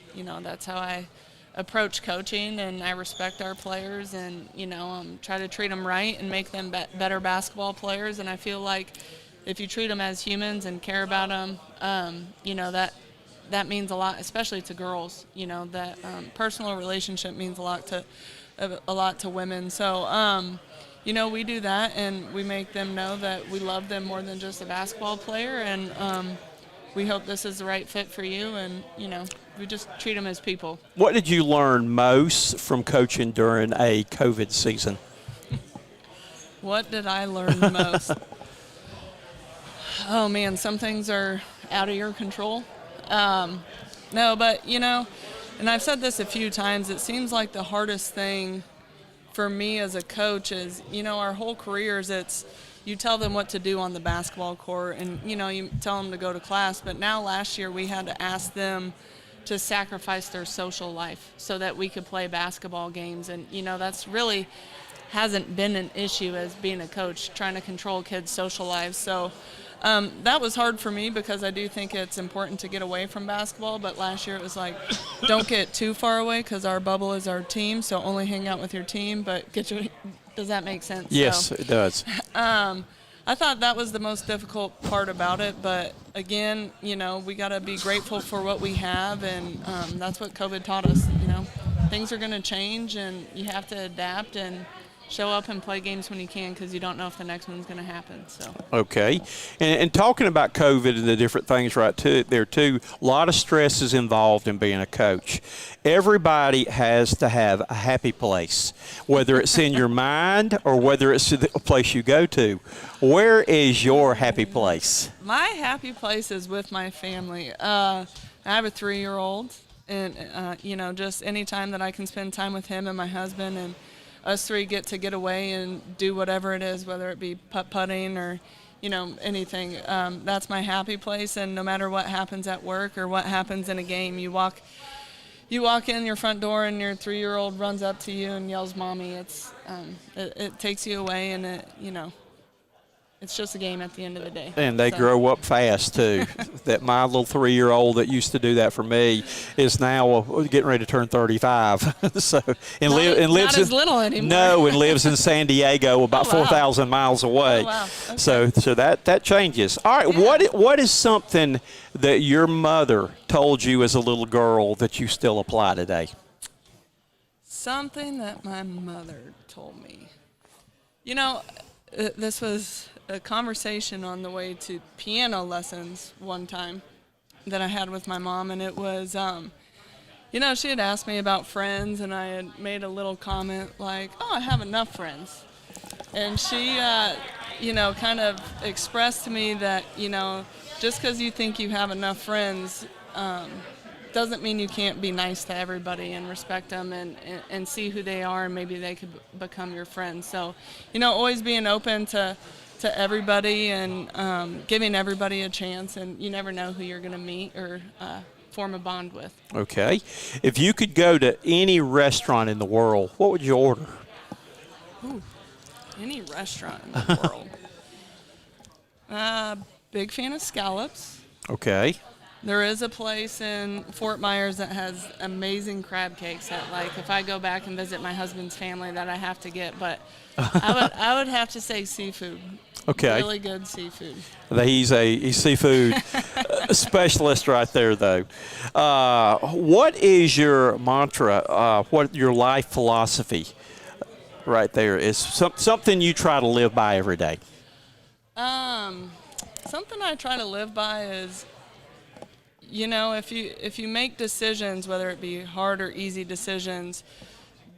how I approach coaching, and I respect our players and, you know, try to treat them right and make them better basketball players. And I feel like if you treat them as humans and care about them, you know, that means a lot, especially to girls. You know, that personal relationship means a lot to women. So, you know, we do that, and we make them know that we love them more than just a basketball player, and we hope this is the right fit for you, and, you know, we just treat them as people. What did you learn most from coaching during a COVID season? What did I learn most? Oh, man, some things are out of your control. No, but, you know, and I've said this a few times, it seems like the hardest thing for me as a coach is, you know, our whole careers, it's you tell them what to do on the basketball court, and, you know, you tell them to go to class. But now last year we had to ask them to sacrifice their social life so that we could play basketball games. And, you know, that's really hasn't been an issue as being a coach, trying to control kids' social lives. So that was hard for me because I do think it's important to get away from basketball. But last year it was like, don't get too far away because our bubble is our team, so only hang out with your team. But does that make sense? Yes, it does. I thought that was the most difficult part about it. But again, you know, we got to be grateful for what we have, and that's what COVID taught us. You know, things are going to change, and you have to adapt and show up and play games when you can, because you don't know if the next one's going to happen. So okay, and talking about COVID and the different things right there too, a lot of stress is involved in being a coach. Everybody has to have a happy place, whether it's in your mind or whether it's a place you go to. Where is your happy place? My happy place is with my family. I have a 3-year-old, and you know, just any time that I can spend time with him and my husband, and us three get away and do whatever it is, whether it be putt-putting or, you know, anything. That's my happy place. And no matter what happens at work or what happens in a game, you walk in your front door and your 3-year-old runs up to you and yells, "Mommy!" It takes you away, and it, you know, it's just a game at the end of the day. And they grow up fast too. That my little 3-year-old that used to do that for me is now getting ready to turn 35. So lives not as little anymore. No, and lives in San Diego, about 4,000 miles away. Oh, wow. Okay. So that changes. All right, yeah. What is something that your mother told you as a little girl that you still apply today? Something that my mother told me. You know, this was a conversation on the way to piano lessons one time. that I had with my mom, and it was, she had asked me about friends, and I had made a little comment like, "Oh, I have enough friends," and she, kind of expressed to me that, just because you think you have enough friends, doesn't mean you can't be nice to everybody and respect them and see who they are, and maybe they could become your friends. So, always being open to everybody and giving everybody a chance, and you never know who you're going to meet or form a bond with. Okay. If you could go to any restaurant in the world, what would you order? Ooh, any restaurant in the world. Big fan of scallops. Okay. There is a place in Fort Myers that has amazing crab cakes that, like, if I go back and visit my husband's family, that I have to get. But I would have to say seafood. Okay. Really good seafood. He's a seafood specialist right there, though. What is your mantra? What your life philosophy? Right there is something you try to live by every day. Something I try to live by is, if you make decisions, whether it be hard or easy decisions,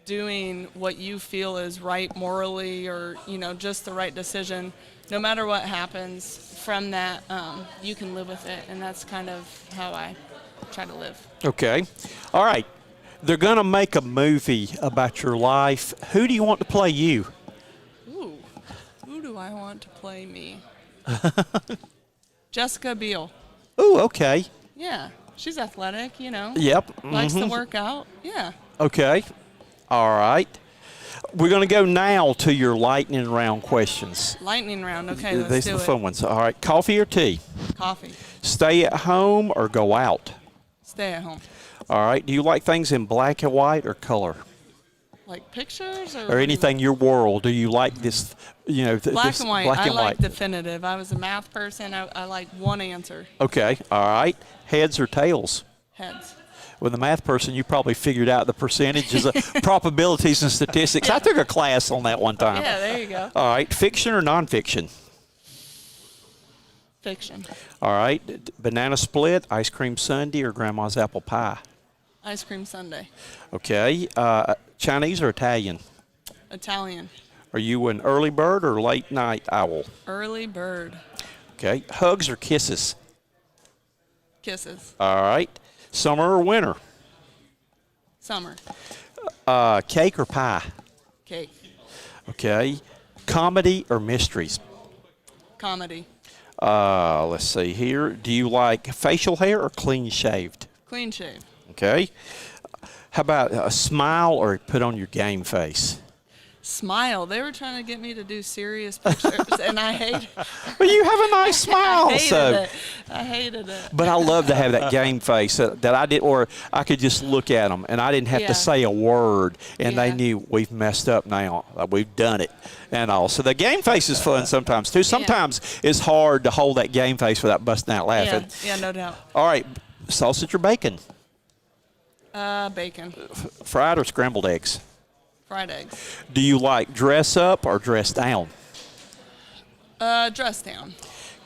doing what you feel is right morally, or just the right decision, no matter what happens from that, you can live with it, and that's kind of how I try to live. Okay. All right. They're going to make a movie about your life. Who do you want to play you? Ooh, who do I want to play me? Jessica Biel. Ooh, okay. Yeah, she's athletic, Yep. Likes to work out. Yeah. Okay. All right. We're going to go now to your lightning round questions. Lightning round. Okay, let's These do are the it. fun ones. All right. Coffee or tea? Coffee. Stay at home or go out? Stay at home. All right. Do you like things in black and white or color? Like pictures or anything your world? Do you like this, black this and white. black and I like white? definitive. I was a math person. I like one answer. Okay. All right. Heads or tails? Heads. With a math person, you probably figured out the percentages of probabilities and statistics. I took a class on that one time. Yeah, there you go. All right. Fiction or nonfiction? Fiction. All right. Banana split, ice cream sundae, or grandma's apple pie? Ice cream sundae. Okay. Chinese or Italian? Italian. Are you an early bird or late night owl? Early bird. Okay. Hugs or kisses? Kisses. All right. Summer or winter? Summer. Cake or pie? Cake. Okay. Comedy or mysteries? Comedy. Let's see here. Do you like facial hair or clean shaved? Clean shave. Okay. How about a smile or put on your game face? Smile. They were trying to get me to do serious pictures, and I hate it. Well, you have a nice smile. I hated it. But I love to have that game face that I did, or I could just look at them and I didn't have to say a word, and they knew we've messed up now. We've done it, and all. So the game face is fun sometimes too. Sometimes it's hard to hold that game face without busting out laughing. Yeah, no doubt. All right, sausage or bacon? Bacon. Fried or scrambled eggs? Fried eggs. Do you like dress up or dress down? Dress down.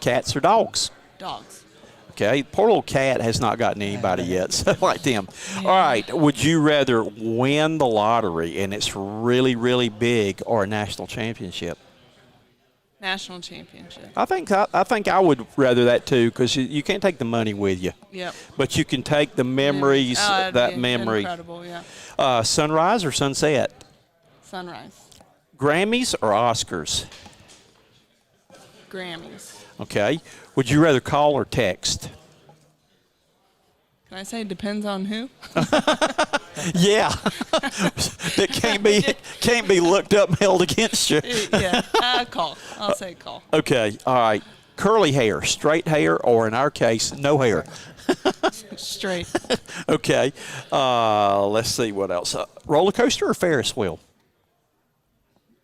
Cats or dogs? Dogs. Okay, poor little cat has not gotten anybody yet, so I like them. All right, would you rather win the lottery and it's really, really big, or a national championship? National championship. I think I would rather that too, because you can't take the money with you. Yep. But you can take the memories. That memory. Incredible, yeah. Sunrise or sunset? Sunrise. Grammys or Oscars? Grammys. Okay. Would you rather call or text? Can I say depends on who? Yeah. That can't be looked up and held against you. Yeah. Call. I'll say call. Okay. All right. Curly hair, straight hair, or in our case, no hair. Straight. Okay. Let's see what else. Roller coaster or Ferris wheel?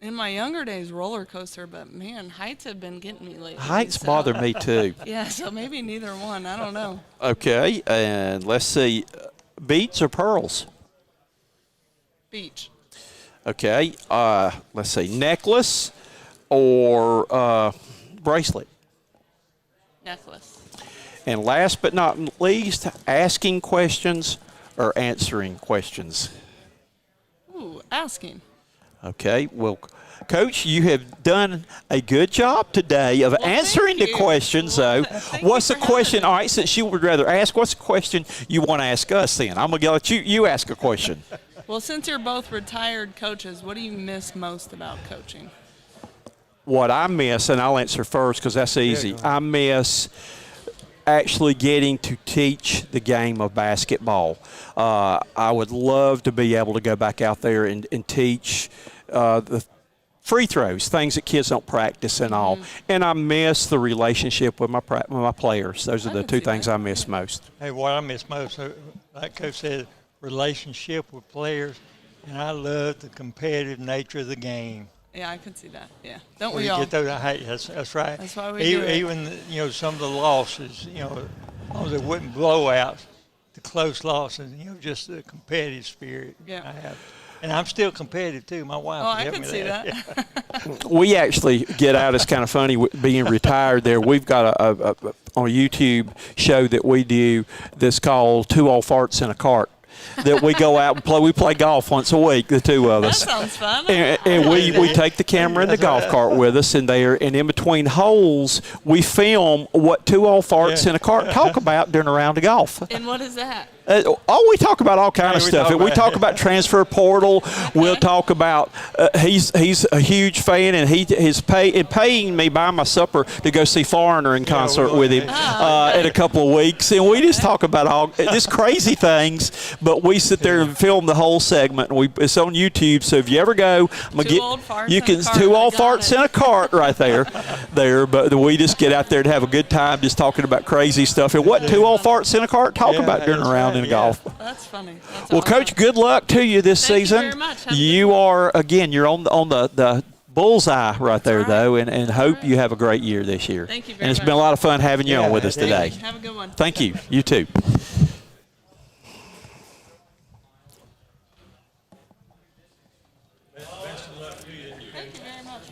In my younger days, roller coaster, but man, heights have been getting me lately. Heights bother me too. Yeah, so maybe neither one. I don't know. Okay, and let's see, beads or pearls? Beach. Okay, let's see, necklace or bracelet? Necklace. And last but not least, asking questions or answering questions. Ooh, asking. Okay, well, Coach, you have done a good job today of answering the questions, though. What's the question? All right, since you would rather ask, what's the question you want to ask us then? I'm going to let you ask a question. Well, since you're both retired coaches, what do you miss most about coaching? What I miss, and I'll answer first because that's easy, I miss actually getting to teach the game of basketball. I would love to be able to go back out there and teach the free throws, things that kids don't practice and all. And I miss the relationship with my players. Those are the two things I miss most. Hey, what I miss most, like Coach said, relationship with players, and I love the competitive nature of the game. Yeah, I could see that. Yeah, don't Where we you all? Get those, hey, that's right. That's why we do it. Even some of the losses, as long as it wasn't blowouts, the close losses, just the competitive spirit I have. And I'm still competitive too. My wife. Oh, I can see that. We actually get out. It's kind of funny being retired there. We've got a on a YouTube show that we do that's called Two Old Farts in a Cart. That we go out and play. We play golf once a week, the two of us. That sounds fun. And we take the camera in the golf cart with us, and in between holes, we film what two old farts in a cart talk about during a round of golf. And what is that? We talk about all kind of stuff. We talk about transfer portal. We'll talk about he's a huge fan, and he's paying me buy my supper to go see Foreigner in concert with him in a couple of weeks. And we just talk about all this crazy things, but we sit there and film the whole segment. And it's on YouTube, so if you ever go, two old farts in a cart right there. But we just get out there to have a good time, just talking about crazy stuff. And what two old farts in a cart talk about during a round in golf. That's funny. That's well, awesome. Coach, good luck to you this season. Thank you very much. You are, again, you're on the bullseye right there, though, and hope you have a great year this year. Thank you very much. And it's been a lot of fun having you on with us today. Have a good one. Thank you. You too. Thank you very much.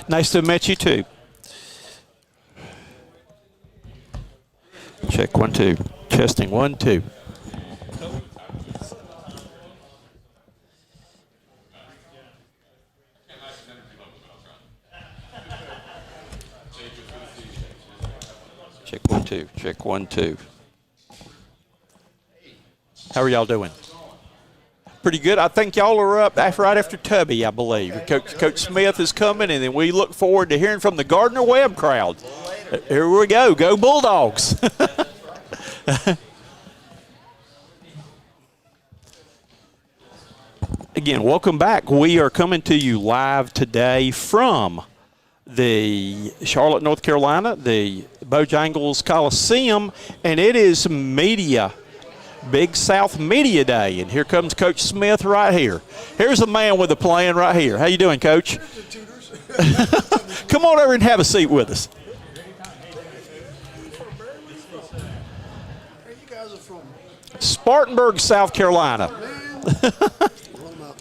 Nice to have met you too. Check 1 2. Testing 1 2. Check 1 2. Check 1 2. How are y'all doing? Pretty good. I think y'all are up right after Tubby, I believe. Coach Smith is coming, and then we look forward to hearing from the Gardner Webb crowd. Here we go. Go Bulldogs. Again, welcome back. We are coming to you live today from the Charlotte, North Carolina, the Bojangles Coliseum, and it is Big South Media Day, and here comes Coach Smith right here. Here's the man with the plan right here. How you doing, Coach? Come on over and have a seat with us. Where you guys are from? Spartanburg, South Carolina. One of my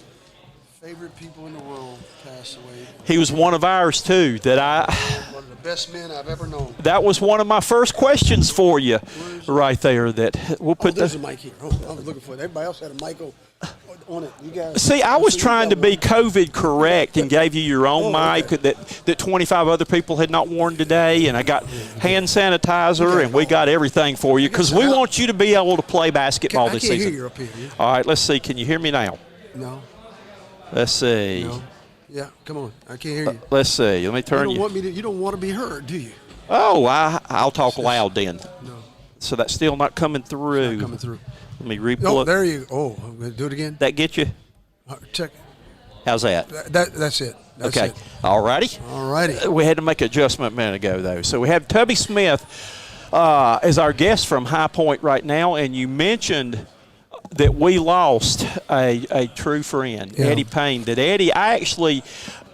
favorite people in the world passed away. He was one of ours too. One of the best men I've ever known. That was one of my first questions for you, right there. That we'll put. There's a mic here. I was looking for it. Everybody else had a mic on it. You guys. See, I was trying to be COVID correct and gave you your own mic that 25 other people had not worn today, and I got hand sanitizer, and we got everything for you because we want you to be able to play basketball this season. I can't hear you up here. Yeah. All right, let's see. Can you hear me now? No. Let's see. No. Yeah, come on. I can't hear you. Let's see. Let me turn you. You don't want to be heard, do you? Oh, I'll talk loud then. No. So that's still not coming through. It's not coming through. Let me re-pull Oh, it. there you go. Oh, I'm going to do it again. That get you? Check. How's that? That's it. That's okay. it. All righty. All righty. We had to make an adjustment a minute ago, though. So we have Tubby Smith as our guest from High Point right now, and you mentioned that we lost a true friend, Eddie Payne. I actually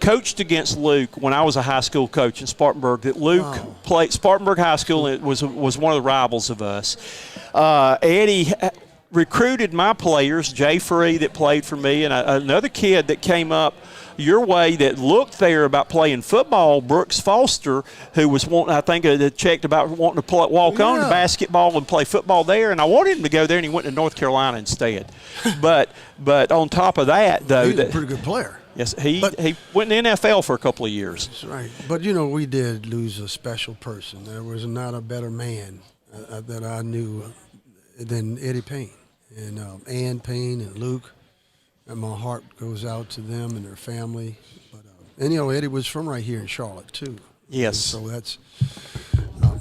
coached against Luke when I was a high school coach in Spartanburg. That Luke played Spartanburg High School. It was one of the rivals of us. Eddie recruited my players, Jay Free that played for me, and another kid that came up your way that looked there about playing football, Brooks Foster, who was wanting, I think, checked about wanting to walk on to basketball and play football there, and I wanted him to go there, and he went to North Carolina instead. but on top of that, though, he's a pretty good player. Yes, he went in the NFL for a couple of years. That's right. But, you know, we did lose a special person. There was not a better man that I knew than Eddie Payne. And Ann Payne and Luke. And my heart goes out to them and their family. But and, you know, Eddie was from right here in Charlotte, too. Yes. And so that's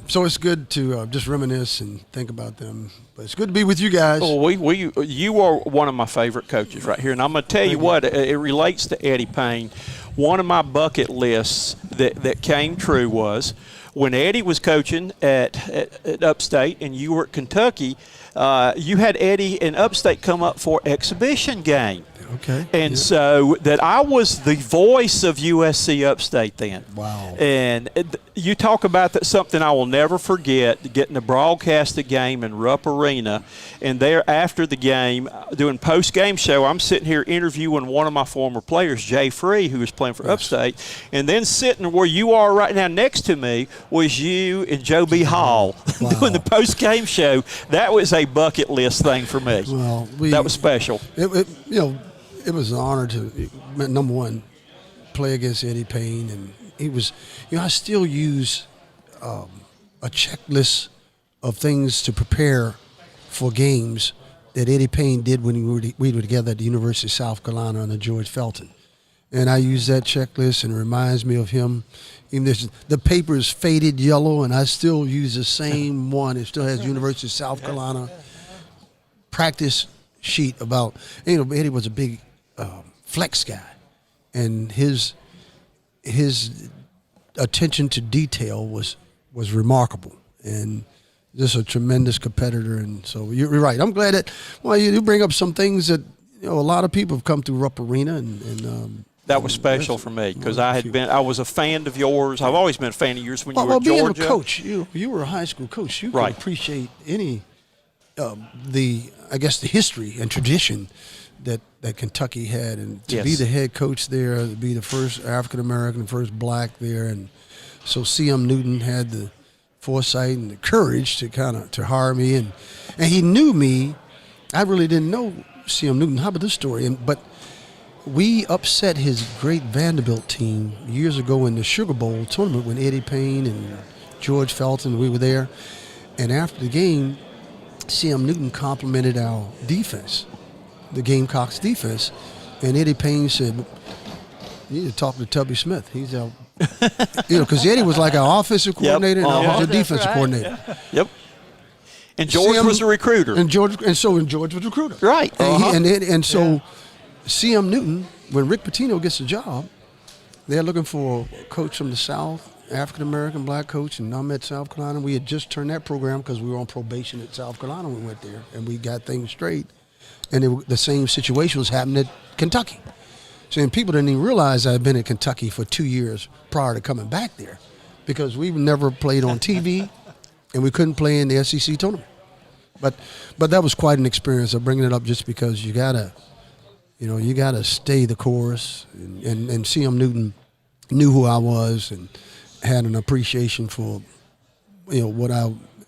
so it's good to just reminisce and think about them. But it's good to be with you guys. Oh, you are one of my favorite coaches right here. And I'm going to tell you what, it relates to Eddie Payne. One of my bucket lists that came true was when Eddie was coaching at Upstate and you were at Kentucky, you had Eddie in Upstate come up for exhibition game. Okay. And so that I was the voice of USC Upstate then. Wow. And you talk about that, something I will never forget, getting to broadcast the game in Rupp Arena. And there after the game, doing post-game show, I'm sitting here interviewing one of my former players, Jay Free, who was playing for Upstate. And then sitting where you are right now next to me was you and Joe B. Hall doing the post-game show. That was a bucket list thing for me. Well, that was special. It was an honor to, number one, play against Eddie Payne. And he was, I still use a checklist of things to prepare for games that Eddie Payne did when we were together at the University of South Carolina under George Felton. And I use that checklist, and it reminds me of him. Even the paper is faded yellow, and I still use the same one. It still has University of South Carolina practice sheet about, Eddie was a big flex guy, and his attention to detail was remarkable, and just a tremendous competitor. And so you're right. I'm glad that you bring up some things that a lot of people have come through Rupp Arena, and that was special for me because I was a fan of yours. I've always been a fan of yours when you were at Georgia. Being a coach, you were a high school coach. You can appreciate any the history and tradition that Kentucky had, and to be the head coach there, to be the first African American, first black there, and so C.M. Newton had the foresight and the courage to hire me, and he knew me. I really didn't know C.M. Newton. How about this story? But we upset his great Vanderbilt team years ago in the Sugar Bowl tournament when Eddie Payne and George Felton, we were there, and after the game, C.M. Newton complimented our defense, the Gamecocks defense, and Eddie Payne said, "You need to talk to Tubby Smith. He's our," because Eddie was like our offensive coordinator and I was the defensive coordinator. Yep. And George was a recruiter. And George was a recruiter. Right. And so C.M. Newton, when Rick Pitino gets a job, they're looking for a coach from the South, African-American black coach, and I'm at South Carolina. We had just turned that program because we were on probation at South Carolina when we went there, and we got things straight. And the same situation was happening at Kentucky. So and people didn't even realize I had been at Kentucky for 2 years prior to coming back there because we never played on TV and we couldn't play in the SEC tournament. But that was quite an experience. I'm bringing it up just because you gotta stay the course. And C.M. Newton knew who I was and had an appreciation for,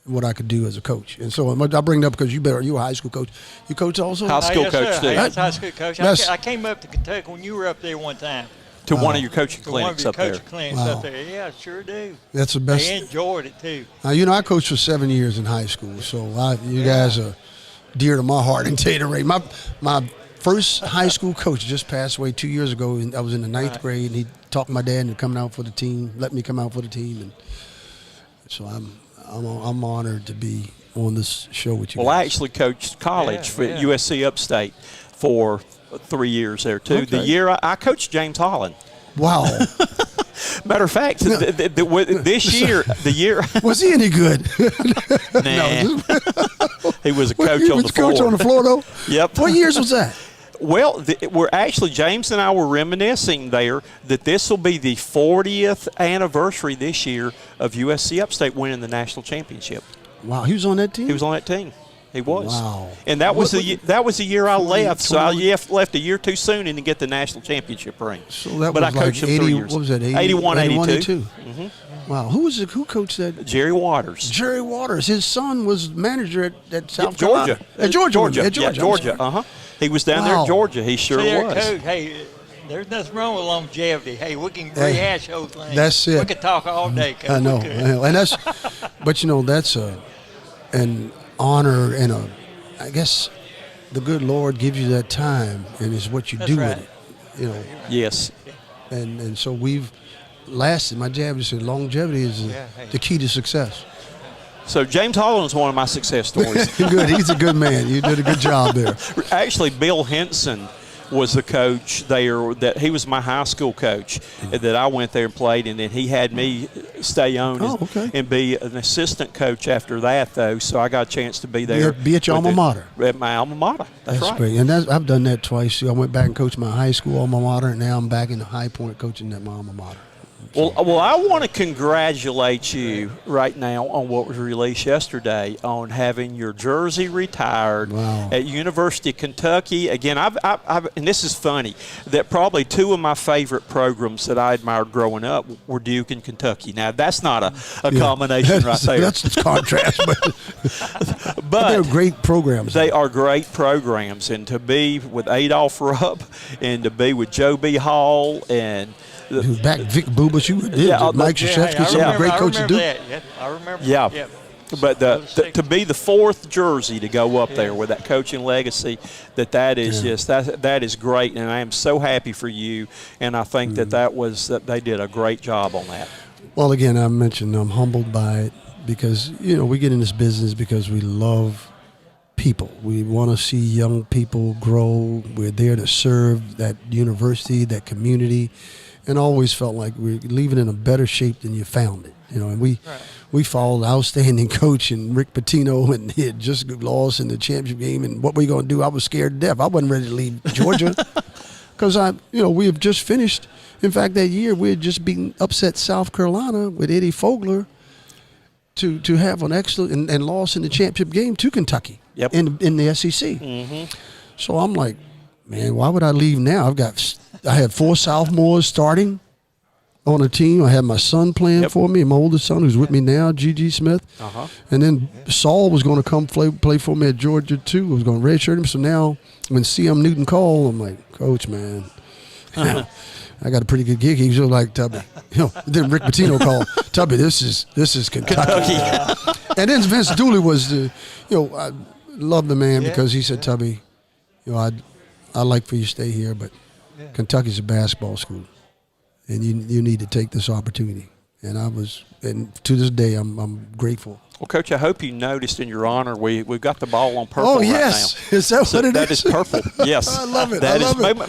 what I could do as a coach. And so I bring it up because you're a high school coach. You coach also? High school coach, too. I was high school coach. I came up to Kentucky when you were up there one time. To one of your coaching clinics up there. Up there. Yeah, I sure do. That's the best. They enjoyed it, too. I coached for 7 years in high school, so you guys are dear to my heart in Taterade. My first high school coach just passed away 2 years ago, and I was in the ninth grade, and he talked my dad into coming out for the team, let me come out for the team, and so I'm honored to be on this show with you. Well, I actually coached college for USC Upstate for 3 years there too. Okay. The year I coached James Holland. Wow. Matter of fact, this year, the year was he any good? Nah. He was a coach on the floor. Coach on the floor though. Yep. What years was that? Well, we're actually, James and I were reminiscing there that this will be the 40th anniversary this year of USC Upstate winning the national championship. Wow, he was on that team? He was on that team. He was. Wow. And that was the year I left. So I left a year too soon and to get the national championship ring. So that but was I coached like him 80, 3 years. What was that, 81, 82. Mm-hmm. Wow. Who coached that? Jerry Waters. Jerry Waters. His son was manager at South Georgia. Carolina. Georgia. Yeah, Georgia. Uh-huh. He was down there in Georgia. He sure was. Coach, hey, there's nothing wrong with longevity. Hey, we can rehash whole things. That's it. We could talk all day, Coach. I know. And that's, but that's an honor and I guess the good Lord gives you that time, and it's what you do with it. Yes. And so we've lasted. My dad would say longevity is the key to success. So James Holland's one of my success stories. Good. He's a good man. You did a good job there. Actually, Bill Henson was the coach there. That he was my high school coach that I went there and played, and then he had me stay on and be an assistant coach after that, though. So I got a chance to be there. Be at your alma mater. At my alma mater. That's right. Great. And I've done that twice. I went back and coached my high school alma mater, and now I'm back in the High Point coaching at my alma mater. Well, I want to congratulate you right now on what was released yesterday on having your jersey retired at University of Kentucky. Again, I've and this is funny, that probably two of my favorite programs that I admired growing up were Duke and Kentucky. Now, that's not a combination right there. That's contrast, but they're great programs. They are great programs, and to be with Adolph Rupp and to be with Joe B. Hall and who's back, Vic Bubas, Mike Krzyzewski, some great coaches do. I remember. Yeah. But to be the fourth jersey to go up there with that coaching legacy, that is just that is great, and I am so happy for you. And I think that they did a great job on that. Well, again, I mentioned I'm humbled by it because we get in this business because we love people. We want to see young people grow. We're there to serve that university, that community. And always felt like we're leaving in a better shape than you found it. And we followed outstanding coach and Rick Pitino, and he had just lost in the championship game. And what were we going to do? I was scared to death. I wasn't ready to leave Georgia because we have just finished. In fact, that year we had just beaten upset South Carolina with Eddie Fogler to have an excellent and lost in the championship game to Kentucky in the SEC. Mm-hmm. So I'm like, man, why would I leave now? I had 4 sophomores starting on a team. I had my son playing for me, my oldest son who's with me now, G.G. Smith. And then Saul was going to come play for me at Georgia, too. I was going to redshirt him. So now when C.M. Newton called, I'm like, Coach, man, I got a pretty good gig. He was like, Tubby. Then Rick Pitino called, Tubby, this is Kentucky. And then Vince Dooley was I love the man because he said, Tubby, I'd like for you to stay here, but Kentucky's a basketball school, and you need to take this opportunity. And to this day, I'm grateful. Well, Coach, I hope you noticed in your honor we've got the ball on purple right now. Oh, yes. Is that what it is? That is purple, yes. I love it.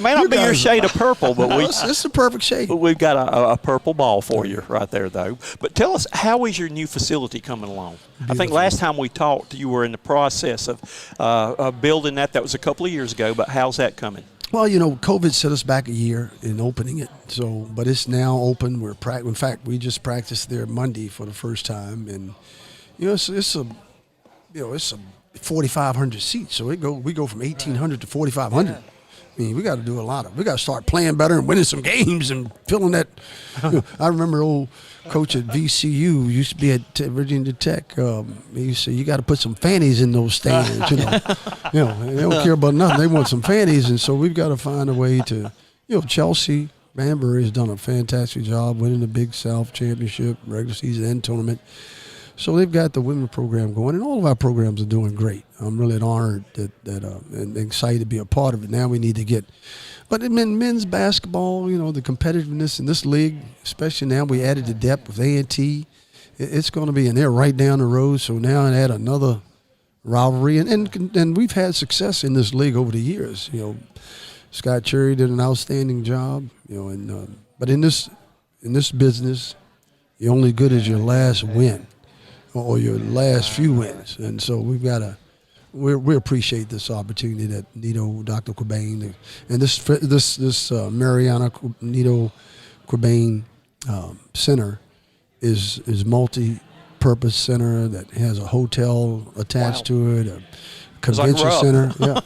May not be your shade of purple, but it's the perfect shade. We've got a purple ball for you right there, though. But tell us, how is your new facility coming along? Beautiful. I think last time we talked, you were in the process of building that. That was a couple of years ago, but how's that coming? Well, COVID set us back a year in opening it. So, but it's now open. In fact, we just practiced there Monday for the first time, and it's a 4,500 seats. So we go from 1,800 to 4,500. I mean, we got to do we got to start playing better and winning some games and filling that. I remember old coach at VCU used to be at Virginia Tech. He used to say, you got to put some fannies in those stands. They don't care about nothing. They want some fannies, and so we've got to find a way to. Chelsea Banbury has done a fantastic job winning the Big South Championship, regular season and tournament. So they've got the women's program going, and all of our programs are doing great. I'm really honored and excited to be a part of it. Now we need to get, but in men's basketball, the competitiveness in this league, especially now we added the depth with A&T. It's going to be, and they're right down the road. So now add another rivalry, and we've had success in this league over the years. Scott Cherry did an outstanding job. But in this business, you're only good as your last win. Or your last few wins, and so we've got to. We appreciate this opportunity that Dr. Quabain, and this Mariana Nito Quabain Center is multi-purpose multi-purpose center that has a hotel attached to it, a convention like center. Yeah.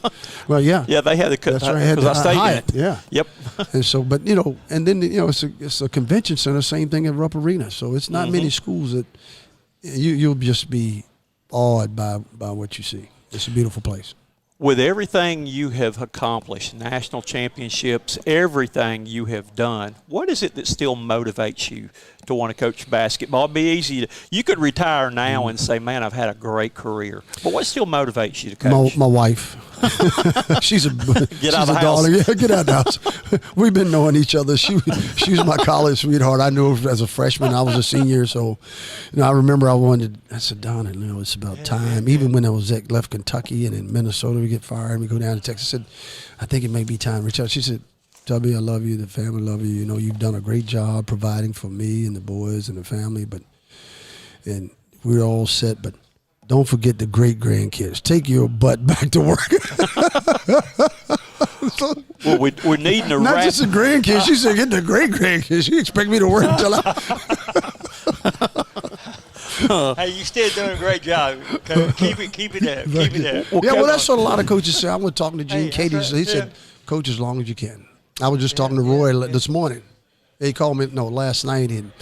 Well, yeah. Yeah, they had the That's right. Had because I stayed in Hyatt. it. Yeah. Yep. And so, but and then it's a convention center. Same thing at Rupp Arena. So it's not many schools that you'll just be awed by what you see. It's a beautiful place. With everything you have accomplished, national championships, everything you have done, what is it that still motivates you to want to coach basketball? It'd be easy you could retire now and say, man, I've had a great career. But what still motivates you to coach? My wife. she's a Get out of the house. daughter. Yeah, get out of the house. We've been knowing each other. She was my college sweetheart. I knew her as a freshman. I was a senior. So, I remember I said, Donna, it's about time. Even when I left Kentucky and in Minnesota, we get fired and we go down to Texas. I said, I think it may be time to reach out. She said, Tubby, I love you. The family love you. You've done a great job providing for me and the boys and the family. And we're all set, but don't forget the great-grandkids. Take your butt back to work. Well, we're needing to Not wrap. just the grandkids. She said, get the great-grandkids. You expect me to work until Hey, you still doing a great job. Keep it up. Keep it up. Well, that's what a lot of coaches say. I was talking to Gene Katie. right. He said, coach as long as you can. I was just talking to Roy this morning. He called me, last night, and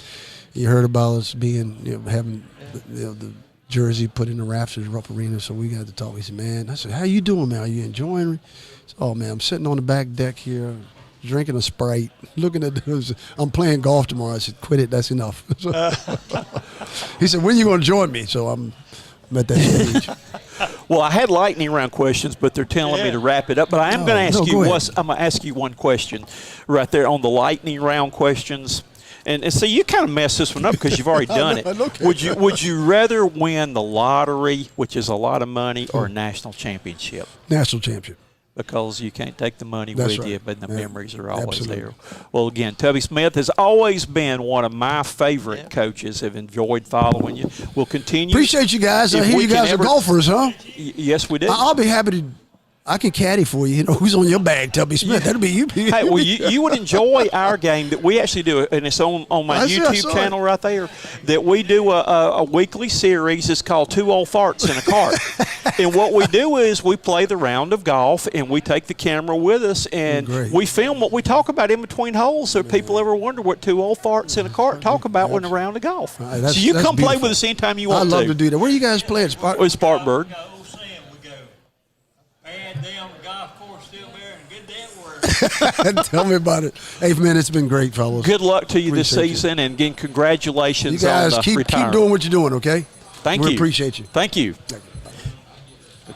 he heard about us being, having the jersey put in the rafters of Rupp Arena, so we got to talk. He said, man, I said, how you doing, man? Are you enjoying it? He said, oh, man, I'm sitting on the back deck here, drinking a Sprite, looking at those. I'm playing golf tomorrow. I said, quit it. That's enough. He said, when are you going to join me? So I'm at that stage. Well, I had lightning round questions, but they're telling me to wrap it up. But I am going to ask you. I'm going to ask you one question right there on the lightning round questions. And see, you kind of messed this one up because you've already done it. Okay. Would you rather win the lottery, which is a lot of money, or a national championship? National championship. Because you can't take the money That's with right. you, but the memories are always Absolutely. there. Well, again, Tubby Smith has always been one of my favorite coaches. Have enjoyed following you. We'll continue. Appreciate you guys. I If hear we you can guys ever- are golfers, huh? Yes, we do. I'll be happy to. I can caddy for you. Who's on your bag, Tubby Smith? That'll be you. Hey, well, you would enjoy our game that we actually do, and it's on my I YouTube saw channel right there, that we do a weekly series. It's called Two Old Farts in a Cart. And what we do is we play the round of golf, and we take the camera with us, and we film what we talk about in between holes, so people ever wonder what two old farts in a cart talk about when a round of golf. So you come play with us anytime you want I love to do that. Where you guys play at With Spartanburg. Tell me about it. Hey, man, it's been great, fellas. Good luck to you this Appreciate season, and again, congratulations You guys on keep retirement. doing what you're doing, okay? Thank We you. appreciate you. Thank you.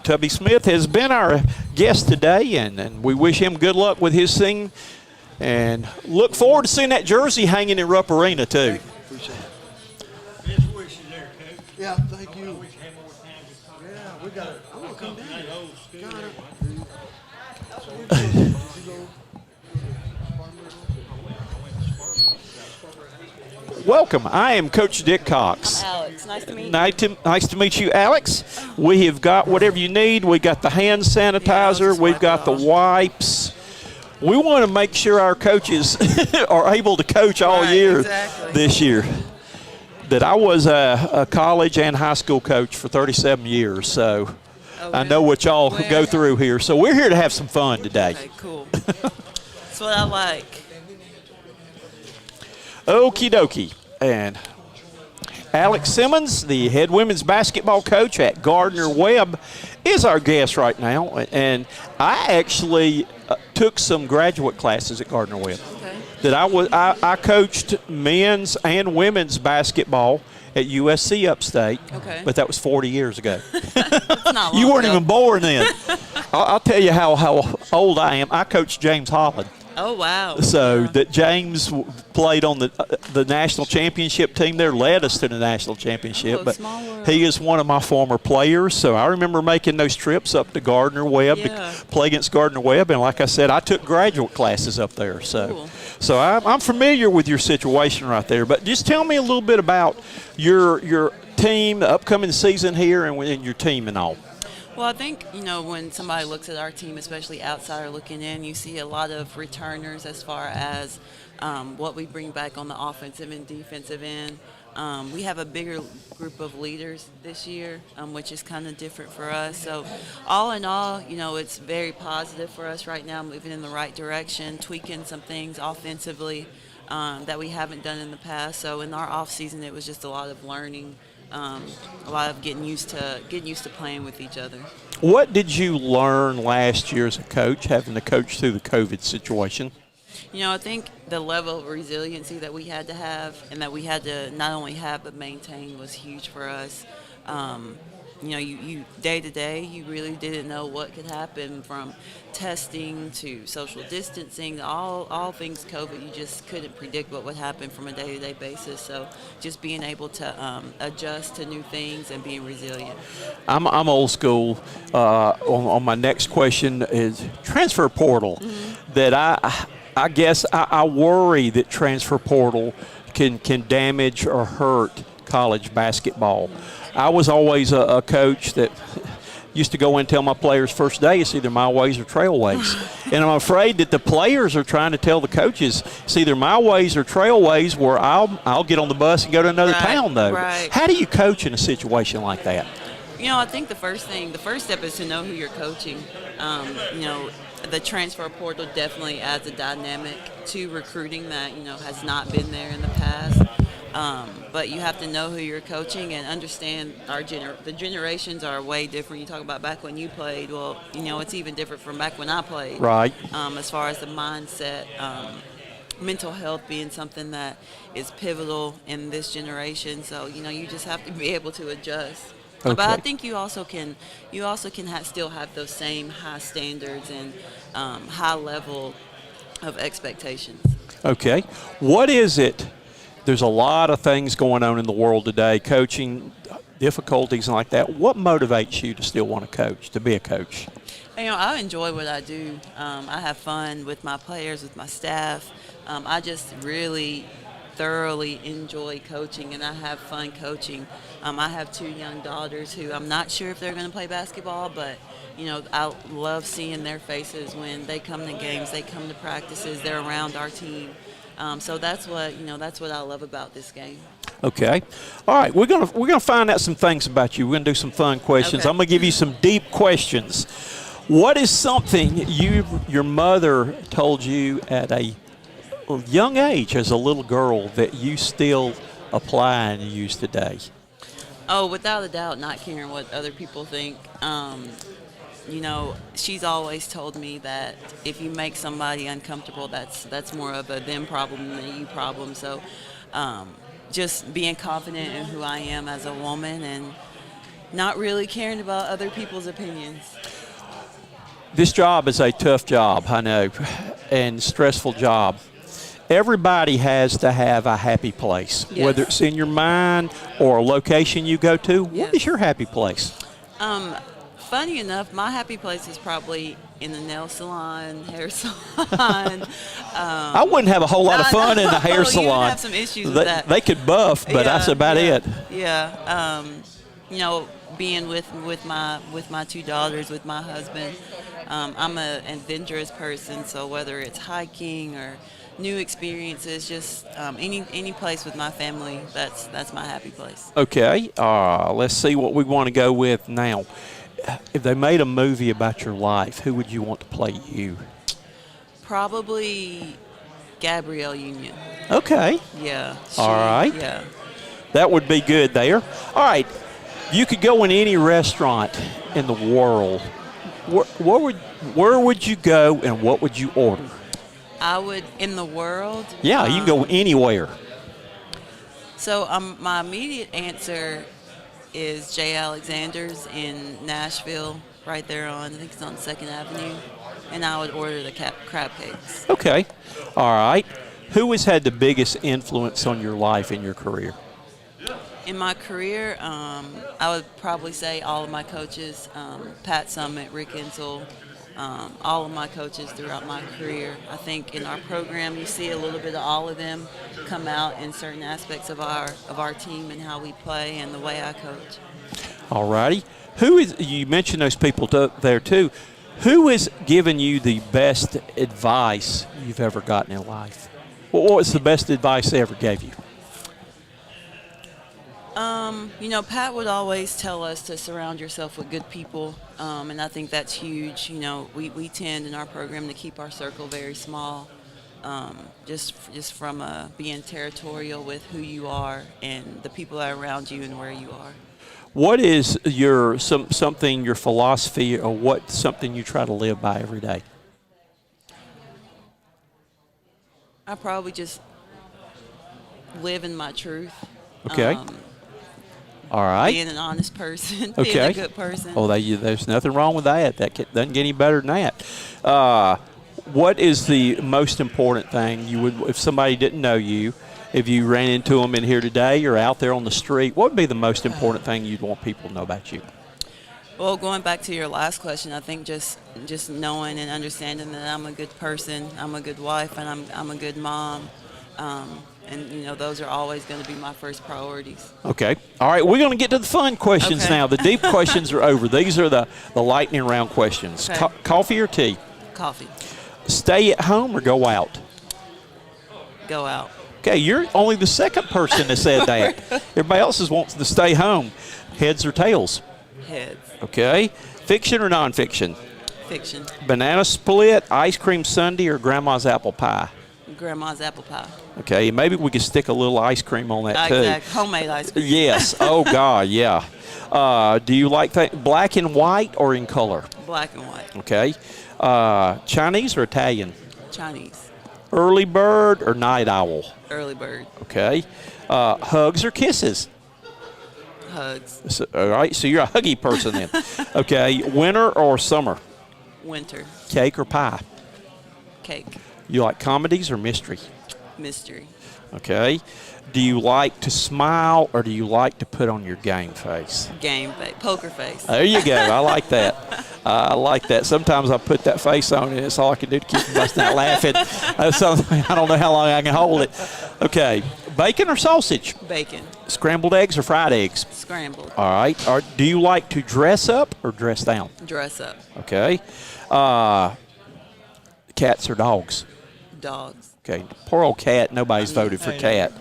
Tubby Smith has been our guest today, and we wish him good luck with his thing, and look forward to seeing that jersey hanging in Rupp Arena, too. Appreciate it. Best wishes there, Coach. Yeah, thank you. I wish I had more time to talk. Yeah, we got it. I'm going to come down here. Welcome. I am Coach Dick Cox. Alex, nice to meet you. Nice to meet you, Alex. We have got whatever you need. We got the hand sanitizer. We've got the wipes. We want to make sure our coaches are able to coach all year this year. That I was a college and high school coach for 37 years, so I know what y'all go through here. So we're here to have some fun today. Okay, cool. That's what I like. Okie dokie. And Alex Simmons, the head women's basketball coach at Gardner-Webb, is our guest right now. And I actually took some graduate classes at Gardner-Webb. Okay. That I coached men's and women's basketball at USC Upstate. Okay. But that was 40 years ago. That's not You long weren't ago. even born then. I'll tell you how old I am. I coached James Holland. Oh, wow. So that James played on the national championship team there, led us to the national championship. Oh, but small world. he is one of my former players, so I remember making those trips up to Gardner-Webb to play against Gardner-Webb. And like I said, I took graduate classes up there. So, so I'm familiar with your situation right there. But just tell me a little bit about your team, the upcoming season here, and your team and all. Well, I think, when somebody looks at our team, especially outsider looking in, you see a lot of returners as far as what we bring back on the offensive and defensive end. We have a bigger group of leaders this year, which is kind of different for us. So all in all, it's very positive for us right now, moving in the right direction, tweaking some things offensively that we haven't done in the past. So in our off season, it was just a lot of learning, a lot of getting used to playing with each other. What did you learn last year as a coach, having to coach through the COVID situation? I think the level of resiliency that we had to have and that we had to not only have but maintain was huge for us. You day to day, you really didn't know what could happen, from testing to social distancing, all things COVID. You just couldn't predict what would happen from a day-to-day basis. So just being able to adjust to new things and being resilient. I'm old school. On my next question is transfer portal. Mm-hmm. That I guess I worry that transfer portal can damage or hurt college basketball. I was always a coach that used to go in and tell my players first day it's either my ways or trail ways. And I'm afraid that the players are trying to tell the coaches it's either my ways or trail ways, where I'll get on the bus and go to another town, though. Right. How do you coach in a situation like that? I think the first step is to know who you're coaching. The transfer portal definitely adds a dynamic to recruiting that, has not been there in the past. But you have to know who you're coaching and understand the generations are way different. You talk about back when you played. Well, it's even different from back when I played. Right. As far as the mindset, mental health being something that is pivotal in this generation. So, you just have to be able to adjust. Okay. But I think you also can still have those same high standards and high level of expectations. Okay. What is it? There's a lot of things going on in the world today, coaching difficulties and like that. What motivates you to still want to coach, to be a coach? I enjoy what I do. I have fun with my players, with my staff. I just really thoroughly enjoy coaching, and I have fun coaching. I have 2 young daughters who I'm not sure if they're going to play basketball, but I love seeing their faces when they come to games, they come to practices, they're around our team. So that's what I love about this game. Okay. All right, we're gonna find out some things about you. We're gonna do some fun questions. Okay. I'm gonna give you some deep questions. What is something your mother told you at a young age as a little girl that you still apply and use today? Oh, without a doubt, not caring what other people think. She's always told me that if you make somebody uncomfortable, that's more of a them problem than a you problem. So just being confident in who I am as a woman and not really caring about other people's opinions. This job is a tough job, I know, and stressful job. Everybody has to have a happy place, yes. Whether it's in your mind or a location you go to. Yes. What is your happy place? Funny enough, my happy place is probably in the nail salon, hair salon. I wouldn't have a whole lot of fun in the hair salon. You would have some issues with that. They could buff, but that's about it. Yeah. Being with my 2 daughters, with my husband. I'm an adventurous person, so whether it's hiking or new experiences, just any place with my family, that's my happy place. Okay. Let's see what we want to go with now. If they made a movie about your life, who would you want to play you? Probably Gabrielle Union. Okay. Yeah. All right. Yeah. That would be good there. All right. You could go in any restaurant in the world. Where would you go and what would you order? I would, in the world? Yeah, you can go anywhere. So my immediate answer is J. Alexander's in Nashville, right there I think it's on 2nd Avenue, and I would order the crab cakes. Okay. All right. Who has had the biggest influence on your life and your career? In my career, I would probably say all of my coaches, Pat Summitt, Rick Insell, all of my coaches throughout my career. I think in our program you see a little bit of all of them come out in certain aspects of our team and how we play and the way I coach. All righty. You mentioned those people there too. Who has given you the best advice you've ever gotten in life? What was the best advice they ever gave you? Pat would always tell us to surround yourself with good people, and I think that's huge. We tend in our program to keep our circle very small, just from being territorial with who you are and the people that are around you and where you are. What is your philosophy, or something you try to live by every day? I probably just live in my truth. Okay. All right. Being an honest person, okay. Being a good person. Oh, there's nothing wrong with that. That doesn't get any better than that. What is the most important thing you would, if somebody didn't know you, if you ran into them in here today or out there on the street, what would be the most important thing you'd want people to know about you? Well, going back to your last question, I think just knowing and understanding that I'm a good person, I'm a good wife, and I'm a good mom. And those are always going to be my first priorities. Okay. All right, we're going to get to the fun questions now. The deep questions are over. These are the lightning round questions. Okay. Coffee or tea? Coffee. Stay at home or go out? Go out. Okay, you're only the second person that said that. Everybody else wants to stay home. Heads or tails? Heads. Okay. Fiction or nonfiction? Fiction. Banana split, ice cream sundae, or grandma's apple pie? Grandma's apple pie. Okay, maybe we could stick a little ice cream on that too. Exactly. Homemade ice cream. Yes. Oh, God, yeah. Do you like black and white or in color? Black and white. Okay. Chinese or Italian? Chinese. Early bird or night owl? Early bird. Okay. Hugs or kisses? Hugs. So, all right, so you're a huggy person then. Okay. Winter or summer? Winter. Cake or pie? Cake. You like comedies or mystery? Mystery. Okay. Do you like to smile or do you like to put on your game face? Game face. Poker face. There you go. I like that. I like that. Sometimes I put that face on and it's all I can do to keep from busting out laughing. That's something, I don't know how long I can hold it. Okay. Bacon or sausage? Bacon. Scrambled eggs or fried eggs? Scrambled. All right. Do you like to dress up or dress down? Dress up. Okay. Cats or dogs? Dogs. Okay. Poor old cat. Nobody's voted for cat.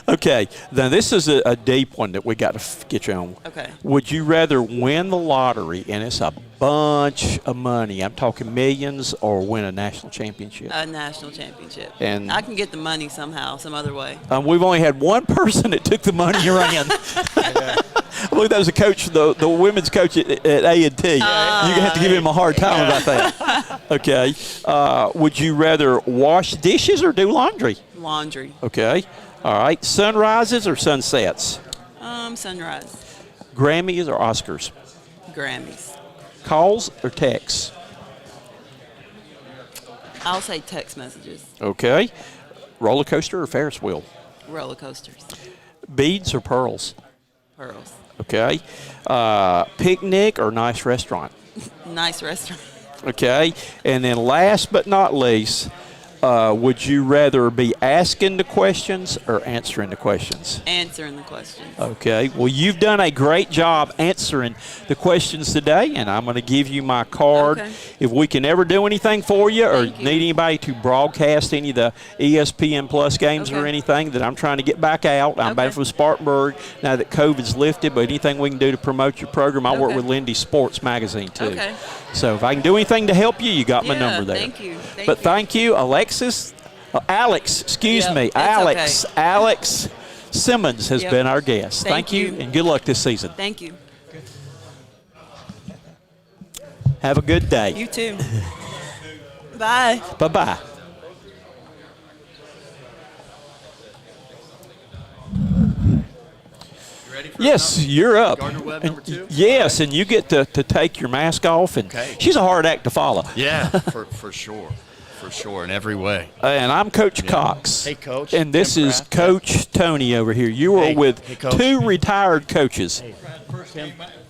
Okay, now this is a deep one that we got to get you on. Okay. Would you rather win the lottery, and it's a bunch of money, I'm talking millions, or win a national championship? A national championship. And I can get the money somehow, some other way. We've only had one person that took the money and ran. I believe that was a coach, the women's coach at A&T. You're going to have to give him a hard time about that. Okay. Would you rather wash dishes or do laundry? Laundry. Okay. All right. Sunrises or sunsets? Sunrise. Grammys or Oscars? Grammys. Calls or texts? I'll say text messages. Okay. Roller coaster or Ferris wheel? Roller coasters. Beads or pearls? Pearls. Okay. Picnic or nice restaurant? Nice restaurant. Okay. And then last but not least, would you rather be asking the questions or answering the questions? Answering the questions. Okay. Well, you've done a great job answering the questions today, and I'm going to give you my card. Okay. If we can ever do anything for you or need anybody to broadcast any of the ESPN Plus games or anything, that I'm trying to get back out. I'm back from Spartanburg now that COVID's lifted, but anything we can do to promote your program, I work with Lindy Sports Magazine too. Okay. So if I can do anything to help you, you got my number there. Thank you. Thank you, Alex, excuse me. Alex Simmons has been our guest. Thank you, and good luck this season. Thank you. Have a good day. You too. Bye. Bye-bye. Yes, you're up. Gardner-Webb number 2? Yes, and you get to take your mask off, and she's a hard act to follow. Yeah, for sure. For sure, in every way. And I'm Coach Cox. Hey, Coach. And this is Coach Tony over here. You are with two retired coaches. Hey,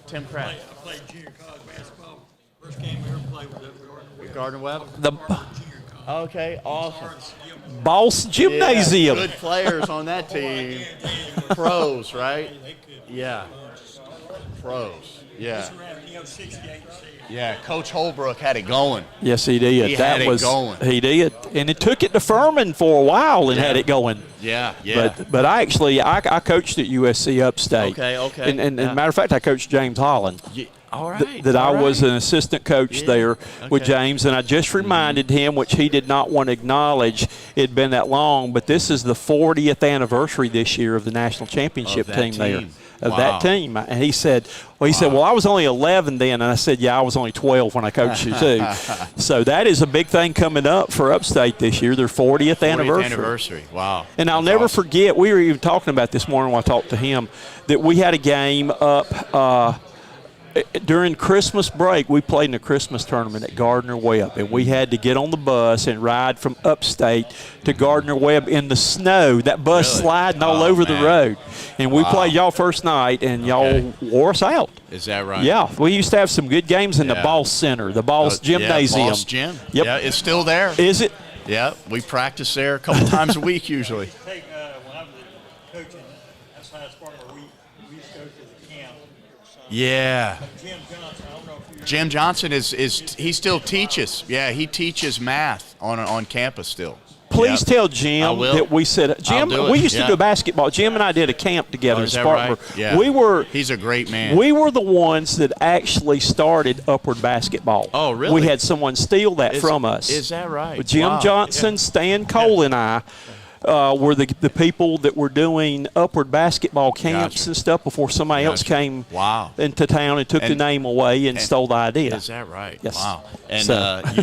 Tim Pratt. I played junior college basketball. First game we ever played was at Gardner-Webb? Okay, awesome. Boss Gymnasium. Yeah, good players on that team. Pros, right? Yeah. Pros. Yeah. Yeah, Coach Holbrook had it going. Yes, he did. He had it going. He did, and it took it to Furman for a while and had it going. Yeah, yeah. But I actually coached at USC Upstate. Okay. And matter of fact, I coached James Holland. Yeah. All right. I was an assistant coach there with James, and I just reminded him, which he did not want to acknowledge, it had been that long, but this is the 40th anniversary this year of the national championship team there. Of that team. And he said, well, I was only 11 then. And I said, yeah, I was only 12 when I coached you too. So that is a big thing coming up for Upstate this year, their 40th anniversary. Wow. And I'll never forget, we were even talking about this morning when I talked to him, that we had a game up during Christmas break. We played in a Christmas tournament at Gardner Webb, and we had to get on the bus and ride from Upstate to Gardner Webb in the snow, that bus sliding all over the road. And we played y'all first night, and y'all wore us out. Is that right? Yeah. We used to have some good games in the Boss Center, the Boss Gymnasium. Boss Gym. Yep. Yeah, it's still there. Is it? Yeah, we practice there a couple times a week usually. When I was coaching, that's how it's part of our week. We used to go to the camp. Yeah. Jim Johnson, I don't know if you Jim Johnson he still teaches. Yeah, he teaches math on campus still. Please tell Jim that we said, Jim, we used to do basketball. Jim and I did a camp together in Spartanburg. Right? Yeah. He's a great man. We were the ones that actually started Upward Basketball. Oh, really? We had someone steal that from us. Is that right? With Jim Johnson, Stan Cole, and I were the people that were doing Upward Basketball camps and stuff before somebody else came into town and took the name away and stole the idea. Is that right? Yes. Wow. And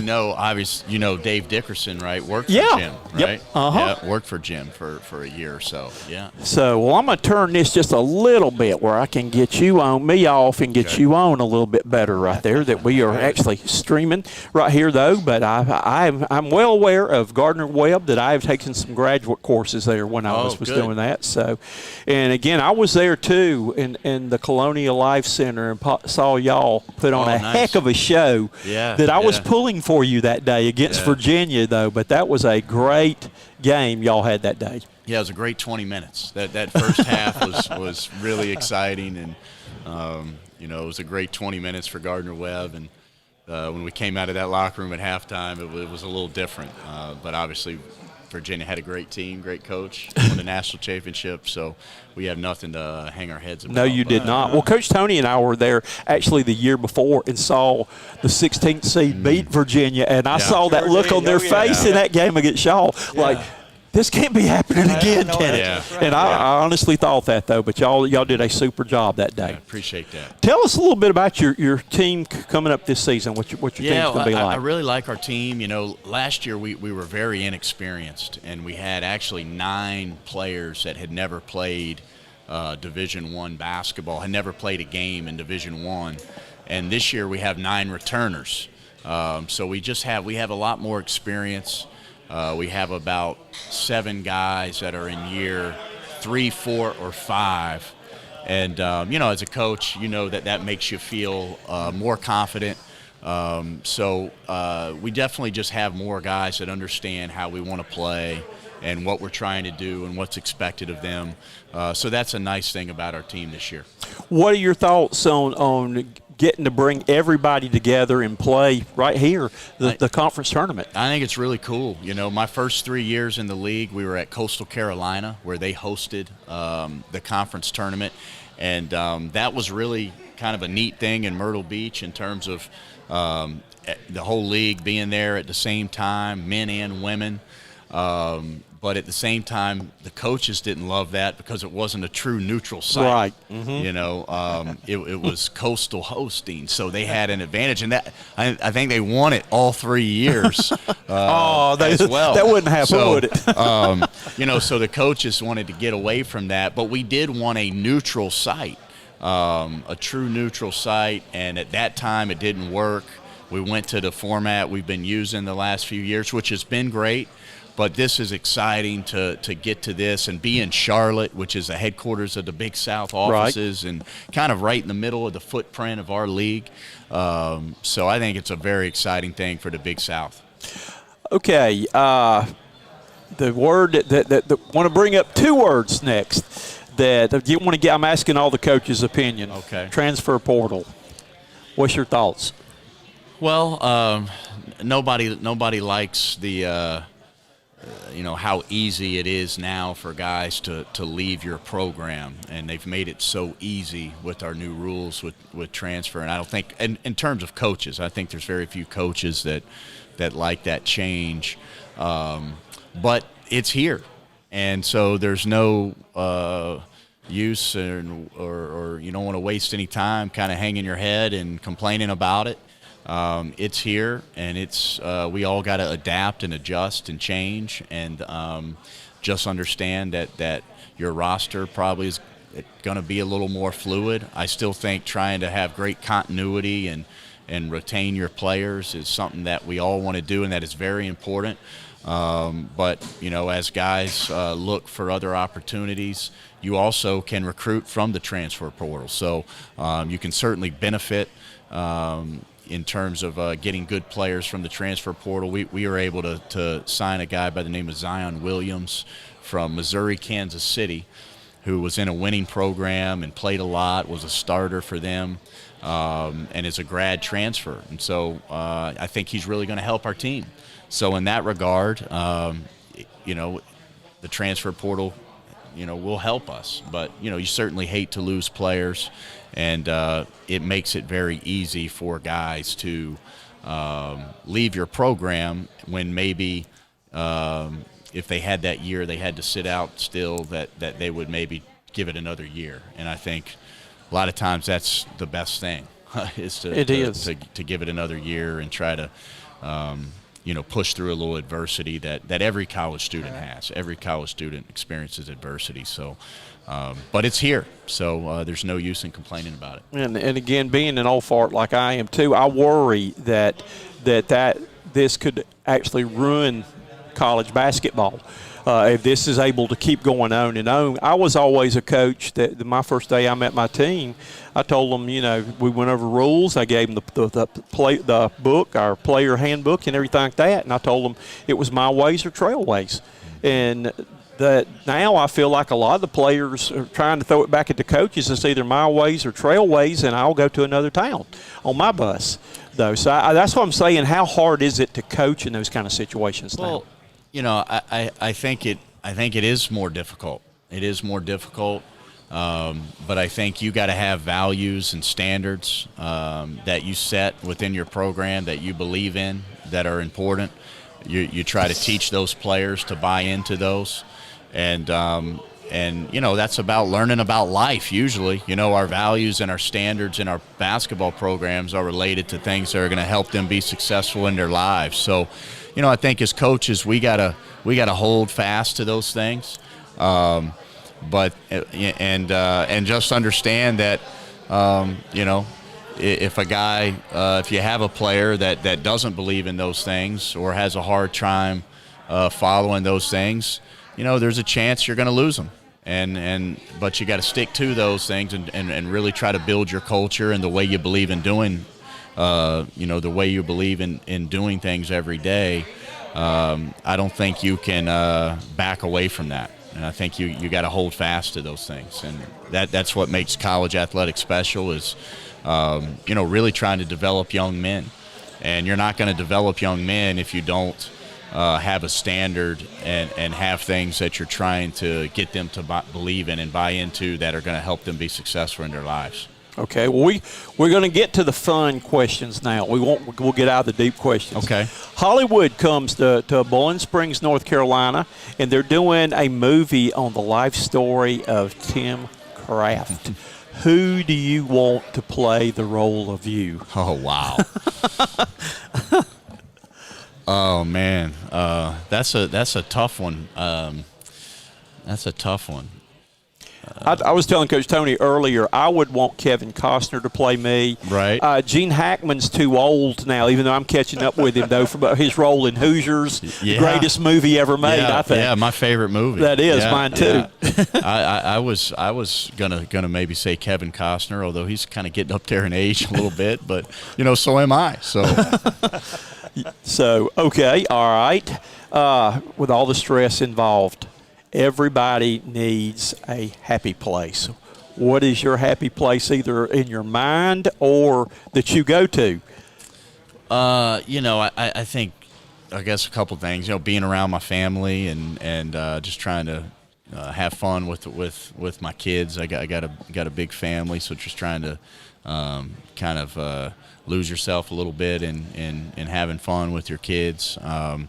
obviously, Dave Dickerson, right? Worked for Jim, right? Yep. Yeah, worked for Jim for a year or so. Yeah. So, I'm going to turn this just a little bit where I can get me off and get you on a little bit better right there, that we are actually streaming right here, though. But I'm well aware of Gardner Webb, that I've taken some graduate courses there when I was doing that. So, and again, I was there too in the Colonial Life Center and saw y'all put on a heck of a show that I was pulling for you that day against Virginia, though. But that was a great game y'all had that day. Yeah, it was a great 20 minutes. That first half was really exciting, and it was a great 20 minutes for Gardner Webb. And when we came out of that locker room at halftime, it was a little different. But obviously, Virginia had a great team, great coach, won the national championship, so we have nothing to hang our heads about. No, you did not. Well, Coach Tony and I were there actually the year before and saw the 16th seed beat Virginia, and I saw that look on their face in that game against Shaw, like, this can't be happening again, can it? Yeah. And I honestly thought that, though, but y'all did a super job that day. I appreciate that. Tell us a little bit about your team coming up this season, what your team's going to be like. I really like our team. Last year we were very inexperienced, and we had actually 9 players that had never played Division I basketball, had never played a game in Division I. And this year we have 9 returners. So we have a lot more experience. We have about 7 guys that are in year 3, 4, or 5. And, as a coach, that makes you feel more confident. So we definitely just have more guys that understand how we want to play and what we're trying to do and what's expected of them. So that's a nice thing about our team this year. What are your thoughts on getting to bring everybody together and play right here, the conference tournament? I think it's really cool. My first 3 years in the league, we were at Coastal Carolina, where they hosted the conference tournament. And that was really kind of a neat thing in Myrtle Beach in terms of the whole league being there at the same time, men and women. But at the same time, the coaches didn't love that because it wasn't a true neutral site. Right. Mm-hmm. It was Coastal hosting, so they had an advantage, and that I think they won it all 3 years. As well. That wouldn't happen, would it? So the coaches wanted to get away from that, but we did want a neutral site, a true neutral site, and at that time it didn't work. We went to the format we've been using the last few years, which has been great. But this is exciting to get to this and be in Charlotte, which is the headquarters of the Big South offices, and kind of right in the middle of the footprint of our league. So I think it's a very exciting thing for the Big South. Okay. The word that want to bring up 2 words next. that you want to get. I'm asking all the coaches' opinion. Okay. Transfer portal. What's your thoughts? Well, nobody likes the how easy it is now for guys to leave your program, and they've made it so easy with our new rules with transfer. And I don't think, in terms of coaches, I think there's very few coaches that like that change. But it's here, and so there's no use or you don't want to waste any time kind of hanging your head and complaining about it. It's here, and we all got to adapt and adjust and change, and just understand that your roster probably is going to be a little more fluid. I still think trying to have great continuity and retain your players is something that we all want to do, and that is very important. But as guys look for other opportunities, you also can recruit from the transfer portal. So you can certainly benefit in terms of getting good players from the transfer portal. We were able to sign a guy by the name of Zion Williams from Missouri, Kansas City, who was in a winning program and played a lot, was a starter for them, and is a grad transfer. And so I think he's really going to help our team. So in that regard, the transfer portal, will help us. But, you certainly hate to lose players, and it makes it very easy for guys to leave your program when maybe if they had that year they had to sit out still, that they would maybe give it another year. And I think a lot of times that's the best thing is to give it another year and try to push through a little adversity that every college student has. Every college student experiences adversity. So, but it's here, so there's no use in complaining about it. And again, being an old fart like I am too, I worry that this could actually ruin college basketball. If this is able to keep going on and on. I was always a coach that my first day I met my team, I told them, we went over rules. I gave them the book, our player handbook and everything like that, and I told them it was my ways or trailways. And that now I feel like a lot of the players are trying to throw it back at the coaches. It's either my ways or trailways, and I'll go to another town on my bus, though. So that's what I'm saying. How hard is it to coach in those kind of situations now? I think it is more difficult. It is more difficult, but I think you got to have values and standards that you set within your program that you believe in that are important. You try to teach those players to buy into those, and that's about learning about life. Usually, our values and our standards in our basketball programs are related to things that are going to help them be successful in their lives. So, I think as coaches we gotta hold fast to those things, but just understand that if a guy if you have a player that doesn't believe in those things or has a hard time following those things, there's a chance you're going to lose them. But you got to stick to those things and really try to build your culture and the way you believe in doing. The way you believe in doing things every day. I don't think you can back away from that. And I think you got to hold fast to those things. And that's what makes college athletics special is, really trying to develop young men. And you're not going to develop young men if you don't have a standard and have things that you're trying to get them to believe in and buy into that are going to help them be successful in their lives. Okay, well, we're going to get to the fun questions now. We'll get out of the deep questions. Okay. Hollywood comes to Bowling Springs, North Carolina, and they're doing a movie on the life story of Tim Kraft. Who do you want to play the role of you? Oh, wow. Oh, man. That's a tough one. That's a tough one. I was telling Coach Tony earlier, I would want Kevin Costner to play me. Right. Gene Hackman's too old now, even though I'm catching up with him, though, for his role in Hoosiers, the greatest movie ever made, I think. Yeah, my favorite movie. That is, mine too. Yeah. I was gonna maybe say Kevin Costner, although he's kind of getting up there in age a little bit, but, so am I. So okay, all right. With all the stress involved, everybody needs a happy place. What is your happy place, either in your mind or that you go to? I think, I guess a couple things. Being around my family and just trying to have fun with my kids. I got a big family, so just trying to kind of lose yourself a little bit in having fun with your kids. I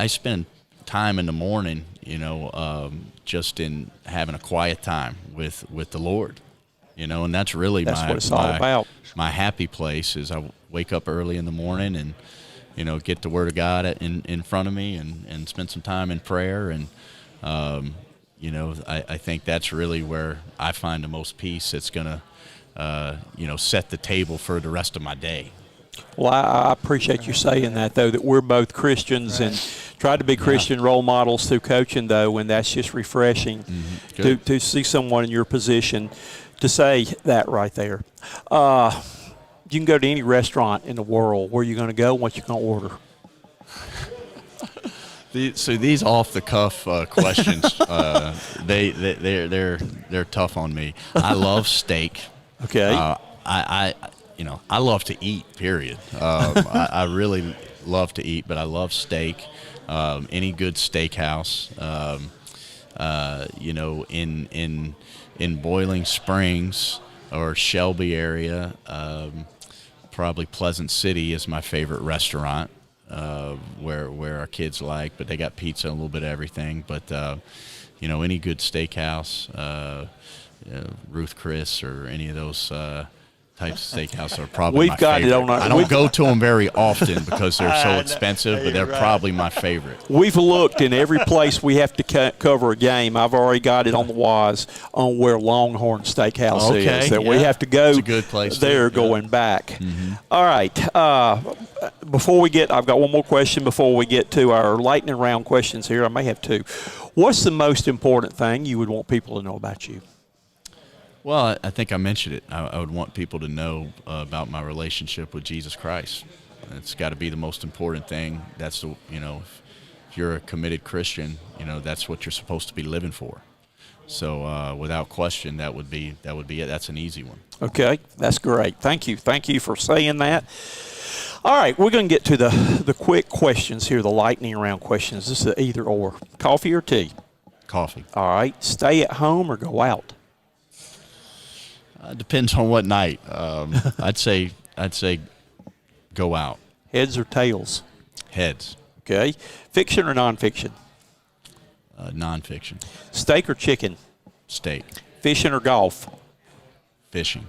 spend time in the morning, just in having a quiet time with the Lord, and that's really what it's all about. My happy place is I wake up early in the morning and, get the Word of God in front of me and spend some time in prayer. And, I think that's really where I find the most peace. It's going to, set the table for the rest of my day. Well, I appreciate you saying that, though, that we're both Christians and try to be Christian role models through coaching, though, and that's just refreshing to see someone in your position to say that right there. You can go to any restaurant in the world. Where are you going to go? What you going to order? So these off the cuff questions, they're tough on me. I love steak. Okay. I love to eat, period. I really love to eat, but I love steak. Any good steakhouse, in Boiling Springs or Shelby area, probably Pleasant City is my favorite restaurant, where our kids like, but they got pizza and a little bit of everything. But, any good steakhouse, Ruth Chris or any of those types of steakhouse are probably my favorite. I don't go to them very often because they're so expensive, but they're probably my favorite. We've looked in every place we have to cover a game. I've already got it on the wise on where Longhorn Steakhouse is. That we have to go. It's a good place there going back. Mm-hmm. All right. I've got one more question before we get to our lightning round questions here. I may have two. What's the most important thing you would want people to know about you? Well, I think I mentioned it. I would want people to know about my relationship with Jesus Christ. It's got to be the most important thing. That's if you're a committed Christian, that's what you're supposed to be living for. So without question, that would be it. That's an easy one. Okay, that's great. Thank you for saying that. All right, we're going to get to the quick questions here, the lightning round questions. This is either or. Coffee or tea? Coffee. All right. Stay at home or go out? Depends on what night. I'd say go out. Heads or tails? Heads. Okay. Fiction or nonfiction? Nonfiction. Steak or chicken? Steak. Fishing or golf? Fishing.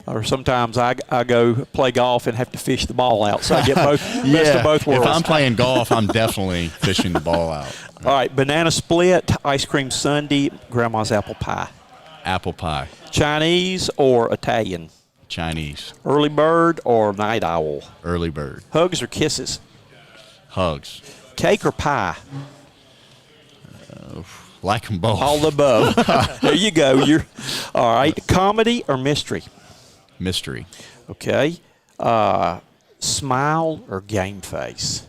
Or sometimes I go play golf and have to fish the ball out, so I get best of both worlds. If I'm playing golf, I'm definitely fishing the ball out. All right. Banana split, ice cream sundae, grandma's apple pie. Apple pie. Chinese or Italian? Chinese. Early bird or night owl? Early bird. Hugs or kisses? Hugs. Cake or pie? Like them both. All the above. There you go. All right. Comedy or mystery? Mystery. Okay. Smile or game face?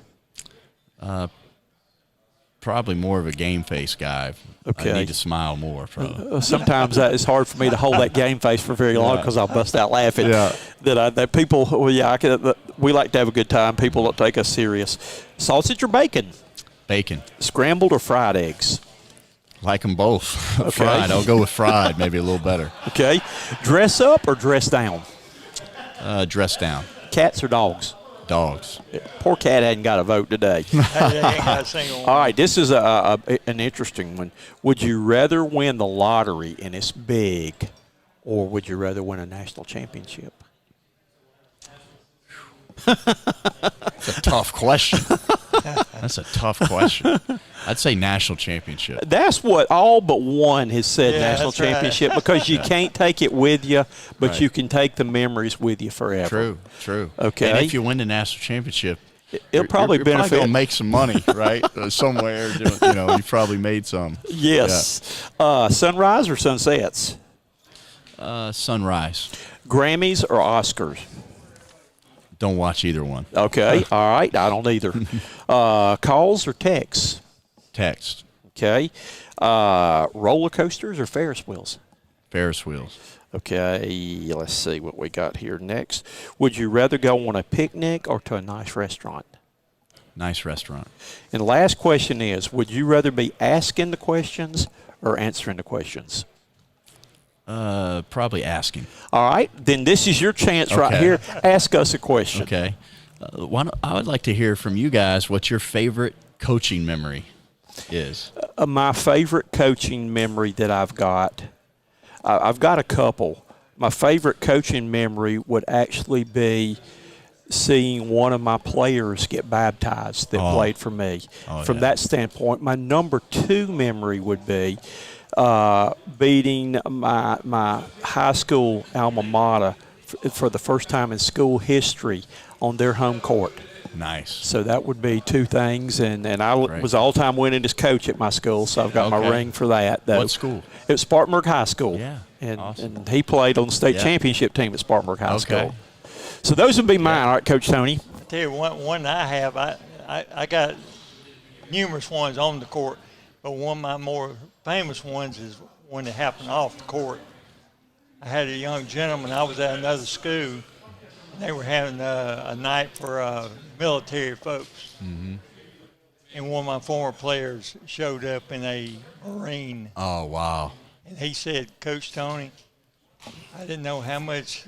Probably more of a game face guy. Okay. I need to smile more. Probably. Sometimes it's hard for me to hold that game face for very long because I'll bust out laughing. Yeah. That people, we like to have a good time. People don't take us serious. Sausage or bacon? Bacon. Scrambled or fried eggs? Like them both. Okay. Fried. I'll go with fried, maybe a little better. Okay. Dress up or dress down? Dress down. Cats or dogs? Dogs. Poor cat hadn't got a vote today. All right, this is an interesting one. Would you rather win the lottery and it's big, or would you rather win a national championship? That's a tough question. That's a tough question. I'd say national championship. That's what all but one has said, national championship, because you can't take it with you, but you can take the memories with you forever. True. Okay. And if you win the national championship, it'll probably benefit. You're probably going to make some money, right? Somewhere, you probably made some. Yes. Yeah. Sunrise or sunsets? Sunrise. Grammys or Oscars? Don't watch either one. Okay. All right. I don't either. Calls or texts? Text. Okay. Roller coasters or Ferris wheels? Ferris wheels. Okay, let's see what we got here next. Would you rather go on a picnic or to a nice restaurant? Nice restaurant. And the last question is, would you rather be asking the questions or answering the questions? Probably asking. All right, then this is your chance right here. Ask us a question. Okay. I would like to hear from you guys what your favorite coaching memory is. My favorite coaching memory that I've got a couple. My favorite coaching memory would actually be seeing one of my players get baptized that played for me. From that standpoint, my number 2 memory would be beating my high school alma mater for the first time in school history on their home court. Nice. So that would be 2 things, and I was all-time winningest coach at my school, so I've got my ring for that. Though. What school? It was Spartanburg High School. Yeah, and, awesome. and he played on the state championship team at Spartanburg High School. So those would be mine. All right, Coach Tony. I tell you, one I have, I got numerous ones on the court, but one of my more famous ones is one that happened off the court. I had a young gentleman. I was at another school. They were having a night for military folks. Mm-hmm. And one of my former players showed up in a Marine. Oh, wow. And he said, Coach Tony, I didn't know how much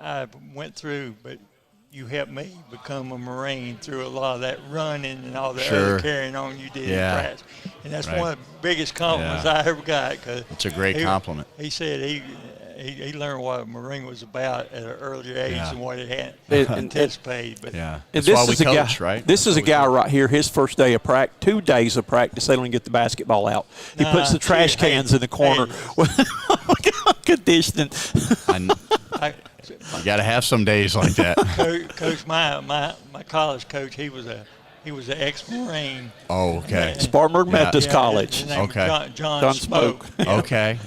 I went through, but you helped me become a Marine through a lot of that running and all the other carrying on you did in practice. And that's one of the biggest compliments I ever got. It's a great compliment. He said he learned what a Marine was about at an earlier age than what it had anticipated. But and this is coach, right? This is a guy right here. His first day of practice, 2 days of practice, they don't even get the basketball out. He puts the trash cans in the corner. Conditioning. You got to have some days like that. Coach, my college coach, he was an ex-Marine. Oh, okay. Spartanburg Methodist College. His name was John Smoke. Okay.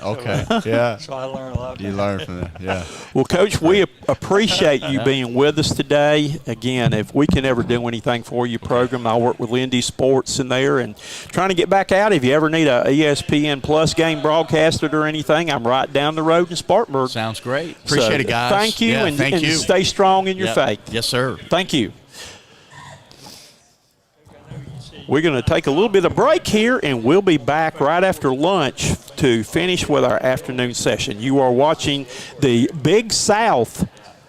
Yeah. So I learned a lot. You learned from that. Yeah. Well, Coach, we appreciate you being with us today. Again, if we can ever do anything for your program, I'll work with Lindy Sports in there and trying to get back out. If you ever need a ESPN Plus game broadcasted or anything, I'm right down the road in Spartanburg. Sounds great. Appreciate it, guys. Thank you, thank you. Stay strong in your faith. Yes, sir. Thank you. We're going to take a little bit of break here, and we'll be back right after lunch to finish with our afternoon session. You are watching the Big South